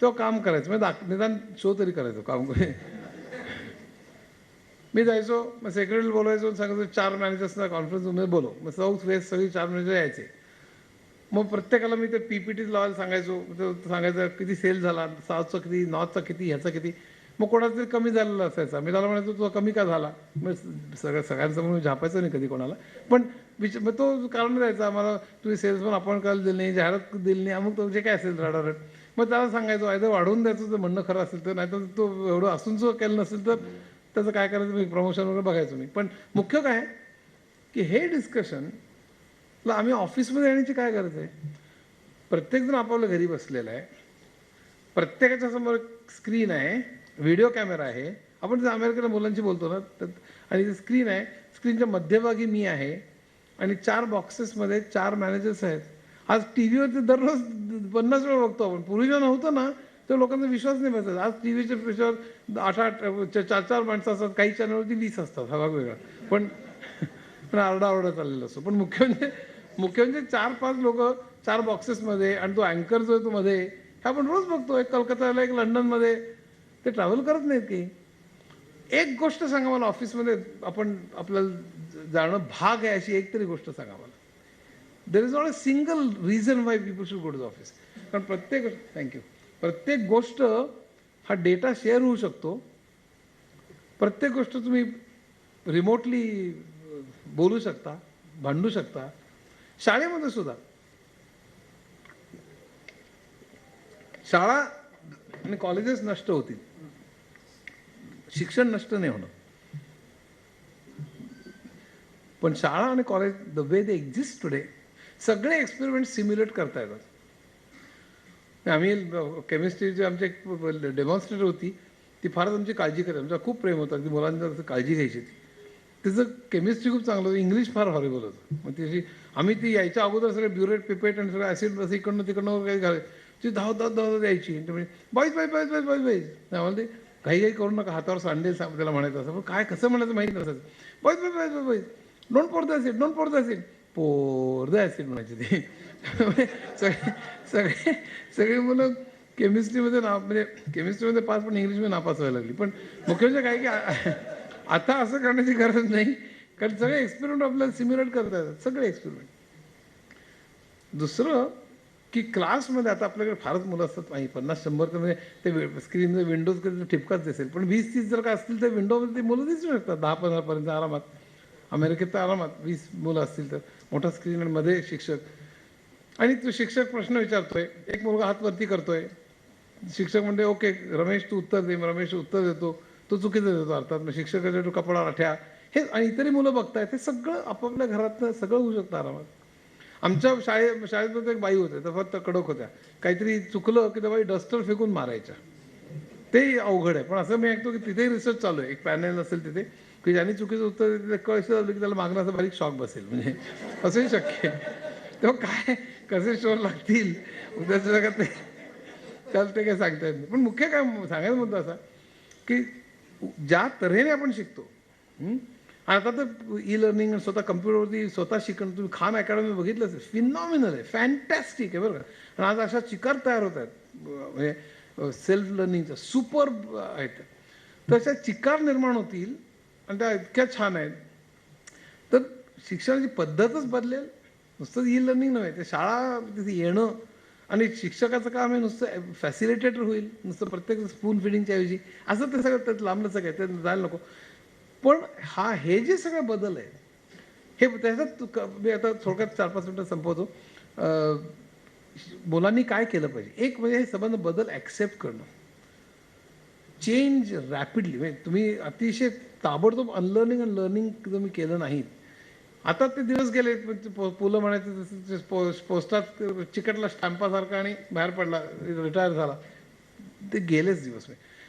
तेव्हा काम करायचं, म्हणजे निदान शो तरी करायचो काम. मी जायचो, मग सेक्रेटरी बोलायचो, सांगायचो 4 मॅनेजर्सना कॉन्फरन्समध्ये बोलव. मग साऊथ वेस्ट सगळी 4 मॅनेजर यायचे. मग प्रत्येकाला मी ते PPT लावायला सांगायचो. सांगायचं किती सेल झाला, साऊथचा किती, नॉर्थचा किती, ह्याचा किती. मग कोणाचा तरी कमी झालेला असायचा, मी त्याला म्हणायचो तुझा कमी का झाला. मग सगळ्यांसमोर मी झापायचं नाही कधी कोणाला, पण मग तो कारण द्यायचा आम्हाला तुम्ही सेल्समन अपॉइंट करायला दिली नाही, जाहिरात दिली नाही, अमुक तो जे काय असेल रडारड. मग त्याला सांगायचो आयदर वाढवून द्यायचं जर म्हणणं खरं असेल तर, नाहीतर तो एवढं असून जो केलं नसेल तर त्याचं काय करायचं मी प्रमोशन वगैरे बघायचो मी. पण मुख्य काय की हे डिस्कशन आम्ही ऑफिसमध्ये येण्याची काय गरज आहे. प्रत्येकजण आपापल्या घरी बसलेला आहे, प्रत्येकाच्या समोर स्क्रीन आहे, व्हिडिओ कॅमेरा आहे. आपण जर अमेरिकेला मुलांशी बोलतो ना आणि स्क्रीन आहे, स्क्रीनच्या मध्यभागी मी आहे आणि 4 बॉक्सेसमध्ये 4 मॅनेजर्स आहेत. आज TV वरती दररोज 50 वेळा बघतो आपण. पूर्वी जेव्हा नव्हतं ना तर लोकांचा विश्वास नाही बसायचा. आज TVच्या पेशावर 8-8 4-4 माणसं असतात, काही चॅनलवरती 20 असतात, हा भाग वेगळा. पण आरडाओरडा चाललेला असतो. पण मुख्य म्हणजे 4-5 लोक 4 बॉक्सेसमध्ये, आणि तो अँकर जो आहे तो मध्ये, हे आपण रोज बघतो. एक कलकत्ताला, एक लंडनमध्ये. ते ट्रॅव्हल करत नाहीत की. एक गोष्ट सांगा मला, ऑफिसमध्ये आपण आपल्याला जाणं भाग आहे अशी एक तरी गोष्ट सांगा मला. There is not a single reason why people should go to the office. कारण प्रत्येक गोष्ट हा डेटा शेअर होऊ शकतो. प्रत्येक गोष्ट तुम्ही रिमोटली बोलू शकता, भांडू शकता. शाळेमध्ये सुद्धा शाळा आणि कॉलेजेस नष्ट होतील, शिक्षण नष्ट नाही होणं. पण शाळा आणि college the way they exist today, सगळे एक्सपेरिमेंट सिम्युलेट करता येतात. आम्ही केमिस्ट्रीची आमची एक डेमॉन्स्ट्रेटर होती, ती फारच आमची काळजी करायची, आमचं खूप प्रेम होतं, अगदी मुलांना काळजी घ्यायची ती. तिचं केमिस्ट्री खूप चांगलं होतं, इंग्लिश फार हॉरिबल होतं. मग तिची आम्ही ती यायच्या अगोदर सगळे ब्युरेट पिपेट आणि सगळं ॲसिड असं इकडनं तिकडनं काही घालायचं, ती धावत यायची. म्हणजे बॉईज आम्हाला ते काही करू नका, हातावर सांडेल त्याला म्हणायचं असं. पण काय कसं म्हणायचं माहीत नसायचं. बॉईज डोंट पोर द ॲसिड, डोंट पोर द ॲसिड, पोर द ॲसिड म्हणायचे ते. सगळे सगळे सगळी मुलं केमिस्ट्रीमध्ये म्हणजे केमिस्ट्रीमध्ये पास, पण इंग्लिशमध्ये नापास व्हायला लागली. पण मुख्य म्हणजे काय की आता असं करण्याची गरज नाही, कारण सगळे एक्सपेरिमेंट आपल्याला सिम्युलेट करता येतात, सगळे एक्सपेरिमेंट. दुसरं की क्लासमध्ये आता आपल्याकडे फारच मुलं असतात, 50-100 तर म्हणजे ते स्क्रीनमध्ये विंडोज कधी ठिपकाच दिसेल, पण 20-30 जर का असतील तर विंडोमध्ये ती मुलं दिसू शकतात 10-15 पर्यंत आरामात. अमेरिकेत तर आरामात 20 मुलं असतील तर मोठा स्क्रीन आणि मध्ये शिक्षक. आणि तो शिक्षक प्रश्न विचारतोय, एक मुलगा हात वरती करतोय, शिक्षक म्हणते ओके रमेश तू उत्तर दे, मग रमेश उत्तर देतो, तो चुकीचं देतो अर्थात, मग शिक्षकाच्या कपडा ठ्या हे, आणि इतरही मुलं बघतायत, हे सगळं आपापल्या घरातनं सगळं होऊ शकतं आरामात. आमच्या शाळेमध्ये एक बाई होत्या, तर फक्त कडक होत्या, काहीतरी चुकलं की त्या बाई डस्टर फेकून मारायच्या. ते अवघड आहे, पण असं मी ऐकतो की तिथेही रिसर्च चालू आहे, एक पॅनल असेल तिथे की ज्यांनी चुकीचं उत्तर दिलं कळलं झालं की त्याला मागणं असं बारीक शॉक बसेल, म्हणजे असंही शक्य आहे. तेव्हा काय कसे शोर लागतील उद्याच्या जगात त्याला ते काही सांगता येत नाही. पण मुख्य काय सांगायचा मुद्दा असा की ज्या तऱ्हेने आपण शिकतो, आता तर ई लर्निंग स्वतः कम्प्युटरवरती स्वतः शिकणं, तुम्ही खान अकॅडमी बघितलं, फिनॉमिनल आहे, फॅन्टॅस्टिक आहे बरं का. आणि आज अशा चिकार तयार होत आहेत म्हणजे सेल्फ लर्निंगच्या सुपर आहेत, तशा चिकार निर्माण होतील आणि त्या इतक्या छान आहेत. तर शिक्षणाची पद्धतच बदलेल, नुसतं ई लर्निंग नव्हे, ते शाळा तिथे येणं आणि शिक्षकाचं काम आहे नुसतं फॅसिलिटेटर होईल, नुसतं प्रत्येक स्पून फिडिंगच्या ऐवजी असं ते सगळं त्यात लांबलंच काय ते जायला नको. पण हे जे सगळे बदल आहेत, हे त्याच्यात मी आता थोडक्यात 4-5 मिनिटं संपवतो. मुलांनी काय केलं पाहिजे, एक म्हणजे हे संबंध बदल ॲक्सेप्ट करणं, चेंज रॅपिडली. म्हणजे तुम्ही अतिशय ताबडतोब अनलर्निंग आणि लर्निंग तुम्ही केलं नाहीत. आता ते दिवस गेले, पुलं म्हणायचं पोस्टात चिकटला स्टॅम्पासारखा आणि बाहेर पडला, रिटायर झाला, ते गेलेच दिवस.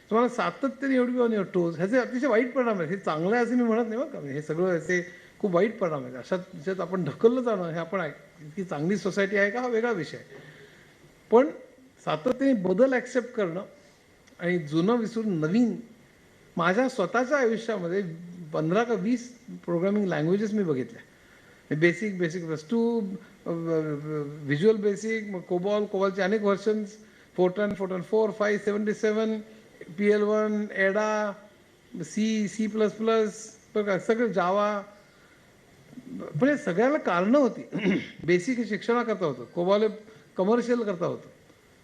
तुम्हाला सातत्याने एवढी ऑन युअर टोज, ह्याचे अतिशय वाईट परिणाम आहेत. हे चांगलं आहे असं मी म्हणत नाही बरं का, हे सगळं ह्याचे खूप वाईट परिणाम आहेत. अशा त्याच्यात आपण ढकललं जाणं, हे आपण की चांगली सोसायटी आहे का हा वेगळा विषय आहे. पण सातत्याने बदल ॲक्सेप्ट करणं आणि जुनं विसरून नवीन, माझ्या स्वतःच्या आयुष्यामध्ये 15 का 20 प्रोग्रामिंग लँग्वेजेस मी बघितल्या. बेसिक टू व्हिज्युअल बेसिक, मग कोबॉलचे अनेक व्हर्शन्स, फोर्ट्रन 4, 5, 77, PL1, एडा, C++, बघा सगळं जावा. पण हे सगळ्याला कारणं होती. बेसिक हे शिक्षणाकरता होतं, कोबॉल हे कमर्शियल करता होतं,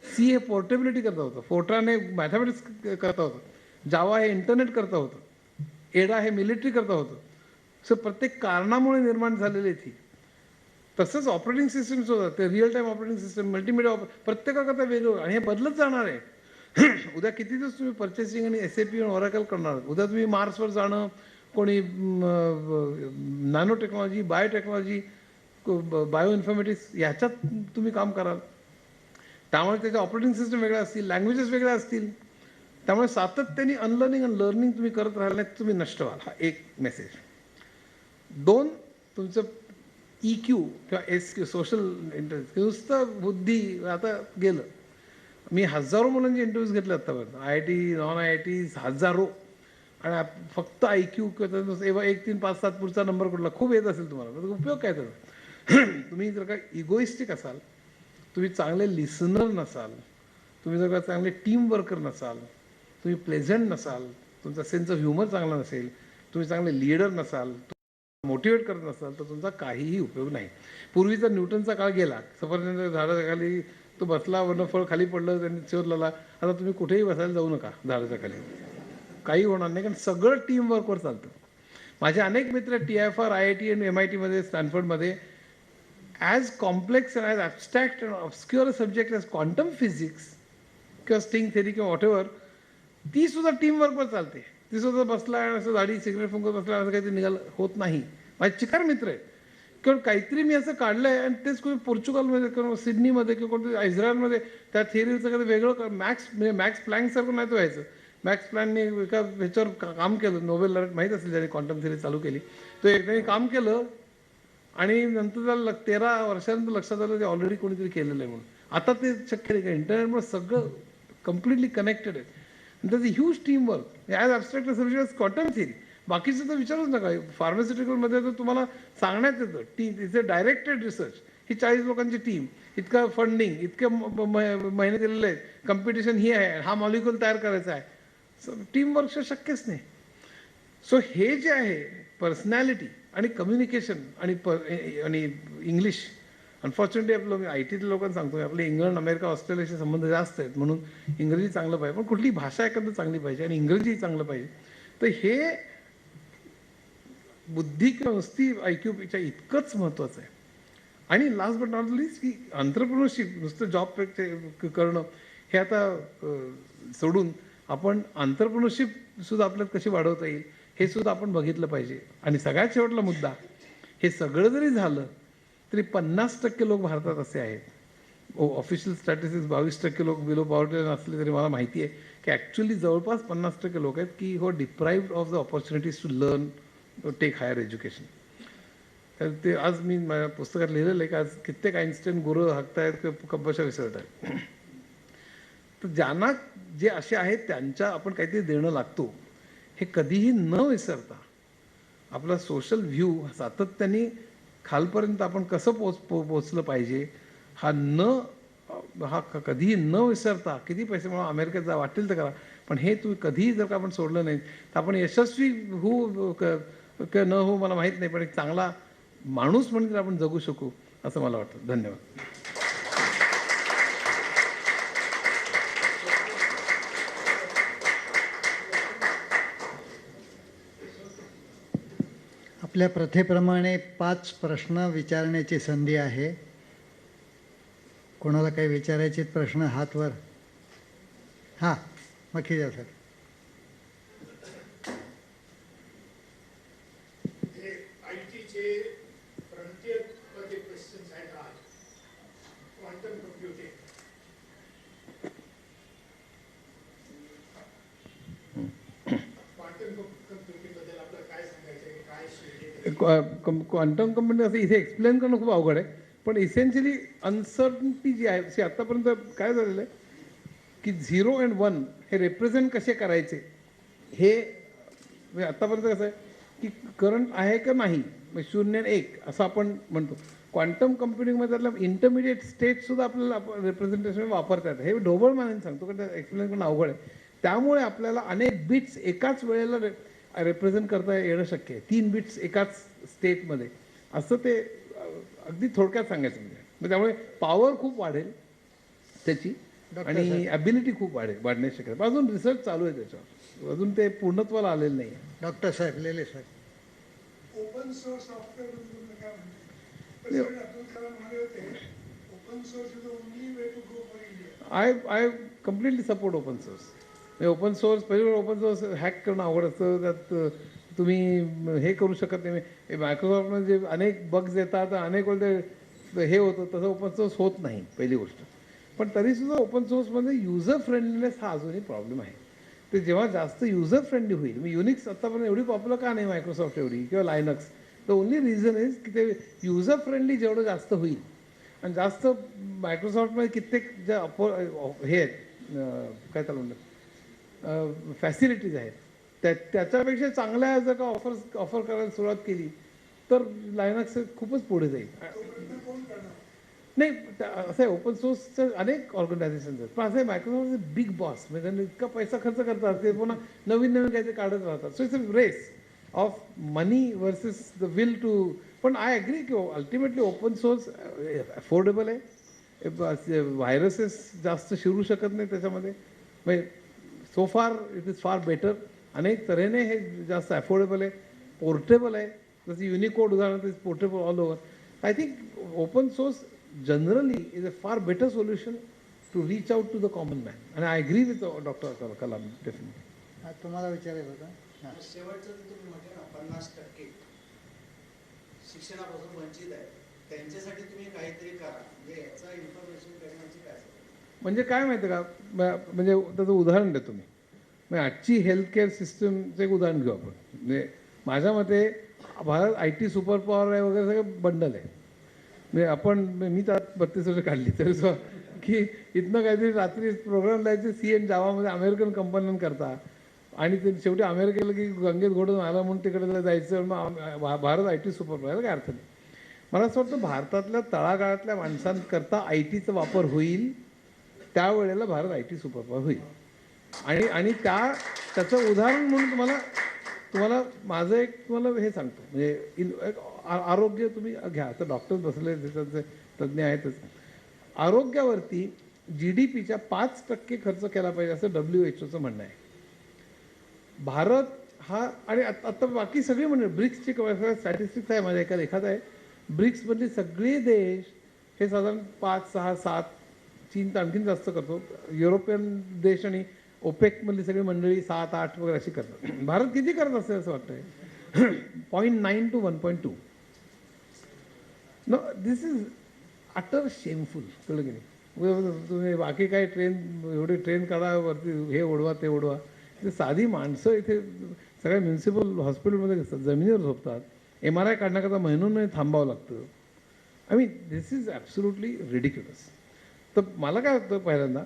सी हे पोर्टेबिलिटी करता होतं, फोर्ट्रन हे मॅथमॅटिक्स करता होतं, जावा हे इंटरनेट करता होतं, एडा हे मिलिटरी करता होतं. सो प्रत्येक कारणामुळे निर्माण झालेली ती. तसंच ऑपरेटिंग सिस्टम्स होतात, ते real time operating system, multimedia प्रत्येकाकरता वेगळं, आणि हे बदलत जाणार आहे. उद्या किती दिवस तुम्ही पर्चेसिंग आणि SAP आणि ऑरेकल करणार आहात, उद्या तुम्ही मार्सवर जाणं, कोणी nano technology, biotechnology, bio informatics ह्याच्यात तुम्ही काम कराल. त्यामुळे त्याचे ऑपरेटिंग सिस्टम वेगळ्या असतील, लँग्वेजेस वेगळ्या असतील. त्यामुळे सातत्याने अनलर्निंग आणि लर्निंग तुम्ही करत राहिला नाही, तुम्ही नष्ट व्हाल. हा एक मेसेज. 2, तुमचं EQ किंवा SQ सोशल इंटेलिजन्स, नुसतं बुद्धी आता गेलं. मी हजारो मुलांचे इंटरव्ह्यूज घेतले आत्तापर्यंत, IIT, नॉन IIT, हजारो, आणि फक्त IQ किंवा 1, 3, 5, 7 पुढचा नंबर कुठला खूप येत असेल तुम्हाला, तर उपयोग काय त्याचा. तुम्ही जर का इगोइस्टिक असाल, तुम्ही चांगले लिसनर नसाल, तुम्ही जर का चांगले टीम वर्कर नसाल, तुम्ही प्लेझंट नसाल, तुमचा सेन्स ऑफ ह्युमर चांगला नसेल, तुम्ही चांगले लीडर नसाल, मोटिवेट करत नसाल, तर तुमचा काहीही उपयोग नाही. पूर्वीचा न्यूटनचा काळ गेला, सफरचंद झाडाच्या तो बसला, वरनं फळ खाली पडलं, त्यांनी शोधला. आता तुम्ही कुठेही बसायला जाऊ नका झाडाच्या खाली, काही होणार नाही, कारण सगळं टीम वर्कवर चालतं. माझे अनेक मित्र TIFR, IIT आणि MITमध्ये, स्टॅनफर्डमध्ये, as complex and as abstract and obscure subject as quantum physics किंवा स्ट्रिंग थेरी किंवा वॉटेवर, ती सुद्धा टीम वर्कवर चालते. ती सुद्धा बसला आणि असं झाडी सिगरेट फुंकत बसला असं काही ते निघालं होत नाही. माझे चिकार मित्र आहेत किंवा काहीतरी मी असं काढलंय आणि तेच कोणी पोर्चुगलमध्ये किंवा सिडनीमध्ये किंवा कोणत्या इस्रायलमध्ये त्या थिअरीचं कधी वेगळं मॅक्स म्हणजे मॅक्स प्लँकसारखं नाही तो व्हायचं. मॅक्स प्लॅनने एका ह्याच्यावर काम केलं, नोबेल लॉरेट माहीत असेल ज्याने क्वांटम थिअरी चालू केली. तो एकदा काम केलं आणि नंतर त्याला 13 वर्षानंतर लक्षात आलं ते ऑलरेडी कोणीतरी केलेलं आहे म्हणून. आता ते शक्य नाही का इंटरनेटमुळे सगळं कम्प्लिटली कनेक्टेड आहे. त्याचं huge team work as abstract subject quantum theory. बाकीचं तर विचारूच नका. फार्मास्युटिकलमध्ये तर तुम्हाला सांगण्यात येतं इथे डायरेक्टेड रिसर्च, ही 40 लोकांची टीम, इतकं फंडिंग, इतके महिने दिलेले आहेत, कम्पिटिशन ही आहे, हा मॉलिक्युल तयार करायचा आहे. टीम वर्क शक्यच नाही. सो हे जे आहे पर्सनॅलिटी आणि कम्युनिकेशन आणि इंग्लिश, अनफॉर्च्युनेटली आपलं आय टी लोकांना सांगतो आपले इंग्लंड, अमेरिका, ऑस्ट्रेलियाशी संबंध जास्त आहेत म्हणून इंग्रजी चांगलं पाहिजे, पण कुठली भाषा एखादं चांगली पाहिजे आणि इंग्रजीही चांगलं पाहिजे. तर हे बुद्धी किंवा नुसती IQ इतकंच महत्त्वाचं आहे. आणि लास्ट बट नॉट लिस्ट की एंटरप्रेन्योरशिप नुसतं जॉब करणं हे आता सोडून आपण एंटरप्रेन्योरशिप सुद्धा आपल्यात कशी वाढवता येईल हे सुद्धा आपण बघितलं पाहिजे. आणि सगळ्यात शेवटला मुद्दा, हे सगळं जरी झालं तरी 50% लोक भारतात असे आहेत, ऑफिशियल स्टॅटिस्टिक्स 22% लोक बिलो पॉवर्टी लाईन असले तरी मला माहिती आहे की ॲक्च्युली जवळपास 50% लोक आहेत की हो deprived of the opportunities to learn take higher education. तर ते आज मी माझ्या पुस्तकात लिहिलेलं आहे की आज कित्येक आईन्स्टाईन गुरु हाकतायत किंवा कब्बशा विसरत आहेत. तर ज्यांना जे असे आहेत त्यांच्या आपण काहीतरी देणं लागतो हे कधीही न विसरता आपला सोशल व्ह्यू सातत्याने खालपर्यंत आपण कसं पोचलं पाहिजे हा कधीही न विसरता, किती पैसे मला अमेरिकेत जा वाटेल तर करा, पण हे तुम्ही कधीही जर का आपण सोडलं नाही तर आपण यशस्वी होऊ न होऊ मला माहीत नाही, पण एक चांगला माणूस म्हणून आपण जगू शकू असं मला वाटतं. धन्यवाद. आपल्या प्रथेप्रमाणे 5 प्रश्न विचारण्याची संधी आहे. कोणाला काही विचारायचे प्रश्न हात वर. हां, मखिजा सर. आयटीचे फ्रंटियरमध्ये क्वेश्चन्स आहेत आज. क्वांटम कम्प्युटिंग, बद्दल आपलं काय सांगायचं आहे, काय शिकले? क्वांटम कम्प्युटिंग असं इथे एक्सप्लेन करणं खूप अवघड आहे, पण इसेन्शियली अनसर्टनिटी जी आहे ती आत्तापर्यंत काय झालेलं आहे की 0 and 1 हे रिप्रेझेंट कसे करायचे हे म्हणजे आत्तापर्यंत कसं आहे की करंट आहे का नाही, 0 and 1 असं आपण म्हणतो. क्वांटम कम्प्युटिंगमध्ये त्यातलं इंटरमिडिएट स्टेटसुद्धा आपल्याला रिप्रेझेंटेशन वापरता येतं. हे ढोबळ मानाने सांगतो कारण ते एक्सप्लेन करणं अवघड आहे. त्यामुळे आपल्याला अनेक बिट्स एकाच वेळेला रिप्रेझेंट करता येणं शक्य आहे, 3 बिट्स एकाच स्टेटमध्ये, असं ते अगदी थोडक्यात सांगायचं म्हणजे. त्यामुळे पॉवर खूप वाढेल त्याची आणि ॲबिलिटी खूप वाढण्याची शक्यता. अजून रिसर्च चालू आहे त्याच्यावर, अजून ते पूर्णत्वाला आलेलं नाही आहे. डॉक्टर साहेब Lele sir. Open source software काय म्हणते अब्दुल कलाम म्हणाले होते open source is the only way to go for India. I completely support open source. Open source पहिली ओपन सोर्स हॅक करणं अवघड असतं, त्यात तुम्ही हे करू शकत नाही. मायक्रोसॉफ्टमध्ये जे अनेक बग्स येतात, अनेक वेळ हे होतं, तसं ओपन सोर्स होत नाही पहिली गोष्ट. पण तरीसुद्धा ओपन सोर्समध्ये युजर फ्रेंडलीनेस हा अजूनही प्रॉब्लेम आहे. ते जेव्हा जास्त युजर फ्रेंडली होईल, मी युनिक्स आत्तापर्यंत एवढी पॉप्युलर का नाही मायक्रोसॉफ्ट एवढी किंवा लायनक्स, द ओनली रिझन इज की ते युजर फ्रेंडली जेवढं जास्त होईल आणि जास्त मायक्रोसॉफ्टमध्ये कित्येक ज्या हे आहेत काय त्याला म्हणतात फॅसिलिटीज आहेत त्याच्यापेक्षा चांगल्या जर का ऑफर करायला सुरुवात केली तर लायनक्स खूपच पुढे जाईल. नाही असं आहे, ओपन सोर्सचं अनेक ऑर्गनायझेशन्स आहेत, पण असं आहे मायक्रोसॉफ्ट बिग बॉस म्हणजे त्यांनी इतका पैसा खर्च करतात ते पुन्हा नवीन काहीतरी काढत राहतात. So it's a race of money versus the will to. पण आय ॲग्री की अल्टिमेटली ओपन सोर्स अफोर्डेबल आहे, व्हायरसेस जास्त शिरू शकत नाही त्याच्यामध्ये, म्हणजे so far it is far better. अनेक तऱ्हेने हे जास्त अफोर्डेबल आहे, पोर्टेबल आहे, जसं युनिकोड उदाहरण is portable all over. I think open source generally is a far better solution to reach out to the common man. आणि I agree with doctor Kalam definitely. तुम्हाला विचारायचं होतं. शेवटचं तुम्ही म्हटलं ना 50% शिक्षणापासून वंचित आहेत त्यांच्यासाठी तुम्ही काहीतरी करा, म्हणजे याचा इन्फॉर्मेशन करण्याची काय सवय? म्हणजे काय माहिती का, म्हणजे त्याचं उदाहरण देतो मी. म्हणजे आजची हेल्थकेअर सिस्टमचं एक उदाहरण घेऊ आपण. म्हणजे माझ्या मते भारत IT सुपर पॉवर आहे वगैरे सगळं बंडल आहे. म्हणजे आपण मी तर 32 वर्ष काढली तरी की इथनं काहीतरी रात्री प्रोग्राम द्यायचे CN जावामध्ये अमेरिकन कंपन्यांकरता, आणि ते शेवटी अमेरिकेला की गंगेत घोडून आला म्हणून तिकडे जायचं, मग भारत IT सुपर पॉवर, काय अर्थ नाही. मला असं वाटतं भारतातल्या तळागाळातल्या माणसांकरता ITचा वापर होईल, त्यावेळेला भारत IT सुपर पॉवर होईल. आणि त्याचं उदाहरण म्हणून तुम्हाला माझं एक तुम्हाला हे सांगतो. म्हणजे आरोग्य तुम्ही घ्या, आता डॉक्टर बसले त्याचे तज्ज्ञ आहेतच. आरोग्यावरती GDPच्या 5% खर्च केला पाहिजे असं WHO म्हणणं आहे. भारत हा, आणि आता बाकी सगळी म्हणजे ब्रिक्सची स्टॅटिस्टिक्स आहे माझ्या एका लेखात आहे. ब्रिक्समधले सगळे देश हे साधारण 5, 6, 7, चीन तर आणखीन जास्त करतो, युरोपियन देश आणि OPEC मधली सगळी मंडळी 7, 8 वगैरे अशी करतात. भारत किती करत असेल असं वाटतंय? 0.9 to 1.2. No, this is utter shameful. कळलं की नाही? तुम्ही बाकी काय एवढी ट्रेन काढा, वरती हे ओढवा ते ओढवा. ते साधी माणसं इथे सगळ्या म्युन्सिपल हॉस्पिटलमध्ये असतात, जमिनीवर झोपतात. MRI काढण्याकरता महिनोन थांबावं लागतं. I mean this is absolutely ridiculous. तर मला काय वाटतं पहिल्यांदा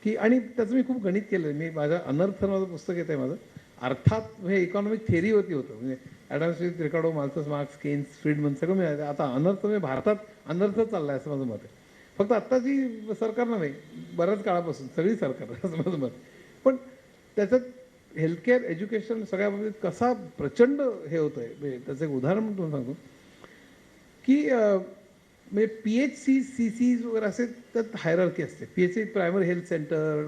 की, आणि त्याचं मी खूप गणित केलं आहे. मी माझ्या अनर्थ माझं पुस्तक येतं आहे माझं. अर्थात हे इकॉनॉमिक थेअरीवरती होतं, म्हणजे ॲडम स्मिथ, रिकार्डो, माल्थस, मार्क्स, केन्स, फ्रीडमन सगळं मिळालं. आता अनर्थ म्हणजे भारतात अनर्थ चालला आहे असं माझं मत आहे. फक्त आत्ताची सरकार नव्हे, बऱ्याच काळापासून सगळी सरकार असं माझं मत. पण त्याच्यात हेल्थकेअर, एज्युकेशन सगळ्या बाबतीत कसा प्रचंड हे होतं आहे. म्हणजे त्याचं एक उदाहरण म्हणून तुम्हाला सांगतो की म्हणजे PHC, CCs वगैरे असे त्यात हायरार्की असते. PHC primary health centre.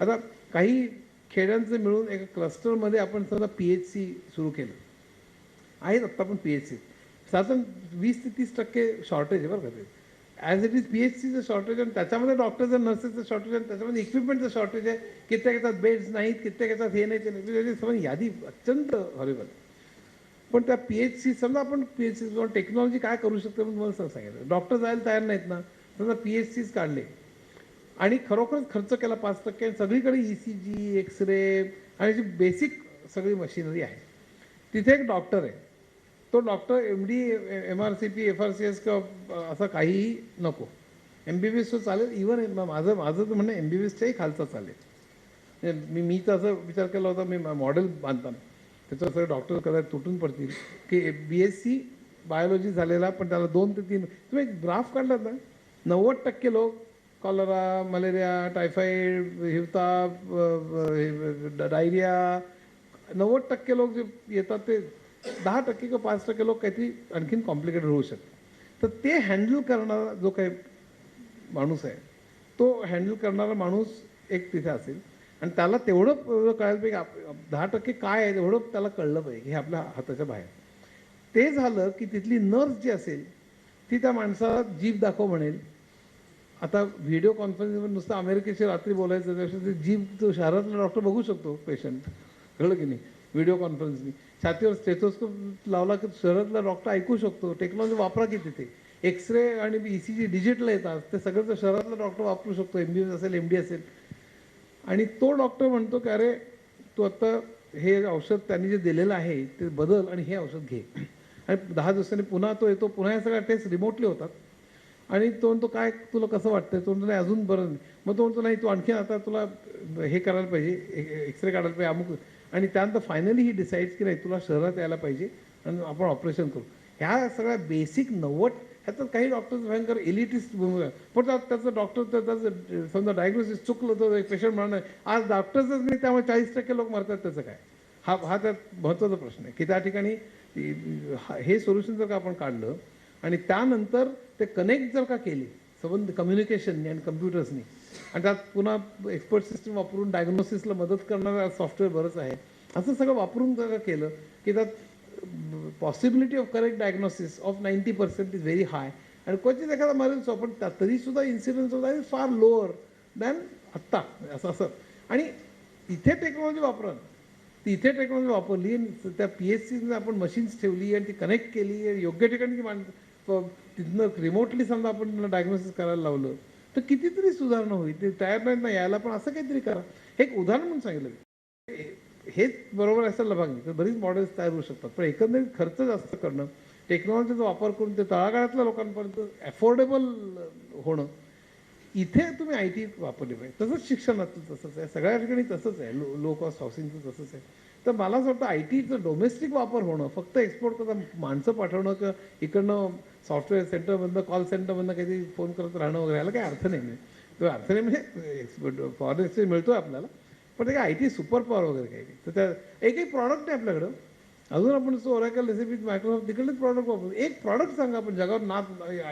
आता काही खेड्यांचं मिळून एका क्लस्टरमध्ये आपण समजा PHC सुरू केलं. आहेत आत्ता पण PHC साधारण 20 ते 30% शॉर्टेज आहे बरं का. ते ॲज इट इज PHCचं शॉर्टेज, आणि त्याच्यामध्ये डॉक्टर्स आणि नर्सेसचं शॉर्टेज, आणि त्याच्यामध्ये इक्विपमेंटचं शॉर्टेज आहे. कित्येक याच्यात बेड्स नाहीत, कित्येक याच्यात हे नाही ते नाही. समज यादी अत्यंत हॉरिबल. पण त्या PHC समजा आपण PHC किंवा टेक्नॉलॉजी काय करू शकतो म्हणून मला सांगितलं. डॉक्टर जायला तयार नाहीत ना, समजा PHCs काढले आणि खरोखरच खर्च केला 5%, आणि सगळीकडे ECG, एक्सरे आणि जी बेसिक सगळी मशिनरी आहे. तिथे एक डॉक्टर आहे. तो डॉक्टर MD, MRCP, FRCS किंवा असं काहीही नको. MBBS तो चालेल. इव्हन माझं तर म्हणणं MBBSच्याही खालचा चालेल. मी तर असं विचार केला होता, मी मॉडेल बांधताना त्याच्यावर सगळे डॉक्टर कदाचित तुटून पडतील की BSc बायोलॉजी झालेला, पण त्याला 2 ते 3 तुम्ही एक ग्राफ काढलात ना, 90% लोक कॉलरा, मलेरिया, टायफॉईड, हिवताप, डायरिया, 90% लोक जे येतात ते 10% किंवा 5% लोक काहीतरी आणखीन कॉम्प्लिकेटेड होऊ शकतात. तर ते हँडल करणारा जो काही माणूस आहे, तो हँडल करणारा माणूस एक तिथे असेल, आणि त्याला तेवढं कळायला पाहिजे 10% काय आहे तेवढं त्याला कळलं पाहिजे, हे आपल्या हाताच्या बाहेर. ते झालं की तिथली नर्स जी असेल ती त्या माणसाला जीभ दाखव म्हणेल. आता व्हिडिओ कॉन्फरन्सवर नुसतं अमेरिकेची रात्री बोलायचं, त्यापेक्षा ते जीभ तो शहरातला डॉक्टर बघू शकतो पेशंट. कळलं की नाही? व्हिडिओ कॉन्फरन्सनी छातीवर स्टेथोस्कोप लावला की शहरातला डॉक्टर ऐकू शकतो. टेक्नॉलॉजी वापरा की तिथे. एक्सरे आणि ECG डिजिटल येतात, ते सगळं तर शहरातला डॉक्टर वापरू शकतो. MBBS असेल, MD असेल. आणि तो डॉक्टर म्हणतो की अरे तू आता हे औषध त्यांनी जे दिलेलं आहे ते बदल आणि हे औषध घे. आणि 10 दिवसांनी पुन्हा तो येतो, पुन्हा या सगळ्या टेस्ट रिमोटली होतात. आणि तो म्हणतो काय तुला कसं वाटतंय? तो म्हणतो नाही अजून बरं नाही. मग तो म्हणतो नाही तू आणखी आता तुला हे करायला पाहिजे, एक्सरे काढायला पाहिजे अमुक. आणि त्यानंतर फायनली ही डिसाईड्स की नाही तुला शहरात यायला पाहिजे आणि आपण ऑपरेशन करू. ह्या सगळ्या बेसिक 90 ह्याच्यात काही डॉक्टर्स भयंकर एलिटिस्ट भूमिका. पण त्याचं डॉक्टर त्याचं समजा डायग्नोसिस चुकलं तर एक पेशंट म्हणणार आज डॉक्टर्सच नाही त्यामुळे 40% लोक मरतात, त्याचं काय? हा त्यात महत्त्वाचा प्रश्न आहे की त्या ठिकाणी हे सोल्युशन जर का आपण काढलं आणि त्यानंतर ते कनेक्ट जर का केले संबंध कम्युनिकेशननी आणि कम्प्युटर्सनी, आणि त्यात पुन्हा एक्सपर्ट सिस्टम वापरून डायग्नोसिसला मदत करणारं सॉफ्टवेअर बरंच आहे, असं सगळं वापरून जर का केलं की त्यात possibility of correct diagnosis of 90% is very high. आणि क्वचित एखादा मरेल सो, पण तरीसुद्धा incidence of that is far lower than आत्ता असं. आणि इथे टेक्नॉलॉजी वापरा तिथे टेक्नॉलॉजी वापरली आणि त्या PHC आपण मशीन्स ठेवली आणि ती कनेक्ट केली आणि योग्य ठिकाणी ती तिथनं रिमोटली समजा आपण डायग्नोसिस करायला लावलं तर कितीतरी सुधारणा होईल. ते तयार नाहीत ना यायला, पण असं काहीतरी करा. हे एक उदाहरण म्हणून सांगितलं. हेच बरोबर असेल बघा तर बरीच मॉडेल्स तयार होऊ शकतात, पण एकंदरीत खर्च जास्त करणं, टेक्नॉलॉजीचा वापर करून ते तळागाळातल्या लोकांपर्यंत अफोर्डेबल होणं, इथे तुम्ही IT वापरली पाहिजे. तसंच शिक्षणाचं तसंच आहे, सगळ्या ठिकाणी तसंच आहे, लो कॉस्ट हाऊसिंगचं तसंच आहे. तर मला असं वाटतं ITचं डोमेस्टिक वापर होणं, फक्त एक्सपोर्ट करता माणसं पाठवणं किंवा इकडनं सॉफ्टवेअर सेंटरमधनं कॉल सेंटरमधनं काहीतरी फोन करत राहणं वगैरे याला काही अर्थ नाही. तो अर्थ नाही म्हणजे फॉरेन एक्सचेंज मिळतो आहे आपल्याला, पण ते काय IT सुपर पॉवर वगैरे काही नाही. तर त्या एकही प्रॉडक्ट नाही आपल्याकडं. अजून आपण ओरॅकल रेसिपी मायक्रोसॉफ्ट तिकडलेच प्रॉडक्ट वापरतो. एक प्रॉडक्ट सांगा आपण जगावर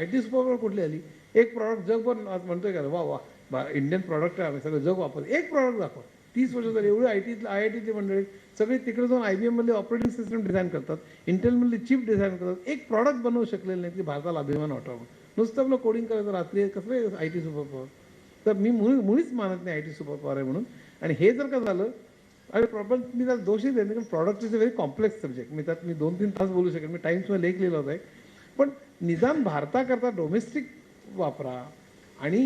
IT सुपर पॉवर कुठली आली, एक प्रॉडक्ट जगभर म्हणतोय का वा वा इंडियन प्रॉडक्ट आहे आम्ही सगळं जग वापरतो, एक प्रॉडक्ट दाखवा. 30 वर्ष झाली एवढी IITतली मंडळी सगळी तिकडे जाऊन IBM मधले ऑपरेटिंग सिस्टम डिझाईन करतात, इंटेलमधली चिप डिझाईन करतात, एक प्रॉडक्ट बनवू शकलेलं नाही की भारताला अभिमान वाटावा. नुसतं आपलं कोडिंग करायचं रात्री कसं IT सुपर पॉवर. तर मी मुळीच मानत नाही IT सुपर पॉवर आहे म्हणून. आणि हे जर का झालं आणि प्रॉब्लेम मी त्याला दोषही देत नाही, कारण product is a very complex subject. मी त्यात 2-3 तास बोलू शकेन. मी टाइम्समध्ये लेख लिहिला होता. पण निदान भारताकरता डोमेस्टिक वापरा आणि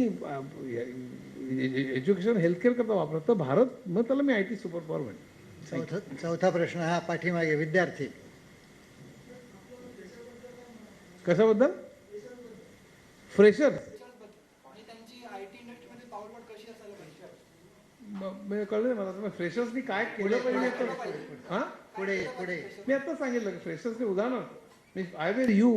एज्युकेशन हेल्थकेअर करता वापरा, तर भारत मग त्याला मी IT सुपर पॉवर म्हणेन. चौथा प्रश्न हा पाठीमागे विद्यार्थी. कशाबद्दल? फ्रेशर्स आणि त्यांची IT इंडस्ट्रीमध्ये पावलवाट कशी असायला पाहिजे? म्हणजे कळलं नाही मला. फ्रेशर्सनी काय केलं पाहिजे तर हां पुढे पुढे मी आता सांगितलं की फ्रेशर्सचे उदाहरणार्थ मी I will you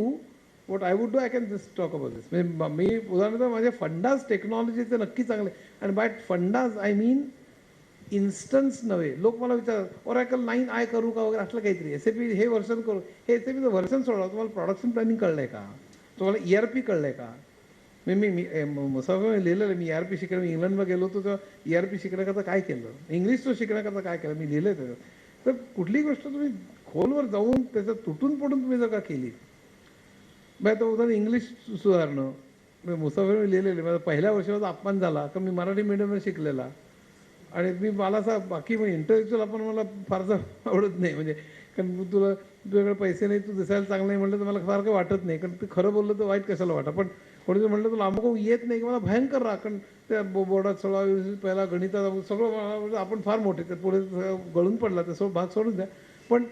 what I would do I can just talk about this. म्हणजे मी उदाहरणार्थ माझे फंडाज टेक्नॉलॉजीचे नक्की चांगले, आणि by fundas I mean instance नव्हे. लोक मला विचारतात ओरॅकल 9i करू का वगैरे असलं काहीतरी, SAP हे व्हर्जन करू. हे SAPचं व्हर्जन सोडा, तुम्हाला प्रोडक्शन प्लॅनिंग कळलं आहे का, तुम्हाला ERP कळलं आहे का. मी मुसाफिर लिहिलेलं आहे. मी ERP शिकणं, मी इंग्लंडला गेलो होतो तेव्हा ERP शिकण्याकरता काय केलं, इंग्लिश तो शिकण्याकरता काय केलं मी लिहिलं आहे त्याचं. तर कुठलीही गोष्ट तुम्ही खोलवर जाऊन त्याचं तुटून पडून तुम्ही जर का केली, मग आता उदाहरण इंग्लिश सुधारणं, मी मुसाफिर लिहिलेलं माझा पहिल्या वर्षी माझा अपमान झाला, कारण मी मराठी मीडियममध्ये शिकलेला आणि मला असा बाकी म्हणजे इंटेलेक्च्युअल आपण मला फारसं आवडत नाही. म्हणजे कारण तुझ्याकडे पैसे नाही, तू दिसायला चांगलं नाही म्हटलं तर मला फार काही वाटत नाही, कारण ते खरं बोललं तर वाईट कशाला वाटा. पण कोणी जर म्हटलं तुला अमुक येत नाही की मला भयंकर राहा, कारण त्या बोर्डात 16 पहिला गणितात सगळं मला आपण फार मोठे ते पुढे गळून पडला, ते भाग सोडून द्या. पण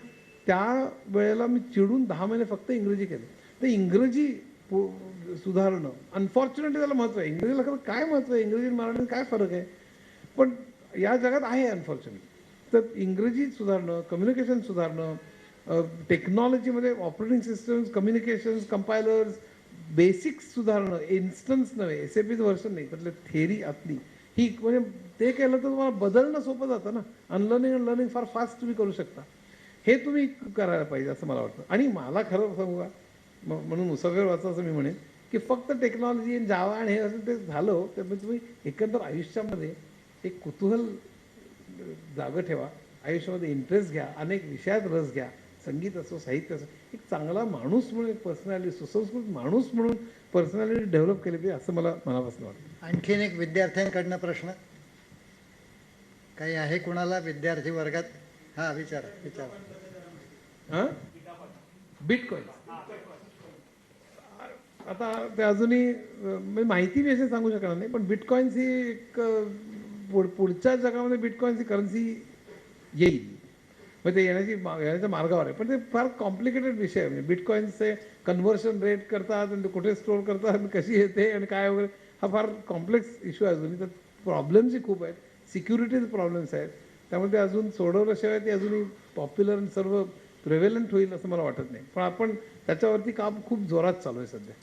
त्या वेळेला मी चिडून 10 महिने फक्त इंग्रजी केलं. ते इंग्रजी सुधारणं अनफॉर्च्युनेटली त्याला महत्त्व आहे. इंग्रजीला खरं काय महत्त्व आहे, इंग्रजी आणि मराठीत काय फरक आहे, पण या जगात आहे अनफॉर्च्युनेटली. तर इंग्रजी सुधारणं, कम्युनिकेशन सुधारणं, टेक्नॉलॉजीमध्ये ऑपरेटिंग सिस्टम्स, कम्युनिकेशन्स, कंपायलर्स, बेसिक्स सुधारणं, इन्स्टन्स नव्हे, SAPचं व्हर्जन नाही, त्यातलं थेरी आतली ही, म्हणजे ते केलं तर तुम्हाला बदलणं सोपं जातं ना. अनलर्निंग आणि लर्निंग फार फास्ट तुम्ही करू शकता. हे तुम्ही करायला पाहिजे असं मला वाटतं. आणि मला खरं सांगू का, म्हणून मुसाफिर वाचा असं मी म्हणेन की फक्त टेक्नॉलॉजी आणि जावा आणि हे असं ते झालं, त्यामुळे तुम्ही एकंदर आयुष्यामध्ये एक कुतूहल जागं ठेवा, आयुष्यामध्ये इंटरेस्ट घ्या, अनेक विषयात रस घ्या, संगीत असो, साहित्य असो. एक चांगला माणूस म्हणून, एक पर्सनॅलिटी, सुसंस्कृत माणूस म्हणून पर्सनॅलिटी डेव्हलप केली पाहिजे असं मला मनापासून वाटतं. आणखीन एक विद्यार्थ्यांकडनं प्रश्न काही आहे कुणाला विद्यार्थी वर्गात? हा विचारा. हां बिटकॉइन आता ते अजूनही माहिती मी असे सांगू शकणार नाही, पण बिटकॉइन्स ही एक पुढच्या जगामध्ये बिटकॉइन्स ही करन्सी येईल, म्हणजे ते येण्याच्या मार्गावर आहे. पण ते फार कॉम्प्लिकेटेड विषय आहे. म्हणजे बिटकॉइन्सचे कन्व्हर्शन रेट करतात आणि ते कुठे स्टोअर करतात आणि कशी येते आणि काय वगैरे, हा फार कॉम्प्लेक्स इश्यू आहे अजूनही. तर प्रॉब्लेम्सही खूप आहेत, सिक्युरिटीज प्रॉब्लेम्स आहेत. त्यामुळे ते अजून सोडवल्याशिवाय ते अजूनही पॉप्युलर आणि सर्व प्रिव्हेलंट होईल असं मला वाटत नाही. पण आपण त्याच्यावरती काम खूप जोरात चालू आहे सध्या.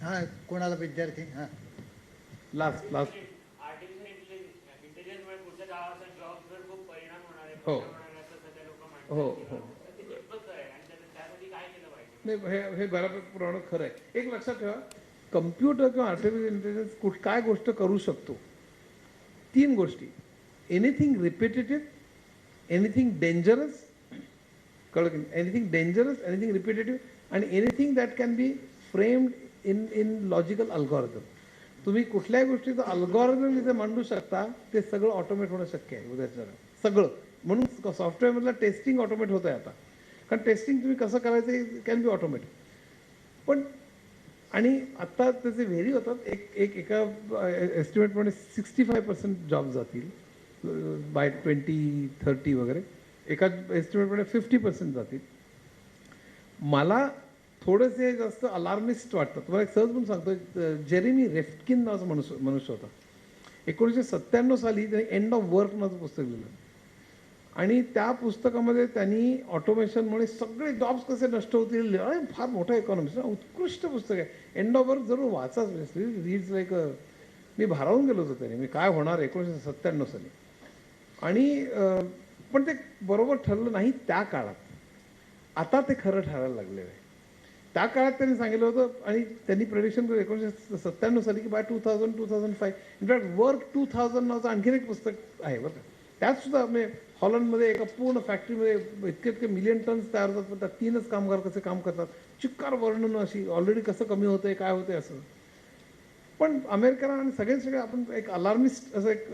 हां कोणाला विद्यार्थी? हां लास्ट आर्टिफिशियल इंटेलिजन्समुळे पुढच्या 10 वर्षात जॉबवर खूप परिणाम होणार आहे, हो. असं सध्या लोक म्हणतात. हो हो तर ते कितपत आहे आणि त्यासाठी काय केलं पाहिजे? नाही, हे बऱ्यापैकी प्रमाणात खरं आहे. एक लक्षात ठेवा, कम्प्युटर किंवा आर्टिफिशियल इंटेलिजन्स काय गोष्ट करू शकतो, 3 गोष्टी. एनिथिंग रिपिटेटिव्ह, एनिथिंग डेंजरस, कळलं की एनिथिंग डेंजरस, एनिथिंग रिपिटेटिव्ह आणि anything that can be framed in logical algorithm. तुम्ही कुठल्याही गोष्टीचं अल्गोरिदम जिथे मांडू शकता ते सगळं ऑटोमेट होणं शक्य आहे उद्याच्या जगात. सगळं म्हणून सॉफ्टवेअरमधलं टेस्टिंग ऑटोमेट होत आहे आता. कारण टेस्टिंग तुम्ही कसं करायचं कॅन बी ऑटोमेट. पण आणि आत्ता त्याचे व्हेरी होतात. एका एस्टिमेटप्रमाणे 65% जॉब जातील बाय 2030 वगैरे. एका एस्टिमेटप्रमाणे 50% जातील. मला थोडेसे जास्त अलार्मिस्ट वाटतात. तुम्हाला एक सहज म्हणून सांगतो, जेरेमी रेफ्किन नावाचा मनुष्य होता. 1997 साली त्यांनी एंड ऑफ वर्क नावाचं पुस्तक लिहिलं आणि त्या पुस्तकामध्ये त्यांनी ऑटोमेशनमुळे सगळे जॉब्स कसे नष्ट होतील, फार मोठा इकॉनॉमिस्ट, उत्कृष्ट पुस्तक आहे. एंड ऑफ वर्क जरूर वाचाच. रीड्स लाईक मी भारावून गेलो होतो त्याने, मी काय होणार 1997 साली. आणि पण ते बरोबर ठरलं नाही त्या काळात. आता ते खरं ठरायला लागलेलं आहे. त्या काळात त्यांनी सांगितलं होतं आणि त्यांनी प्रेडिक्शन केलं 1997 साली की बाय 2005. इनफॅक्ट वर्क 2000 नावाचं आणखीन एक पुस्तक आहे बरं का. त्यात सुद्धा म्हणजे हॉलंडमध्ये एका पूर्ण फॅक्टरीमध्ये इतके मिलियन टन्स तयार होतात, पण त्यात 3च कामगार कसे काम करतात, चिक्कार वर्णन अशी ऑलरेडी कसं कमी होतंय काय होतंय असं. पण अमेरिकेला आणि सगळे आपण एक अलार्मिस्ट असं एक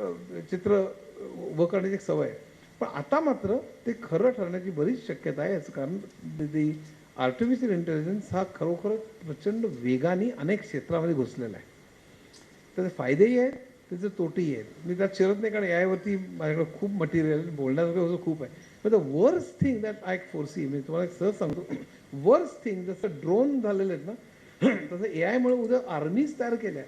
चित्र उभं करण्याची एक सवय आहे. पण आता मात्र ते खरं ठरण्याची बरीच शक्यता आहे. याचं कारण आर्टिफिशियल इंटेलिजन्स हा खरोखर प्रचंड वेगाने अनेक क्षेत्रामध्ये घुसलेला आहे. त्याचे फायदेही आहेत, त्याचे तोटेही आहेत. मी त्यात शिरत नाही, कारण यावरती माझ्याकडे खूप मटेरियल बोलण्यासारखं खूप आहे. पण the worst thing that I foresee, मी तुम्हाला एक सहज सांगतो, वर्स्ट थिंग जसं ड्रोन झालेले आहेत ना, तसं AI मुळे उद्या आर्मीज तयार केल्या.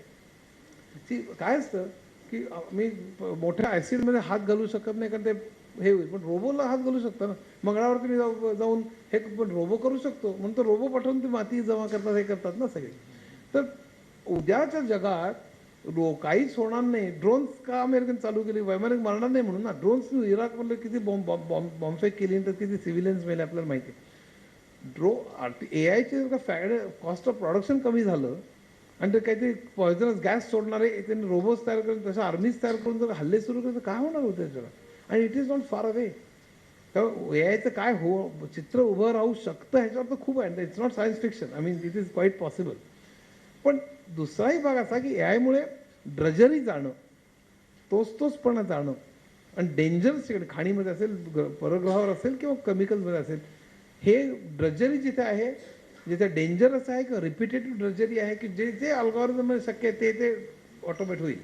ती काय असतं की मी मोठ्या ॲसिडमध्ये हात घालू शकत नाही कारण ते हे होईल, पण रोबोला हात घालू शकता ना. मंगळावरती मी जाऊन हे पण रोबो करू शकतो, म्हणून तो रोबो पाठवून ती माती जमा करतात, हे करतात ना सगळे. तर उद्याच्या जगात काहीच होणार नाही. ड्रोन्स का अमेरिकन चालू केली, वैमानिक मरणार नाही म्हणून ना. ड्रोन्स इराकमधले किती बॉम्बफेक केली तर किती सिव्हिलियन्स मेले आपल्याला माहिती आहे. AIचे जर का कॉस्ट ऑफ प्रोडक्शन कमी झालं आणि ते काहीतरी पॉयझनस गॅस सोडणारे त्यांनी रोबोट्स तयार करून तशा आर्मीज तयार करून जर हल्ले सुरू केले तर काय होणार होतं त्याच्याला. आणि it is not far away. तर AIचं काय चित्र उभं राहू शकतं ह्याच्यावर तर खूप आहे. It's not science fiction. I mean it is quite possible. पण दुसराही भाग असा की AI मुळे ड्रजरी जाणं, तोचपणा जाणं आणि डेंजरस खाणीमध्ये असेल, परग्रहावर असेल किंवा केमिकल्समध्ये असेल, हे ड्रजरी जिथे आहे, जिथे डेंजरस आहे किंवा रिपिटेटिव्ह ड्रजरी आहे की जे जे अल्गोरिदममध्ये शक्य आहे ते ऑटोमेट होईल.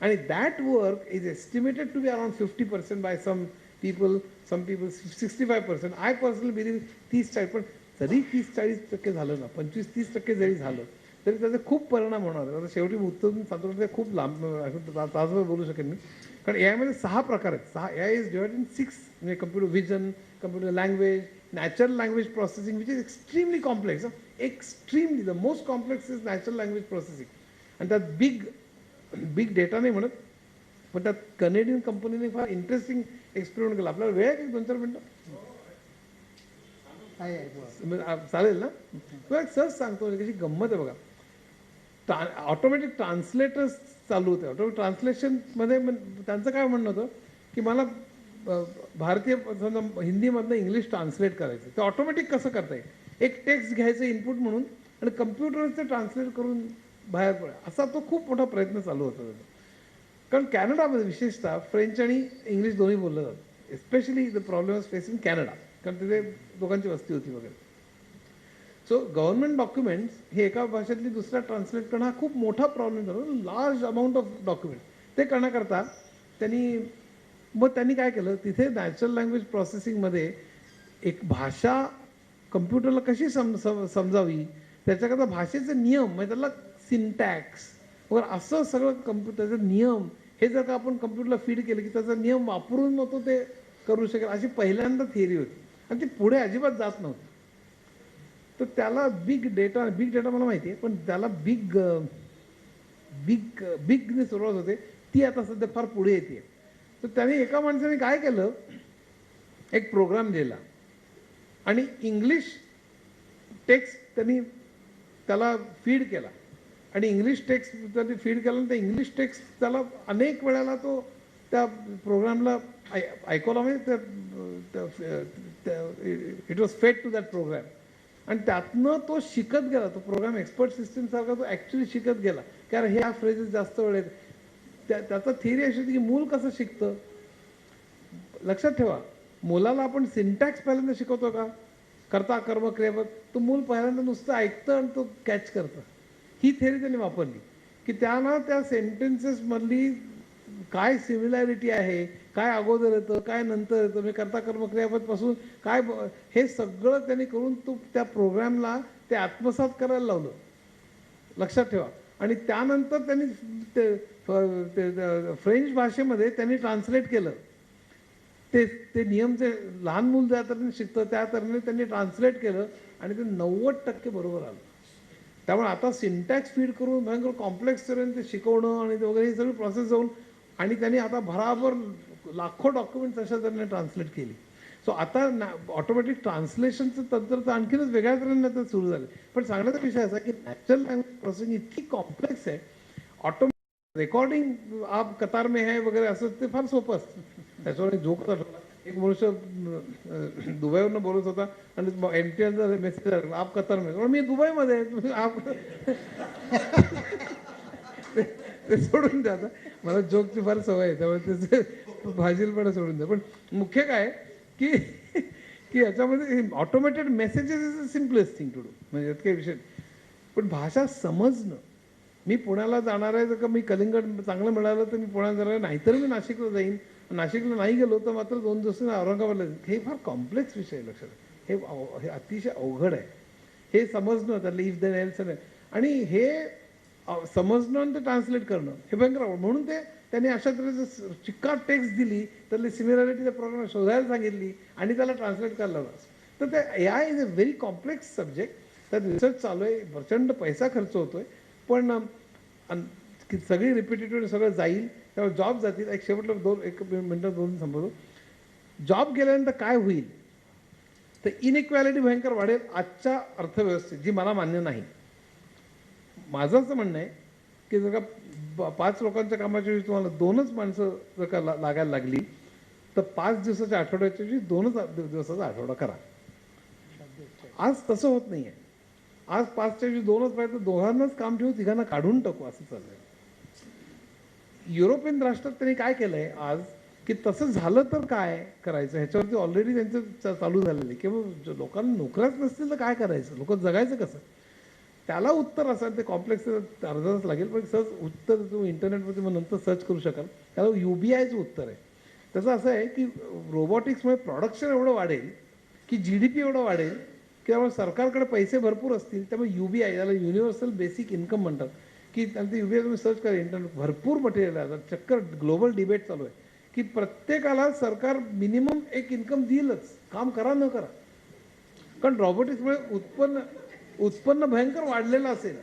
आणि that work is estimated to be around 50% by some people 65%. I personally believe 30-40%. पण तरी 30-40% झालं ना, 25-30% जरी झालं तरी त्याचे खूप परिणाम होणार. आता शेवटी उत्तर सांगतो ते खूप लांब तासभर बोलू शकेन मी. कारण AI मध्ये 6 प्रकार आहेत. 6 AI इज डिवायडेड इन 6. म्हणजे computer vision, computer language, natural language processing which is extremely complex. Extremely the most complex is natural language processing. आणि त्यात बिग डेटा नाही म्हणत, पण त्यात कनेडियन कंपनीने फार इंटरेस्टिंग एक्सपेरिमेंट केला. आपल्याला वेळ आहे की 2-4 मिनटं चालेल ना. तुला एक सहज सांगतो कशी गंमत आहे बघा. ऑटोमॅटिक ट्रान्सलेटर्स चालू होते. ऑटोमॅटिक ट्रान्सलेशनमध्ये त्यांचं काय म्हणणं होतं की मला भारतीय समजा हिंदीमधनं इंग्लिश ट्रान्सलेट करायचं, ते ऑटोमॅटिक कसं करता येईल. एक टेक्स्ट घ्यायचं इनपुट म्हणून आणि कम्प्युटरचं ते ट्रान्सलेट करून बाहेर पडा, असा तो खूप मोठा प्रयत्न चालू होता. कारण कॅनडामध्ये विशेषतः फ्रेंच आणि इंग्लिश दोन्ही बोललं जातं. Especially the problem is facing Canada, कारण तिथे लोकांची वस्ती होती वगैरे. सो गव्हर्नमेंट डॉक्युमेंट्स हे एका भाषेतली दुसऱ्या ट्रान्सलेट करणं हा खूप मोठा प्रॉब्लेम झाला. लार्ज अमाऊंट ऑफ डॉक्युमेंट ते करण्याकरता त्यांनी काय केलं, तिथे नॅचरल लँग्वेज प्रोसेसिंगमध्ये एक भाषा कम्प्युटरला कशी समजावी त्याच्याकरता भाषेचे नियम, म्हणजे त्याला सिंटॅक्स वगैरे असं सगळं कम्प्युटरचे नियम हे जर का आपण कम्प्युटरला फीड केलं की त्याचा नियम वापरून नको ते करू शकेल, अशी पहिल्यांदा थिअरी होती आणि ती पुढे अजिबात जात नव्हती. तर त्याला बिग डेटा मला माहिती आहे, पण त्याला बिगने सुरुवात होते, ती आता सध्या फार पुढे येते. तर त्याने एका माणसाने काय केलं, एक प्रोग्राम लिहिला आणि इंग्लिश टेक्स्ट त्यांनी त्याला फीड केला आणि इंग्लिश टेक्स्ट त्यांनी फीड केला आणि त्या इंग्लिश टेक्स्ट त्याला अनेक वेळेला तो त्या प्रोग्रामला ऐकवला, म्हणजे इट वॉज फेड टू दॅट प्रोग्राम. आणि त्यातनं तो शिकत गेला. तो प्रोग्राम एक्सपर्ट सिस्टीमसारखा तो ॲक्च्युली शिकत गेला, कारण ह्या फ्रेजेस जास्त वेळ आहेत. त्याचा थिअरी अशी होती की मूल कसं शिकतं, लक्षात ठेवा, मुलाला आपण सिंटॅक्स पहिल्यांदा शिकवतो का? कर्ता कर्म क्रियापद. तो मूल पहिल्यांदा नुसतं ऐकतं आणि तो कॅच करतं. ही थेअरी त्यांनी वापरली की त्यांना त्या सेंटेन्सेसमधली काय सिमिलॅरिटी आहे, काय अगोदर येतं, काय नंतर येतं, म्हणजे कर्ता कर्म क्रियापदपासून काय हे सगळं त्यांनी करून तो त्या प्रोग्रॅमला ते आत्मसात करायला लावलं. लक्षात ठेवा. आणि त्यानंतर त्यांनी फ्रेंच भाषेमध्ये त्यांनी ट्रान्सलेट केलं. ते नियम जे लहान मूल ज्या तऱ्हेने शिकतं त्या तऱ्हेने त्यांनी ट्रान्सलेट केलं आणि ते 90% बरोबर आलं. त्यामुळे आता सिंटॅक्स फीड करून भयंकर कॉम्प्लेक्स ते शिकवणं आणि ते वगैरे ही सगळी प्रोसेस जाऊन आणि त्यांनी आता भराभर लाखो डॉक्युमेंट्स अशा तऱ्हेने ट्रान्सलेट केली. सो आता ऑटोमॅटिक ट्रान्सलेशनचं तंत्र तर आणखीनच वेगळ्या तऱ्हेने आता सुरू झालं. पण सांगण्याचा विषय असा की नॅचरल लँग्वेज प्रोसेसिंग इतकी कॉम्प्लेक्स आहे. ऑटोमॅटिक रेकॉर्डिंग आप कतार में है वगैरे असं ते फार सोपं असतं. त्याच्यावर जोक ठरला. एक मनुष्य दुबईवरनं बोलत होता आणि MTNचा मेसेज आला, आप कतार में. मी दुबईमध्ये आहे, आप ते सोडून द्या. आता मला जोकची फार सवय आहे त्यामुळे त्याचं भाजीलपणा सोडून द्या. पण मुख्य काय की की याच्यामध्ये automated messages is a simplest thing to do. म्हणजे यात काही विषय नाही. पण भाषा समजणं. मी पुण्याला जाणार आहे तर का मी कलिंगड चांगलं मिळालं तर मी पुण्याला जाणार आहे, नाहीतर मी नाशिकला जाईन. नाशिकला नाही गेलो तर मात्र 2 दिवस औरंगाबादला जाईन. हे फार कॉम्प्लेक्स विषय आहे. लक्षात हे अतिशय अवघड आहे. हे समजणं त्यातलं इफ देन एल्स आणि हे समजणं आणि ते ट्रान्सलेट करणं हे भयंकर आवड. म्हणून त्यांनी अशा तऱ्हेचं चिक्कार टेक्स्ट दिली, त्यातली सिमिलॅरिटी प्रोग्राम शोधायला सांगितली आणि त्याला ट्रान्सलेट करायला लावलं. तर ते AI is a very complex subject. त्यात रिसर्च चालू आहे, प्रचंड पैसा खर्च होतोय. पण सगळी रिपिटेटिव्ह सगळं जाईल, त्यामुळे जॉब जातील. एक शेवटला एक मिनटं 2 संपवतो. जॉब गेल्यानंतर काय होईल तर इनइक्वॅलिटी भयंकर वाढेल आजच्या अर्थव्यवस्थेत, जी मला मान्य नाही. माझं असं म्हणणं आहे की जर का 5 लोकांच्या कामाच्या वेळी तुम्हाला 2च माणसं जर का लागायला लागली तर 5 दिवसाच्या आठवड्याच्या वेळी 2च दिवसाचा आठवडा करा. आज तसं होत नाही आहे. आज 5च्या वेळी 2च पाहिजे तर दोघांनाच काम ठेवू, तिघांना काढून टाकू असं चाललंय. युरोपियन राष्ट्रात त्यांनी काय केलंय आज की तसं झालं तर काय करायचं ह्याच्यावरती ऑलरेडी त्यांचं चालू झालेलं आहे की लोकांना नोकऱ्याच नसतील तर काय करायचं, लोक जगायचं कसं. त्याला उत्तर असं ते कॉम्प्लेक्स अर्धाच लागेल, पण सहज उत्तर तुम्ही इंटरनेटमध्ये मग नंतर सर्च करू शकाल. त्याला UBIचं उत्तर आहे. त्याचं असं आहे की रोबोटिक्समुळे प्रोडक्शन एवढं वाढेल की GDP एवढं वाढेल की त्यामुळे सरकारकडे पैसे भरपूर असतील. त्यामुळे UBI याला युनिव्हर्सल बेसिक इन्कम म्हणतात की त्यांचं UBI तुम्ही सर्च करा इंटरनेट, भरपूर मटेरियल आहे. चक्कर ग्लोबल डिबेट चालू आहे की प्रत्येकाला सरकार मिनिमम एक इन्कम देईलच, काम करा न करा. कारण रॉबोटिक्समुळे उत्पन्न भयंकर वाढलेलं असेल,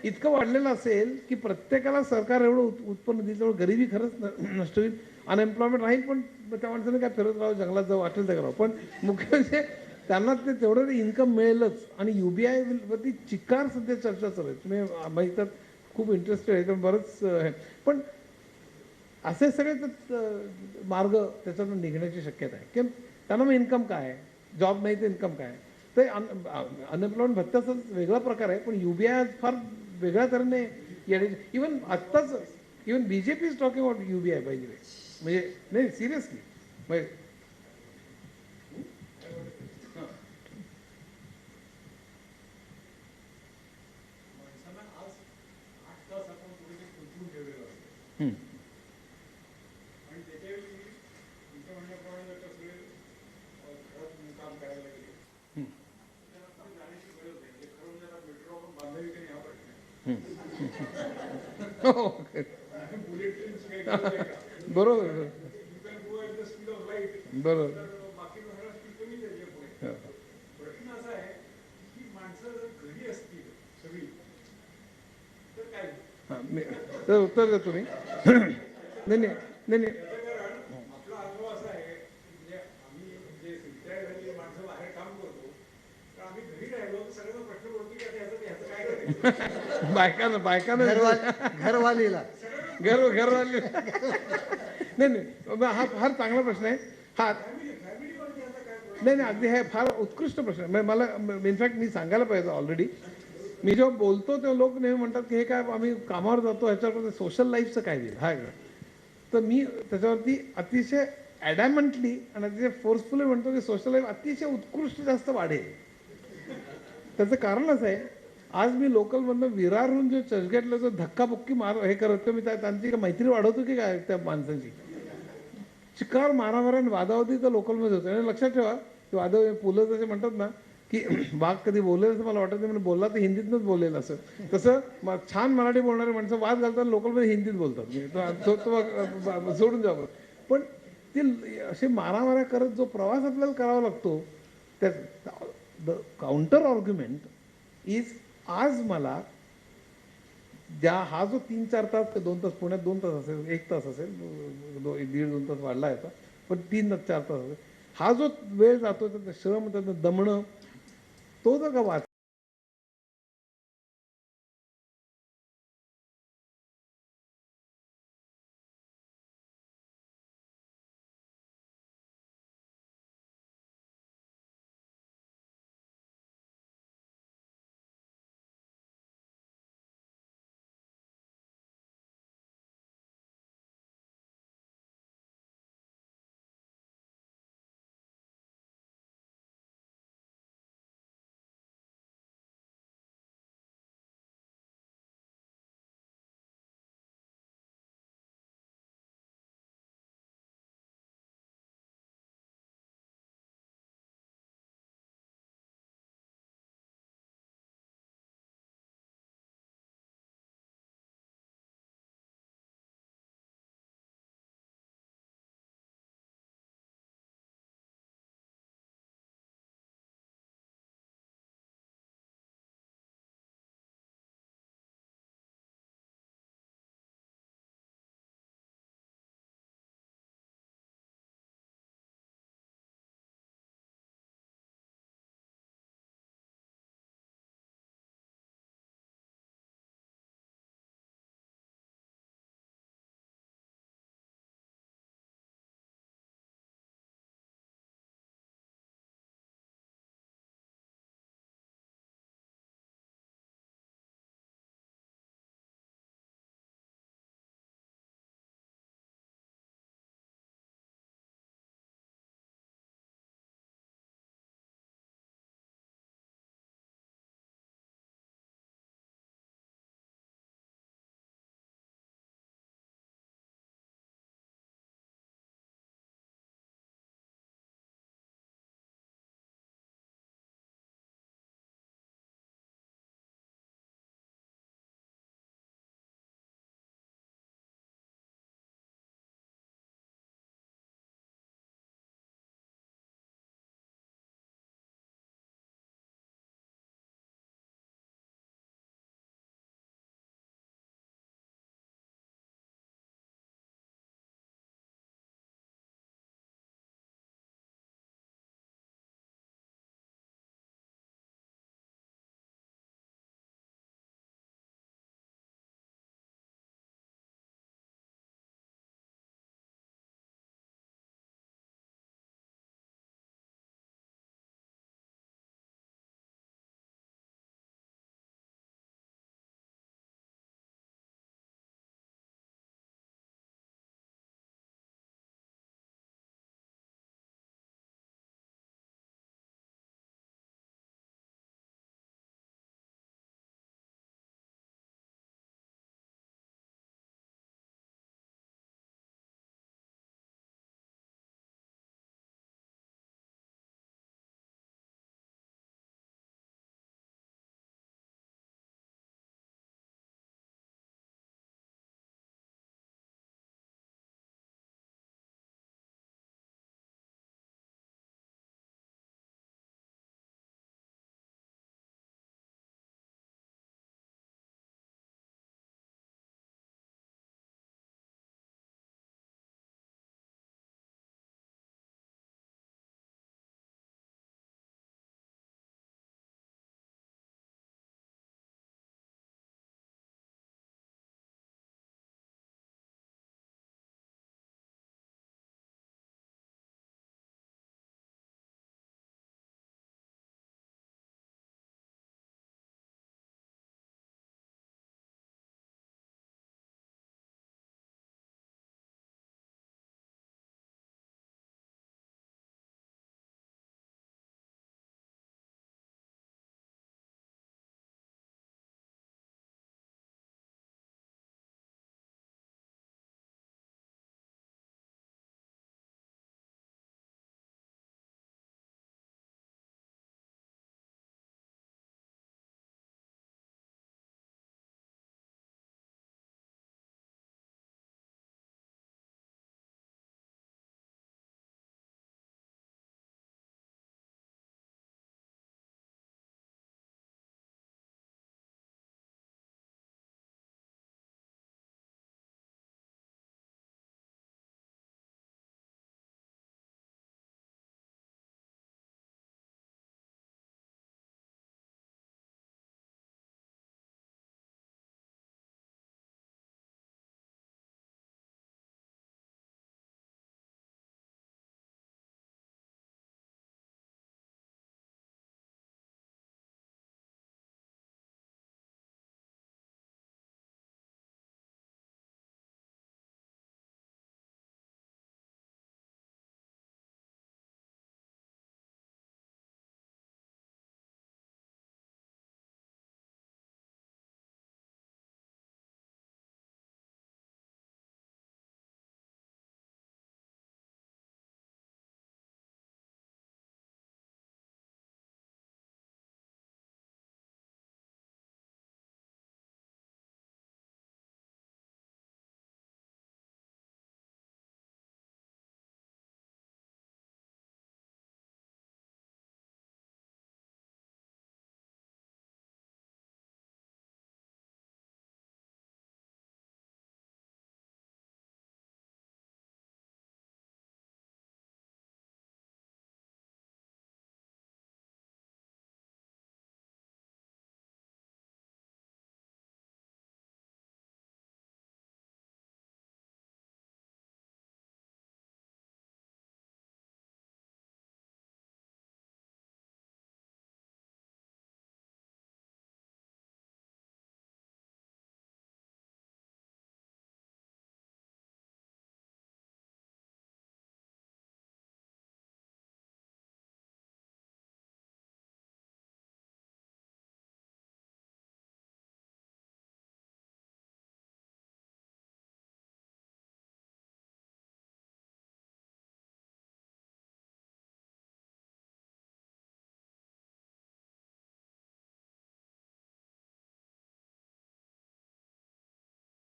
इतकं वाढलेलं असेल की प्रत्येकाला सरकार एवढं उत्पन्न देईल, त्यामुळे गरिबी खरंच नष्ट होईल. अनएम्प्लॉयमेंट राहील, पण त्या माणसाने काय फिरत राहावं, जंगलात जावं, वाटेल ते करावं. पण मुख्य म्हणजे त्यांना ते तेवढं इन्कम मिळेलच. आणि UBI वरती चिकार सध्या चर्चा चालू आहे. तुम्ही माहिती खूप इंटरेस्टेड आहे, तर बरंच आहे. पण असे सगळे मार्ग त्याच्यातून निघण्याची शक्यता आहे की त्यांना मग इन्कम काय, जॉब नाही तर इन्कम काय. ते अनएम्प्लॉयमेंट भत्त्याचा वेगळा प्रकार आहे, पण UBI फार वेगळ्या तऱ्हेने येणे. इवन आत्ताच even BJP is talking about UBI by the way. म्हणजे नाही सिरियसली म्हणजे माणसांना आज 8 तास आपण थोडेसे गुंतवून ठेवलेलं असतं आणि त्याच्यावेळी तुमच्या म्हणण्याप्रमाणे जर का सगळे घरात काम करायला गेले तर आपण जाण्याची गरज नाही. म्हणजे खरं म्हणजे आता मेट्रो आपण बांधावी की नाही हा प्रश्न आहे. बुलेट ट्रेनची काही गरज आहे का? बरोबर you can go at the speed of light. बरोबर. तर बाकी सगळा स्पीड कमी त्याच्या पुढे. प्रश्न असा आहे की माणसं जर घरी असतील सगळी तर काय होईल? तर उत्तर देतो मी. नाही नाही नाही नाही त्याचं कारण आपला अनुभव असा आहे की म्हणजे आम्ही जे रिटायर झालेली माणसं बाहेर काम करतो तर आम्ही घरी राहिलो तर सगळ्यांना प्रश्न पडतो की आता ह्याचं काय करायचं. बायकांना घरवालीला घरवाली नाही नाही हा फार चांगला प्रश्न आहे. हा फॅमिलीवरती आता काय प्रश्न. नाही अगदी हे फार उत्कृष्ट प्रश्न आहे. मला इनफॅक्ट मी सांगायला पाहिजे ऑलरेडी. मी जेव्हा बोलतो तेव्हा लोक नेहमी म्हणतात की हे काय आम्ही कामावर जातो ह्याच्यावर सोशल लाईफचं काय देईल. हा तर मी त्याच्यावरती अतिशय ॲडॅमंटली आणि अतिशय फोर्सफुली म्हणतो की सोशल लाईफ अतिशय उत्कृष्ट जास्त वाढेल. त्याचं कारण असं आहे, आज मी लोकलमधनं विरारहून जो चर्चगेटला जो धक्काबुक्की हे करत मी त्यांची मैत्री वाढवतो की काय त्या माणसांची. चिकार मारामारा आणि वादावादी तर लोकलमध्ये होतं. आणि लक्षात ठेवा की वादव पुलं जसे म्हणतात ना की वाघ कधी बोलेल असं मला वाटत नाही, म्हणजे बोलला तर हिंदीतनंच बोलेल असं. तसं छान मराठी बोलणारे माणसं वाद घालताना लोकलमध्ये हिंदीत बोलतात. सोडून जावं. पण ते असे मारामारा करत जो प्रवास आपल्याला करावा लागतो त्या द काउंटर आर्ग्युमेंट इज आज मला हा जो 3-4 तास ते 2 तास, पुण्यात 2 तास असेल, 1 तास असेल, 1.5-2 तास वाढला आहे पण 3-4 तास असेल, हा जो वेळ जातो त्याचं श्रम त्याचं दमणं तो जर का